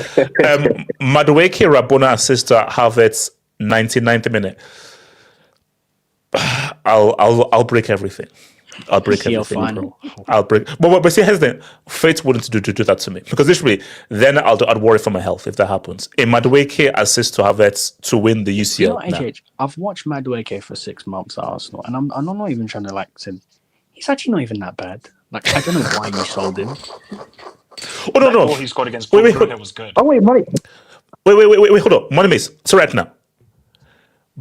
Madueke Rabona assist to Havertz 99th minute. I'll break everything. I'll break everything, bro. I'll break. But see, here's the thing. Fate wouldn't do that to me because literally, then I'd worry for my health if that happens. A Madueke assist to Havertz to win the UCL. You know, I've watched Madueke for 6 months at Arsenal, and I'm not even trying to say he's actually not even that bad. Like I don't know why you sold him. Oh no! Goal he scored against Brugge was good. Oh wait, money. Wait! Hold on, Money Mace. So right now,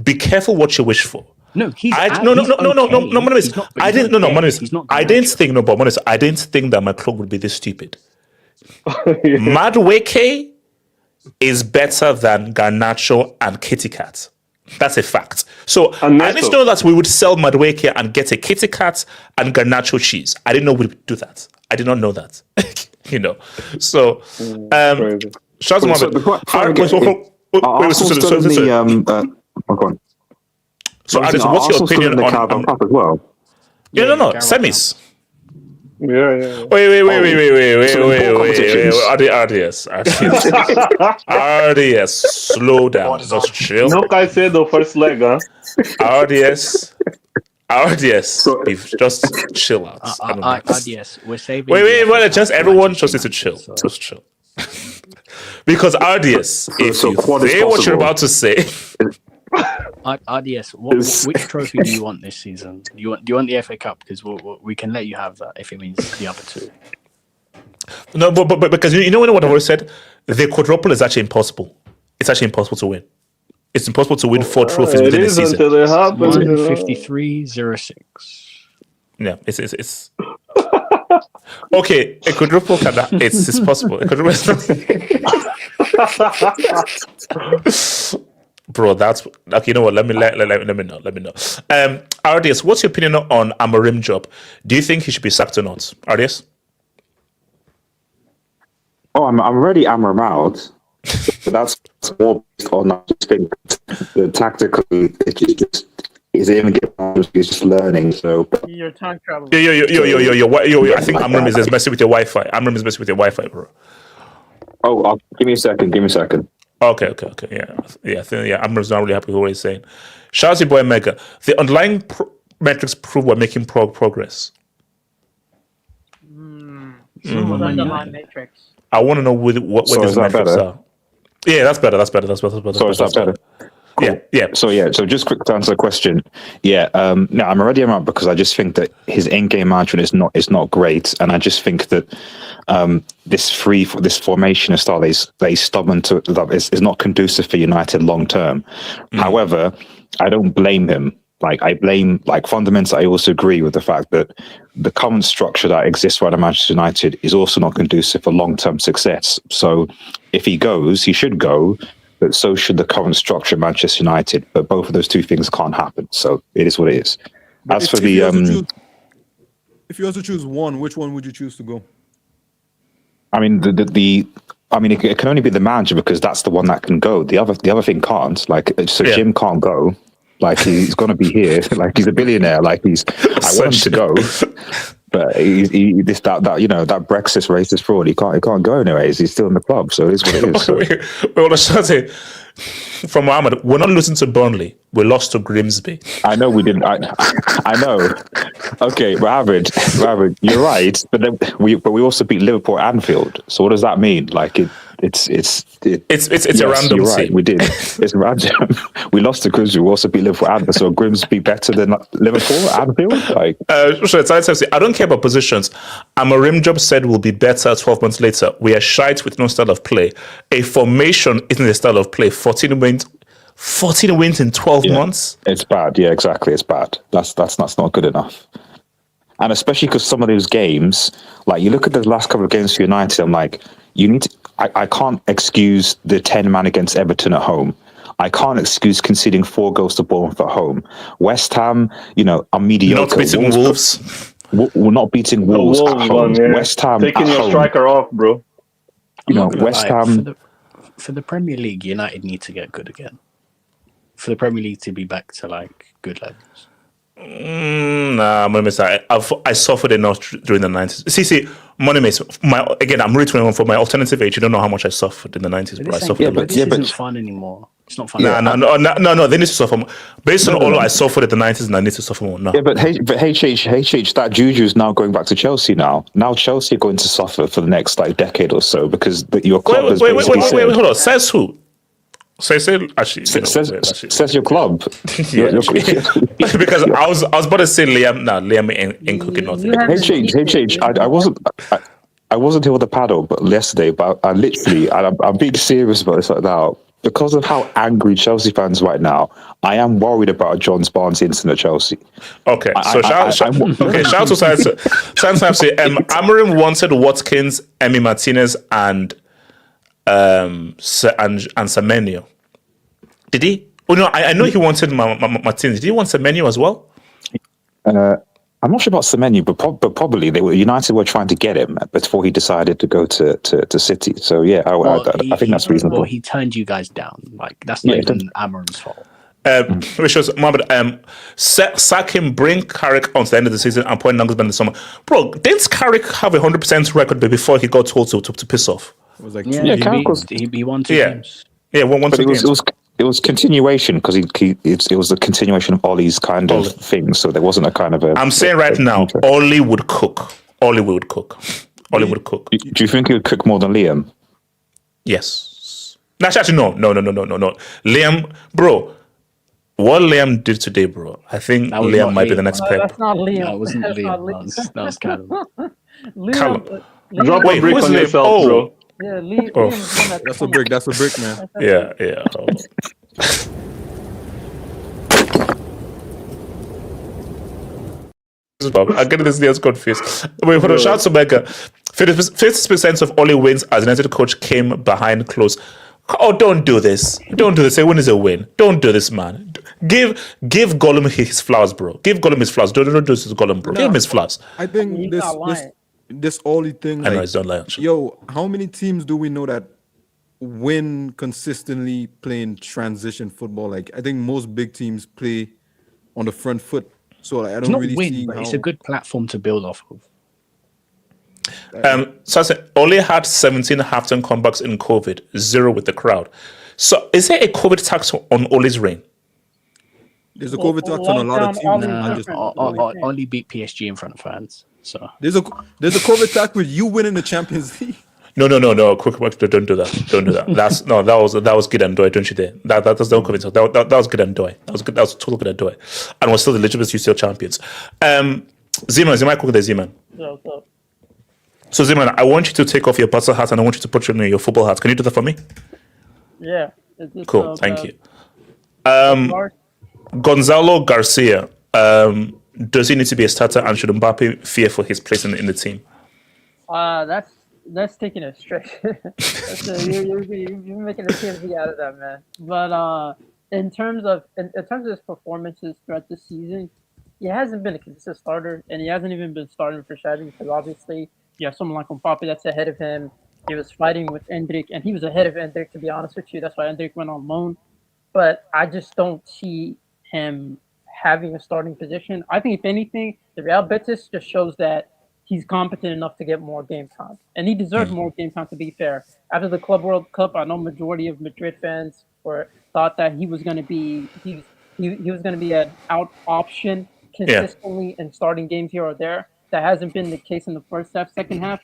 be careful what you wish for. No, he's I didn't think that my club would be this stupid. Madueke is better than Garnacho and Kitty Cat. That's a fact. So I didn't know that we would sell Madueke and get a Kitty Cat and Garnacho cheese. I didn't know we would do that. I did not know that. So shout out to So, Alex, what's your opinion on as well? No, semis. Yeah. Wait. RDS, slow down. Just chill. No Caicedo first leg, huh? RDS, just chill out. RDS, we're saving. Wait. Just everyone just needs to chill. Just chill. Because RDS, if you say what you're about to say. RDS, which trophy do you want this season? Do you want the FA Cup? Because we can let you have that if it means the other 2. No, but because you know what I've always said, the quadruple is actually impossible. It's actually impossible to win. It's impossible to win 4 trophies within a season. 153.06. Yeah, it's okay. A quadruple it's possible. A quadruple. Bro, that's like you know what? Let me know. RDS, what's your opinion on Amorim job? Do you think he should be sacked or not? RDS? Oh, I'm already Amorim out, but that's more based on the tactically. He's even he's just learning. So your time travel. Yo. I think Amorim is messing with your Wi-Fi. Amorim is messing with your Wi-Fi, bro. Oh, give me a second. Okay. Yeah. Amorim's not really happy with what he's saying. Shout out to your boy Mega. The underlying metrics prove we're making progress? Underline matrix. I want to know where these metrics are. Yeah, that's better. So is that better? Cool. Yeah. So just quick to answer the question. Yeah, no, I'm already around because I just think that his in-game management is not great, and I just think that this formation style that he's stubborn to is not conducive for United long term. However, I don't blame him. Fundamentally, I also agree with the fact that the current structure that exists right at Manchester United is also not conducive for long-term success. So if he goes, he should go, but so should the current structure at Manchester United. But both of those two things can't happen. So it is what it is. But if you also choose one, which one would you choose to go? I mean, it can only be the manager because that's the one that can go. The other thing can't. Jim can't go. Like he's going to be here. Like he's a billionaire. Like I want him to go, but that Brexit racist fraud. He can't go anyways. He's still in the club, so it is what it is. So. Well, I say from Mohammed, we're not losing to Burnley. We lost to Grimsby. I know we didn't. I know. Okay, Mohammed, you're right. But we also beat Liverpool at Anfield. So what does that mean? Like it's yes, a random you're team. Right, we did. It's random. We lost to Grimsby. We also beat Liverpool at Anfield. So Grimsby better than Liverpool at Anfield? I don't care about positions. Amorim job said we'll be better 12 months later. We are shite with no style of play. A formation isn't a style of play. 14 wins in 12 months. It's bad. Yeah, exactly. It's bad. That's not good enough. And especially because some of those games, like you look at the last couple of games for United, I'm like, I can't excuse the 10-man against Everton at home. I can't excuse conceding 4 goals to Bournemouth at home. West Ham, are mediocre. Not beating Wolves. We're not beating Wolves at home. West Ham taking your striker off, bro. West Ham. For the Premier League, United need to get good again. For the Premier League to be back to good levels. Nah, I'm gonna miss that. I suffered enough during the 90s. See, money mates. I'm really 21 for my alternative age. You don't know how much I suffered in the 90s, bro. I suffered. This isn't fun anymore. It's not fun. No. They need to suffer more. Based on all I suffered in the 90s, and I need to suffer more now. Yeah, but HH, that Juju is now going back to Chelsea now. Now Chelsea are going to suffer for the next decade or so because your club has basically said... Wait, hold on. Says who? Says your club. Because I was about to say Liam. No, Liam ain't cooking nothing. I wasn't here with the paddle, but yesterday. But I'm being serious about this right now because of how angry Chelsea fans right now. I am worried about a John Barnes incident at Chelsea. Okay, shout to Science. Amorim wanted Watkins, Emi Martinez, and Semenyo. Did he? Oh no, I know he wanted Martinez. Did he want Semenyo as well? I'm not sure about Semenyo, but probably United were trying to get him before he decided to go to City. So yeah, I think that's reasonable. Well, he turned you guys down. That's not even Amorim's fault. Which was Mohammed, sack him, bring Carrick onto the end of the season and point Nagelsmann in the summer. Bro, didn't Carrick have 100% record before he got told to piss off? It was like he won 2 games. Yeah, one but it was continuation because it was a continuation of Ollie's kind of thing. So there wasn't a kind of a. I'm saying right now, Ollie would cook. Ollie would cook. Do you think he would cook more than Liam? Yes. Actually, no. Liam, bro. What Liam did today, bro, I think Liam might be the next Pep. That's not Liam. That wasn't Liam. That was Callum. Drop a brick on yourself, bro. Yeah, Liam. That's a brick, man. Yeah. I'm getting this nails confused. Wait, hold on. Shout out to Mega. 50% of Oli wins as United coach came behind close. Oh, don't do this. A win is a win. Don't do this, man. Give Gollum his flowers, bro. Give Gollum his flowers. Don't do this to Gollum, bro. Give him his flowers. I think this Oli thing. I know it's not lying. Yo, how many teams do we know that win consistently playing transition football? I think most big teams play on the front foot. So I don't really see but it's a good platform to build off of. So I said Ole had 17 halftime comebacks in COVID, 0 with the crowd. So is there a COVID tax on Ole's reign? There's a COVID tax on a lot of teams. Nah, just only beat PSG in front of fans. So there's a COVID tax with you winning the Champions League. No. Quick, don't do that. Don't do that. That was good and doy. Don't you dare. That was don't convince. That was good and doy. That was total good and doy. And we're still the legitimate UCL champions. Zima, quick there, Zima. So Zima, I want you to take off your Barca hat and I want you to put your football hat. Can you do that for me? Yeah. Cool. Thank you. Gonzalo Garcia. Does he need to be a starter, and should Mbappe fear for his place in the team? That's taking a stretch. You're making a PSV out of that, man. But in terms of his performances throughout the season, he hasn't been a consistent starter, and he hasn't even been starting for Xavi because obviously you have someone like Mbappe that's ahead of him. He was fighting with Endrick, and he was ahead of Endrick, to be honest with you. That's why Endrick went on loan. But I just don't see him having a starting position. I think, if anything, the Real Betis just shows that he's competent enough to get more game time. And he deserves more game time, to be fair. After the Club World Cup, I know majority of Madrid fans thought that he was going to be an out option consistently in starting games here or there. That hasn't been the case in the first half. Second half,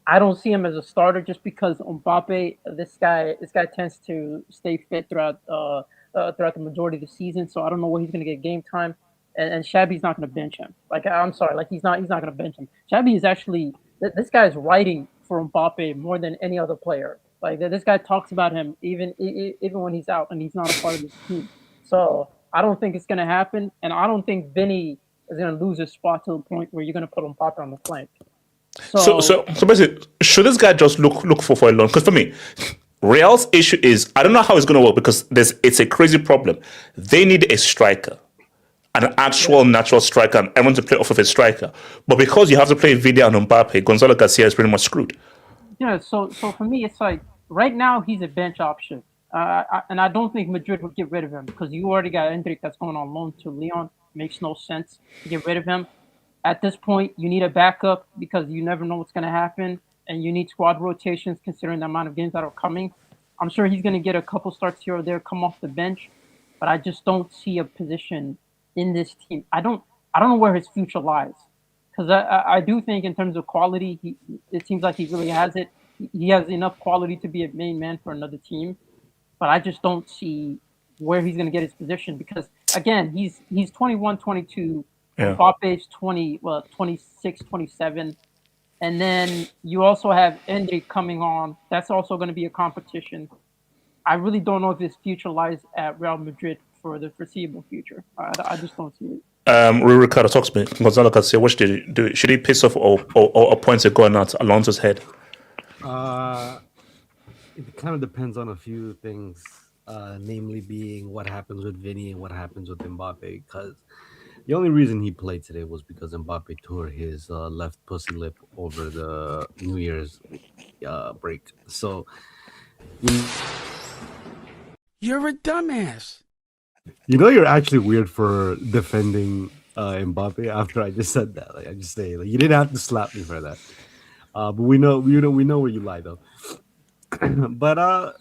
I don't see him as a starter just because Mbappe, this guy tends to stay fit throughout the majority of the season. So I don't know where he's going to get game time. And Xabi's not going to bench him. I'm sorry, he's not going to bench him. Xabi is actually, this guy is writing for Mbappe more than any other player. This guy talks about him even when he's out and he's not a part of the team. So I don't think it's going to happen, and I don't think Vinny is going to lose his spot to the point where you're going to put Mbappe on the flank. So basically, should this guy just look for a loan? Because for me, Real's issue is, I don't know how it's going to work because it's a crazy problem. They need a striker, an actual natural striker, and everyone to play off of a striker. But because you have to play Vidal and Mbappe, Gonzalo Garcia is pretty much screwed. Yeah, so for me, it's right now he's a bench option. And I don't think Madrid would get rid of him because you already got Endrick that's going on loan to Lyon. Makes no sense to get rid of him. At this point, you need a backup because you never know what's going to happen, and you need squad rotations considering the amount of games that are coming. I'm sure he's going to get a couple starts here or there, come off the bench, but I just don't see a position in this team. I don't know where his future lies because I do think in terms of quality, it seems like he really has it. He has enough quality to be a main man for another team, but I just don't see where he's going to get his position because, again, he's 21, 22. Yeah. Mbappe's 26, 27. And then you also have Endrick coming on. That's also going to be a competition. I really don't know if his future lies at Real Madrid for the foreseeable future. I just don't see it. Ricardo, talk to me. Gonzalo Garcia, what should he do? Should he piss off or points are going out Alonso's head? It kind of depends on a few things, namely being what happens with Vinny and what happens with Mbappe, because the only reason he played today was because Mbappe tore his left pussy lip over the New Year's break. So you're a dumbass. You're actually weird for defending Mbappe after I just said that. I just say you didn't have to slap me for that. But we know where you lie though. But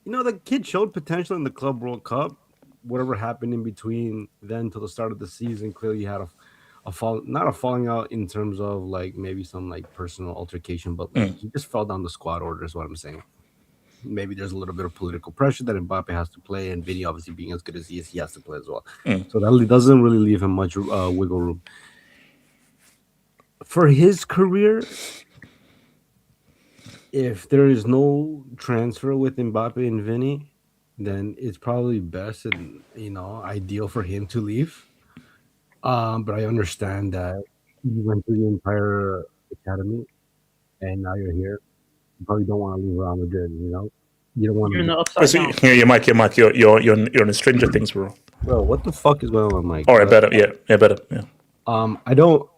the kid showed potential in the Club World Cup. Whatever happened in between then to the start of the season, clearly had not a falling out in terms of maybe some personal altercation, but he just fell down the squad order is what I'm saying. Maybe there's a little bit of political pressure that Mbappe has to play, and Vinny obviously being as good as he is, he has to play as well. So that doesn't really leave him much wiggle room. For his career, if there is no transfer with Mbappe and Vinny, then it's probably best and ideal for him to leave. But I understand that you went through the entire academy and now you're here. You probably don't want to leave Real Madrid, You don't want to. Your mic. You're in Stranger Things, bro. Bro, what the fuck is going on, Mike? All right, better. Yeah, better. Yeah. I don't.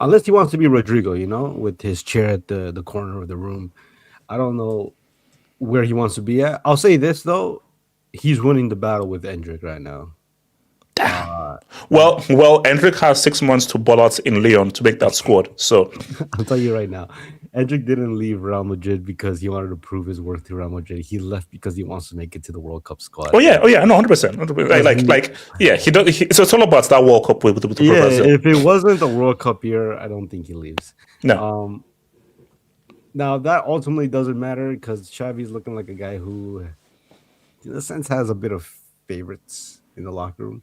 Unless he wants to be Rodrigo, with his chair at the corner of the room. I don't know where he wants to be at. I'll say this though, he's winning the battle with Endrick right now. Well, Endrick has 6 months to ball out in Lyon to make that squad. So I'll tell you right now, Endrick didn't leave Real Madrid because he wanted to prove his worth to Real Madrid. He left because he wants to make it to the World Cup squad. No, 100%. Yeah, so it's all about that World Cup with Brazil. If it wasn't the World Cup year, I don't think he leaves. No. Now that ultimately doesn't matter because Xavi's looking like a guy who, in a sense, has a bit of favorites in the locker room.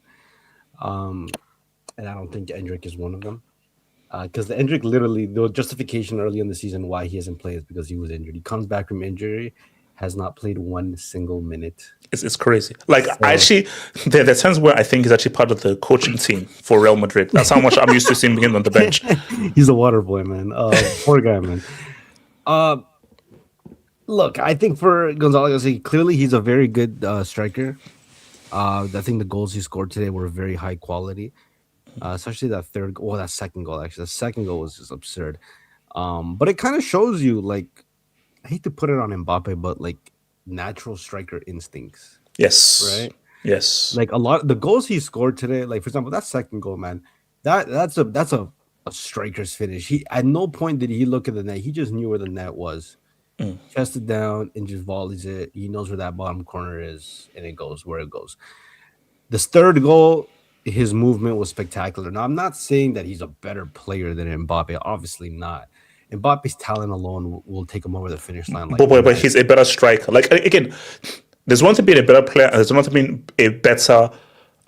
And I don't think Endrick is one of them. Because the Endrick literally, the justification early in the season why he hasn't played is because he was injured. He comes back from injury, has not played one single minute. It's crazy. Like, actually, there are times where I think he's actually part of the coaching team for Real Madrid. That's how much I'm used to seeing him on the bench. He's a water boy, man. Poor guy, man. Look, I think for Gonzalo Garcia, clearly he's a very good striker. I think the goals he scored today were very high quality. Especially that second goal, actually. The second goal was just absurd. But it kind of shows you, like, I hate to put it on Mbappe, but like natural striker instincts. Yes. Right? Yes. Like a lot of the goals he scored today, like for example, that second goal, man, that's a striker's finish. He at no point did he look at the net. He just knew where the net was. Chested down and just volleys it. He knows where that bottom corner is, and it goes where it goes. This third goal, his movement was spectacular. Now, I'm not saying that he's a better player than Mbappe. Obviously not. Mbappe's talent alone will take him over the finish line. But he's a better striker. Like, again, there's one to being a better player, and there's one to being a better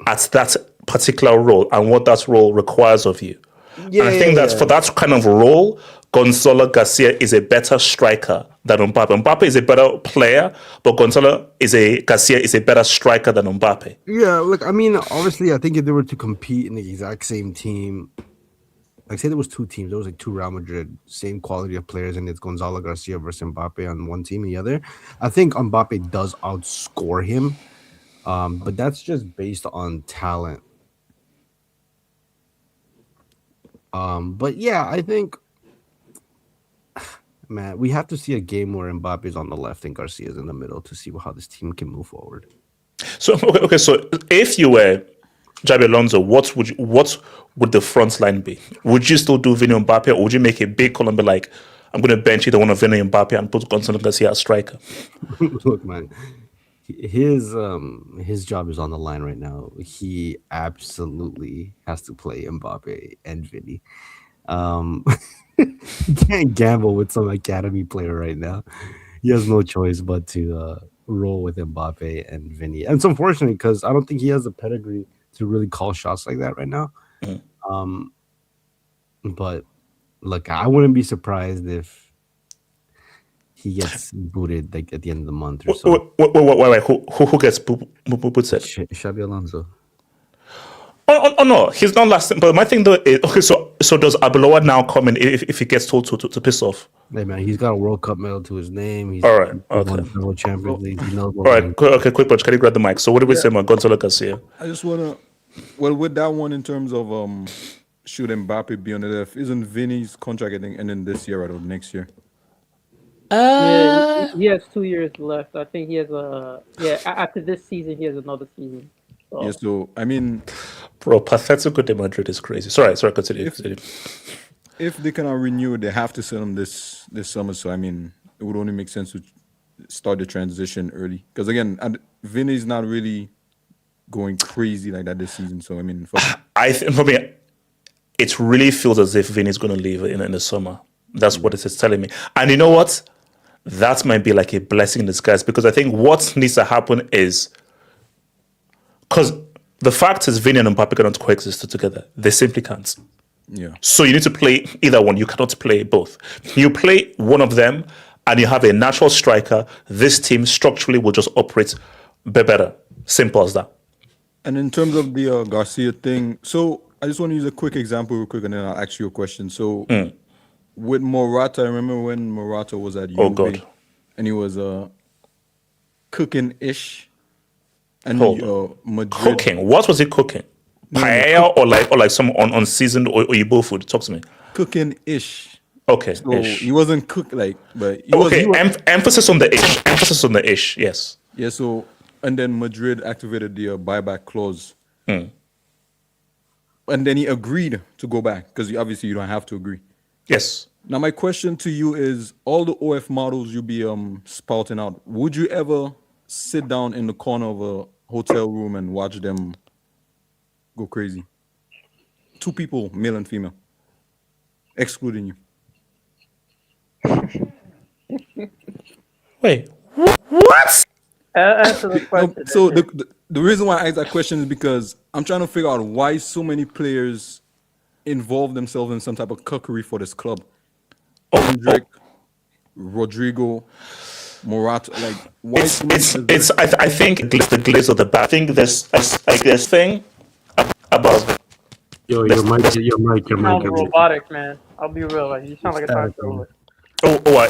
at that particular role and what that role requires of you. And I think that for that kind of role, Gonzalo Garcia is a better striker than Mbappe. Mbappe is a better player, but Garcia is a better striker than Mbappe. Yeah, look, I mean, obviously, I think if they were to compete in the exact same team, like say there was two teams, there was like two Real Madrid, same quality of players, and it's Gonzalo Garcia versus Mbappe on one team and the other. I think Mbappe does outscore him, but that's just based on talent. But yeah, I think, man, we have to see a game where Mbappe is on the left and Garcia is in the middle to see how this team can move forward. So okay. So if you were Xabi Alonso, what would the front line be? Would you still do Vini Mbappe, or would you make a big call and be like, I'm going to bench either one of Vini Mbappe and put Gonzalo Garcia as striker? Look, man, his job is on the line right now. He absolutely has to play Mbappe and Vini. He can't gamble with some academy player right now. He has no choice but to roll with Mbappe and Vini. And it's unfortunate because I don't think he has the pedigree to really call shots like that right now. But look, I wouldn't be surprised if he gets booted like at the end of the month or so. Wait, who gets booted? Xabi Alonso. Oh no, he's not lasting. But my thing though is, okay, so does Arbeloa now come in if he gets told to piss off? Hey man, he's got a World Cup medal to his name. He's all right, okay. Won several Champions League. He knows all right, okay, quick, but can you grab the mic? So what did we say about Gonzalo Garcia? I just wanna, with that one in terms of should Mbappe be on the left? Isn't Vini's contract ending this year or next year? Yeah, he has 2 years left. I think he has after this season he has another season. So. Yeah, so I mean, bro, Pathetico de Madrid is crazy. Sorry, continue. If they cannot renew, they have to sell him this summer. So I mean, it would only make sense to start the transition early. Because again, Vini's not really going crazy like that this season. So I mean, for me, it really feels as if Vini's going to leave in the summer. That's what it is telling me. And you know what? That might be like a blessing in disguise, because I think what needs to happen is, because the fact is Vini and Mbappe cannot coexist together. They simply can't. Yeah. So you need to play either one. You cannot play both. You play one of them and you have a natural striker. This team structurally will just operate better. Simple as that. And in terms of the Garcia thing, so I just want to use a quick example real quick and then I'll ask you a question. So with Morata, I remember when Morata was at Juve and he was cooking-ish. And Madrid. Cooking? What was he cooking? Paella or like some unseasoned Oyibo food? Talk to me. Cooking-ish. Okay. So he wasn't cooked but he was, emphasis on the ish. Emphasis on the ish. Yes. Yeah. So and then Madrid activated the buyback clause. And then he agreed to go back because obviously you don't have to agree. Yes. Now, my question to you is: all the OF models you be spouting out, would you ever sit down in the corner of a hotel room and watch them go crazy? 2 people, male and female, excluding you. Wait, what? Answer the question. No, so the reason why I asked that question is because I'm trying to figure out why so many players involve themselves in some type of cuckery for this club. Hendrik, Rodrigo, Morata, like why? I think it's the glaze of the back. I think there's like this thing about your mic. You sound robotic, man. I'll be real. Like, you sound like a time traveler.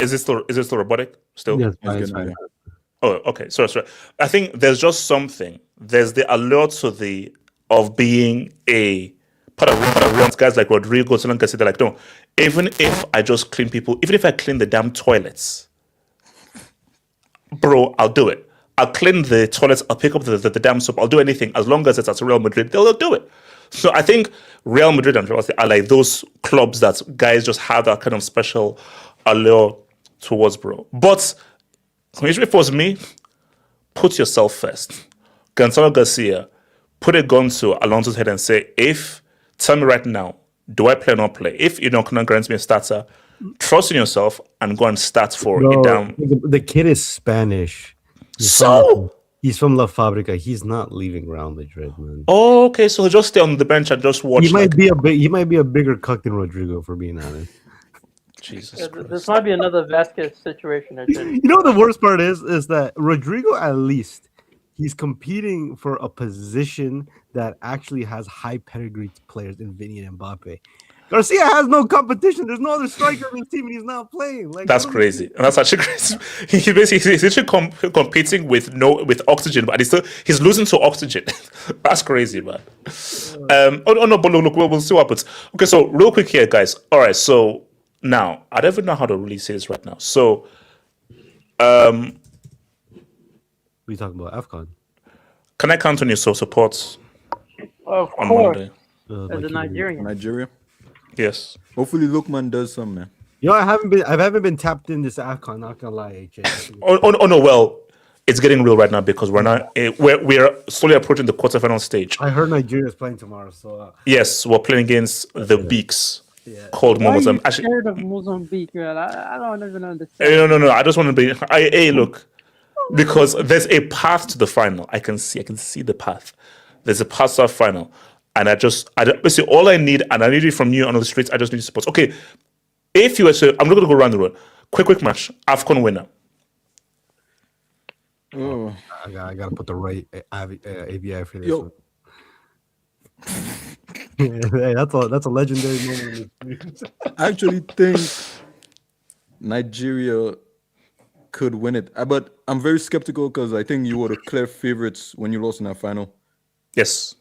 Is this still robotic still? Yes, it's fine. Oh, okay. Sorry. I think there's just something. There's the allure of being a part of guys like Rodrigo, Gonzalo Garcia. They're like, no, even if I just clean people, even if I clean the damn toilets, bro, I'll do it. I'll clean the toilets. I'll pick up the damn soap. I'll do anything as long as it's at Real Madrid. They'll do it. So I think Real Madrid and Real are like those clubs that guys just have that kind of special allure towards, bro. But if it was me, put yourself first. Gonzalo Garcia, put a gun to Alonso's head and say, tell me right now, do I play or not play? If you don't grant me a starter, trust in yourself and go and start for it down. The kid is Spanish. He's from La Fabrica. He's not leaving Real Madrid, man. Oh, okay. So he'll just stay on the bench and just watch. He might be a bigger cuck than Rodrigo, for being honest. Jesus Christ. This might be another Vasquez situation. You know what the worst part is that Rodrigo, at least, he's competing for a position that actually has high pedigree players in Vinny and Mbappe. Garcia has no competition. There's no other striker in his team, and he's not playing. Like, that's crazy. And that's actually crazy. He's actually competing with oxygen, but he's losing to oxygen. That's crazy, man. No, but look, we'll see what happens. Okay, so real quick here, guys. All right, so now I don't even know how to really say this right now. So, we talking about AFCON. Can I count on your support? Of on course. Monday? As a Nigerian. Nigeria. Yes. Hopefully, Lookman does some, man. Yo, I haven't been tapped in this AFCON. Not gonna lie, AJ. Oh no. Well, it's getting real right now because we're slowly approaching the quarterfinal stage. I heard Nigeria's playing tomorrow, so yes, we're playing against the Beaks. Yeah. Called Why are Mozambique. you scared of Mozambique, man? I don't even understand. No. I just want to be. Look, because there's a path to the final. I can see the path. There's a path to the final, and basically all I need, and I need it from you on the streets. I just need support. Okay, if you were to, I'm not going to go around the road. Quick match. AFCON winner. Oh, I gotta put the right ABI for this. Yo. Hey, that's a legendary moment. I actually think Nigeria could win it, but I'm very skeptical because I think you were the clear favorites when you lost in that final. Yes,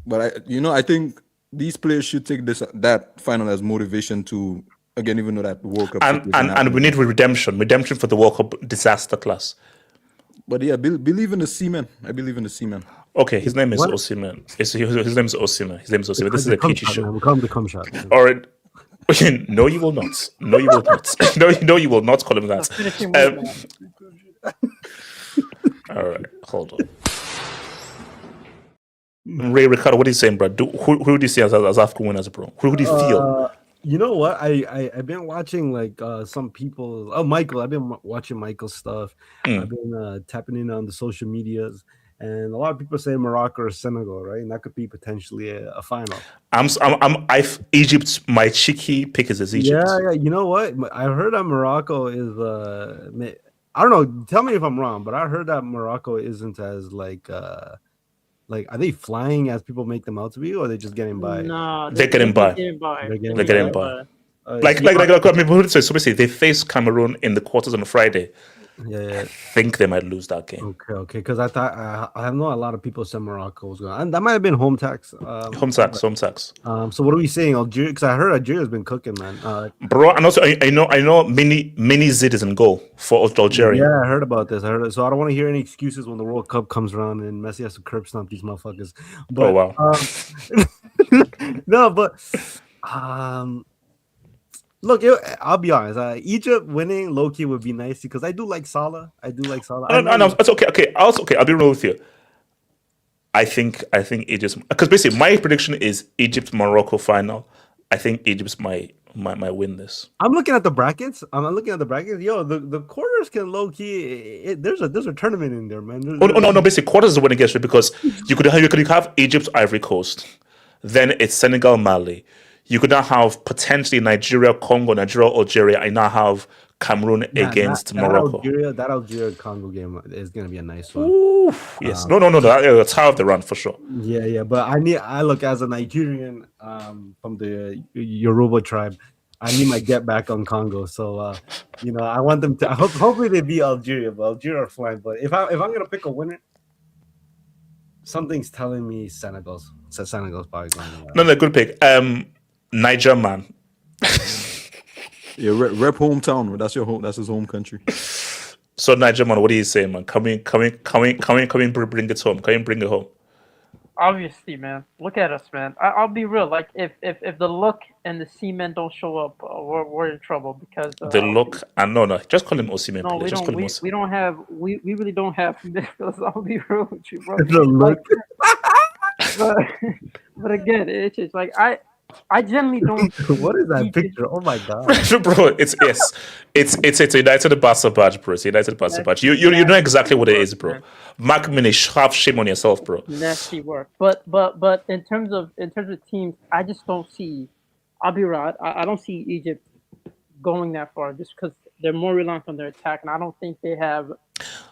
but I think these players should take that final as motivation to again, even though that World Cup and we need redemption for the World Cup disaster class. But yeah, believe in the seaman. I believe in the seaman. Okay, his name is Osimhen. His name is Osimhen. This is a peachy show. We'll call him the cum shot. All right. No, you will not. No, you will not. No, you will not call him that. All right, hold on. Ray Ricardo, what are you saying, bro? Who do you see as AFCON winners, bro? Who do you feel? You know what? I've been watching like some people. Oh, Michael. I've been watching Michael's stuff. I've been tapping in on the social medias, and a lot of people say Morocco or Senegal, right? And that could be potentially a final. Egypt. My cheeky pick is Egypt. Yeah. You know what? I heard that Morocco is. I don't know. Tell me if I'm wrong, but I heard that Morocco isn't as like, are they flying as people make them out to be, or are they just getting by? No, they're getting by. They're getting by. Like I mean, so basically, they face Cameroon in the quarters on Friday. Yeah. I think they might lose that game. Okay. Because I thought I know a lot of people said Morocco was going, and that might have been home tax. Home tax. So what are we saying, Algeria? Because I heard Algeria's been cooking, man. Bro, and also I know mini Zid is in goal for Algeria. Yeah, I heard about this. So I don't want to hear any excuses when the World Cup comes around and Messi has to curb stomp these motherfuckers. But, oh wow. No, but Look, I'll be honest. Egypt winning low key would be nice because I do like Salah. I do like Salah. No, it's okay. Okay, I'll be real with you. I think Egypt, because basically my prediction is Egypt Morocco final. I think Egypt might win this. I'm looking at the brackets. I'm looking at the brackets. Yo, the quarters can low key. There's a tournament in there, man. No. Basically, quarters is the winning against because you could have Egypt, Ivory Coast, then it's Senegal, Mali. You could now have potentially Nigeria, Congo, Nigeria, Algeria. I now have Cameroon against Morocco. That Algeria Congo game is gonna be a nice one. Ooh, yes. No. That's half the run for sure. Yeah. But I look as a Nigerian from the Yoruba tribe. I need my get back on Congo. So I want them to. Hopefully they beat Algeria, but Algeria are flying. But if I'm gonna pick a winner, something's telling me Senegal's probably going to win. No, good pick. Niger man. Yeah, rep hometown. That's your home. That's his home country. So Niger man, what do you say, man? Come in, bring it home. Come in, bring it home. Obviously, man. Look at us, man. I'll be real. Like if the look and the Seamen don't show up, we're in trouble because the look and no, just call him Osimhen. No, please. we don't have. We really don't have midfielders. I'll be real with you, bro. The look. But again, it's just like I generally don't. What is that picture? Oh my god, bro! It's a United Barca badge, bro. It's a United Barca badge. You know exactly what it is, bro. Mark Minish, have shame on yourself, bro. Nasty work. But in terms of teams, I just don't see. I'll be right. I don't see Egypt going that far just because they're more reliant on their attack, and I don't think they have.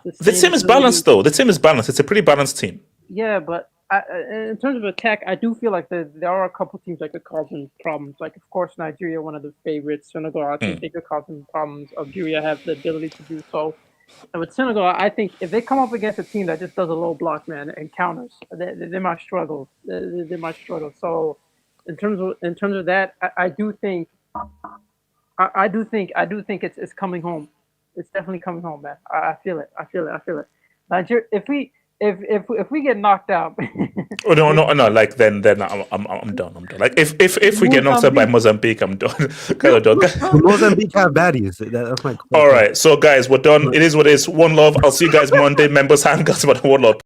The team is balanced, though. The team is balanced. It's a pretty balanced team. Yeah, but in terms of attack, I do feel like there are a couple teams that could cause them problems. Like, of course, Nigeria, one of the favorites. Senegal, I think they could cause them problems. Algeria have the ability to do so. And with Senegal, I think if they come up against a team that just does a low block, man, and counters, they might struggle. They might struggle. So, in terms of that, I do think it's coming home. It's definitely coming home, man. I feel it. Nigeria, if we get knocked out. Oh no! Like then I'm done. Like if we get knocked out by Mozambique, I'm done. Mozambique have baddies. That's my question. All right, so guys, we're done. It is what it is. One love. I'll see you guys Monday. Members Hangouts, but one love.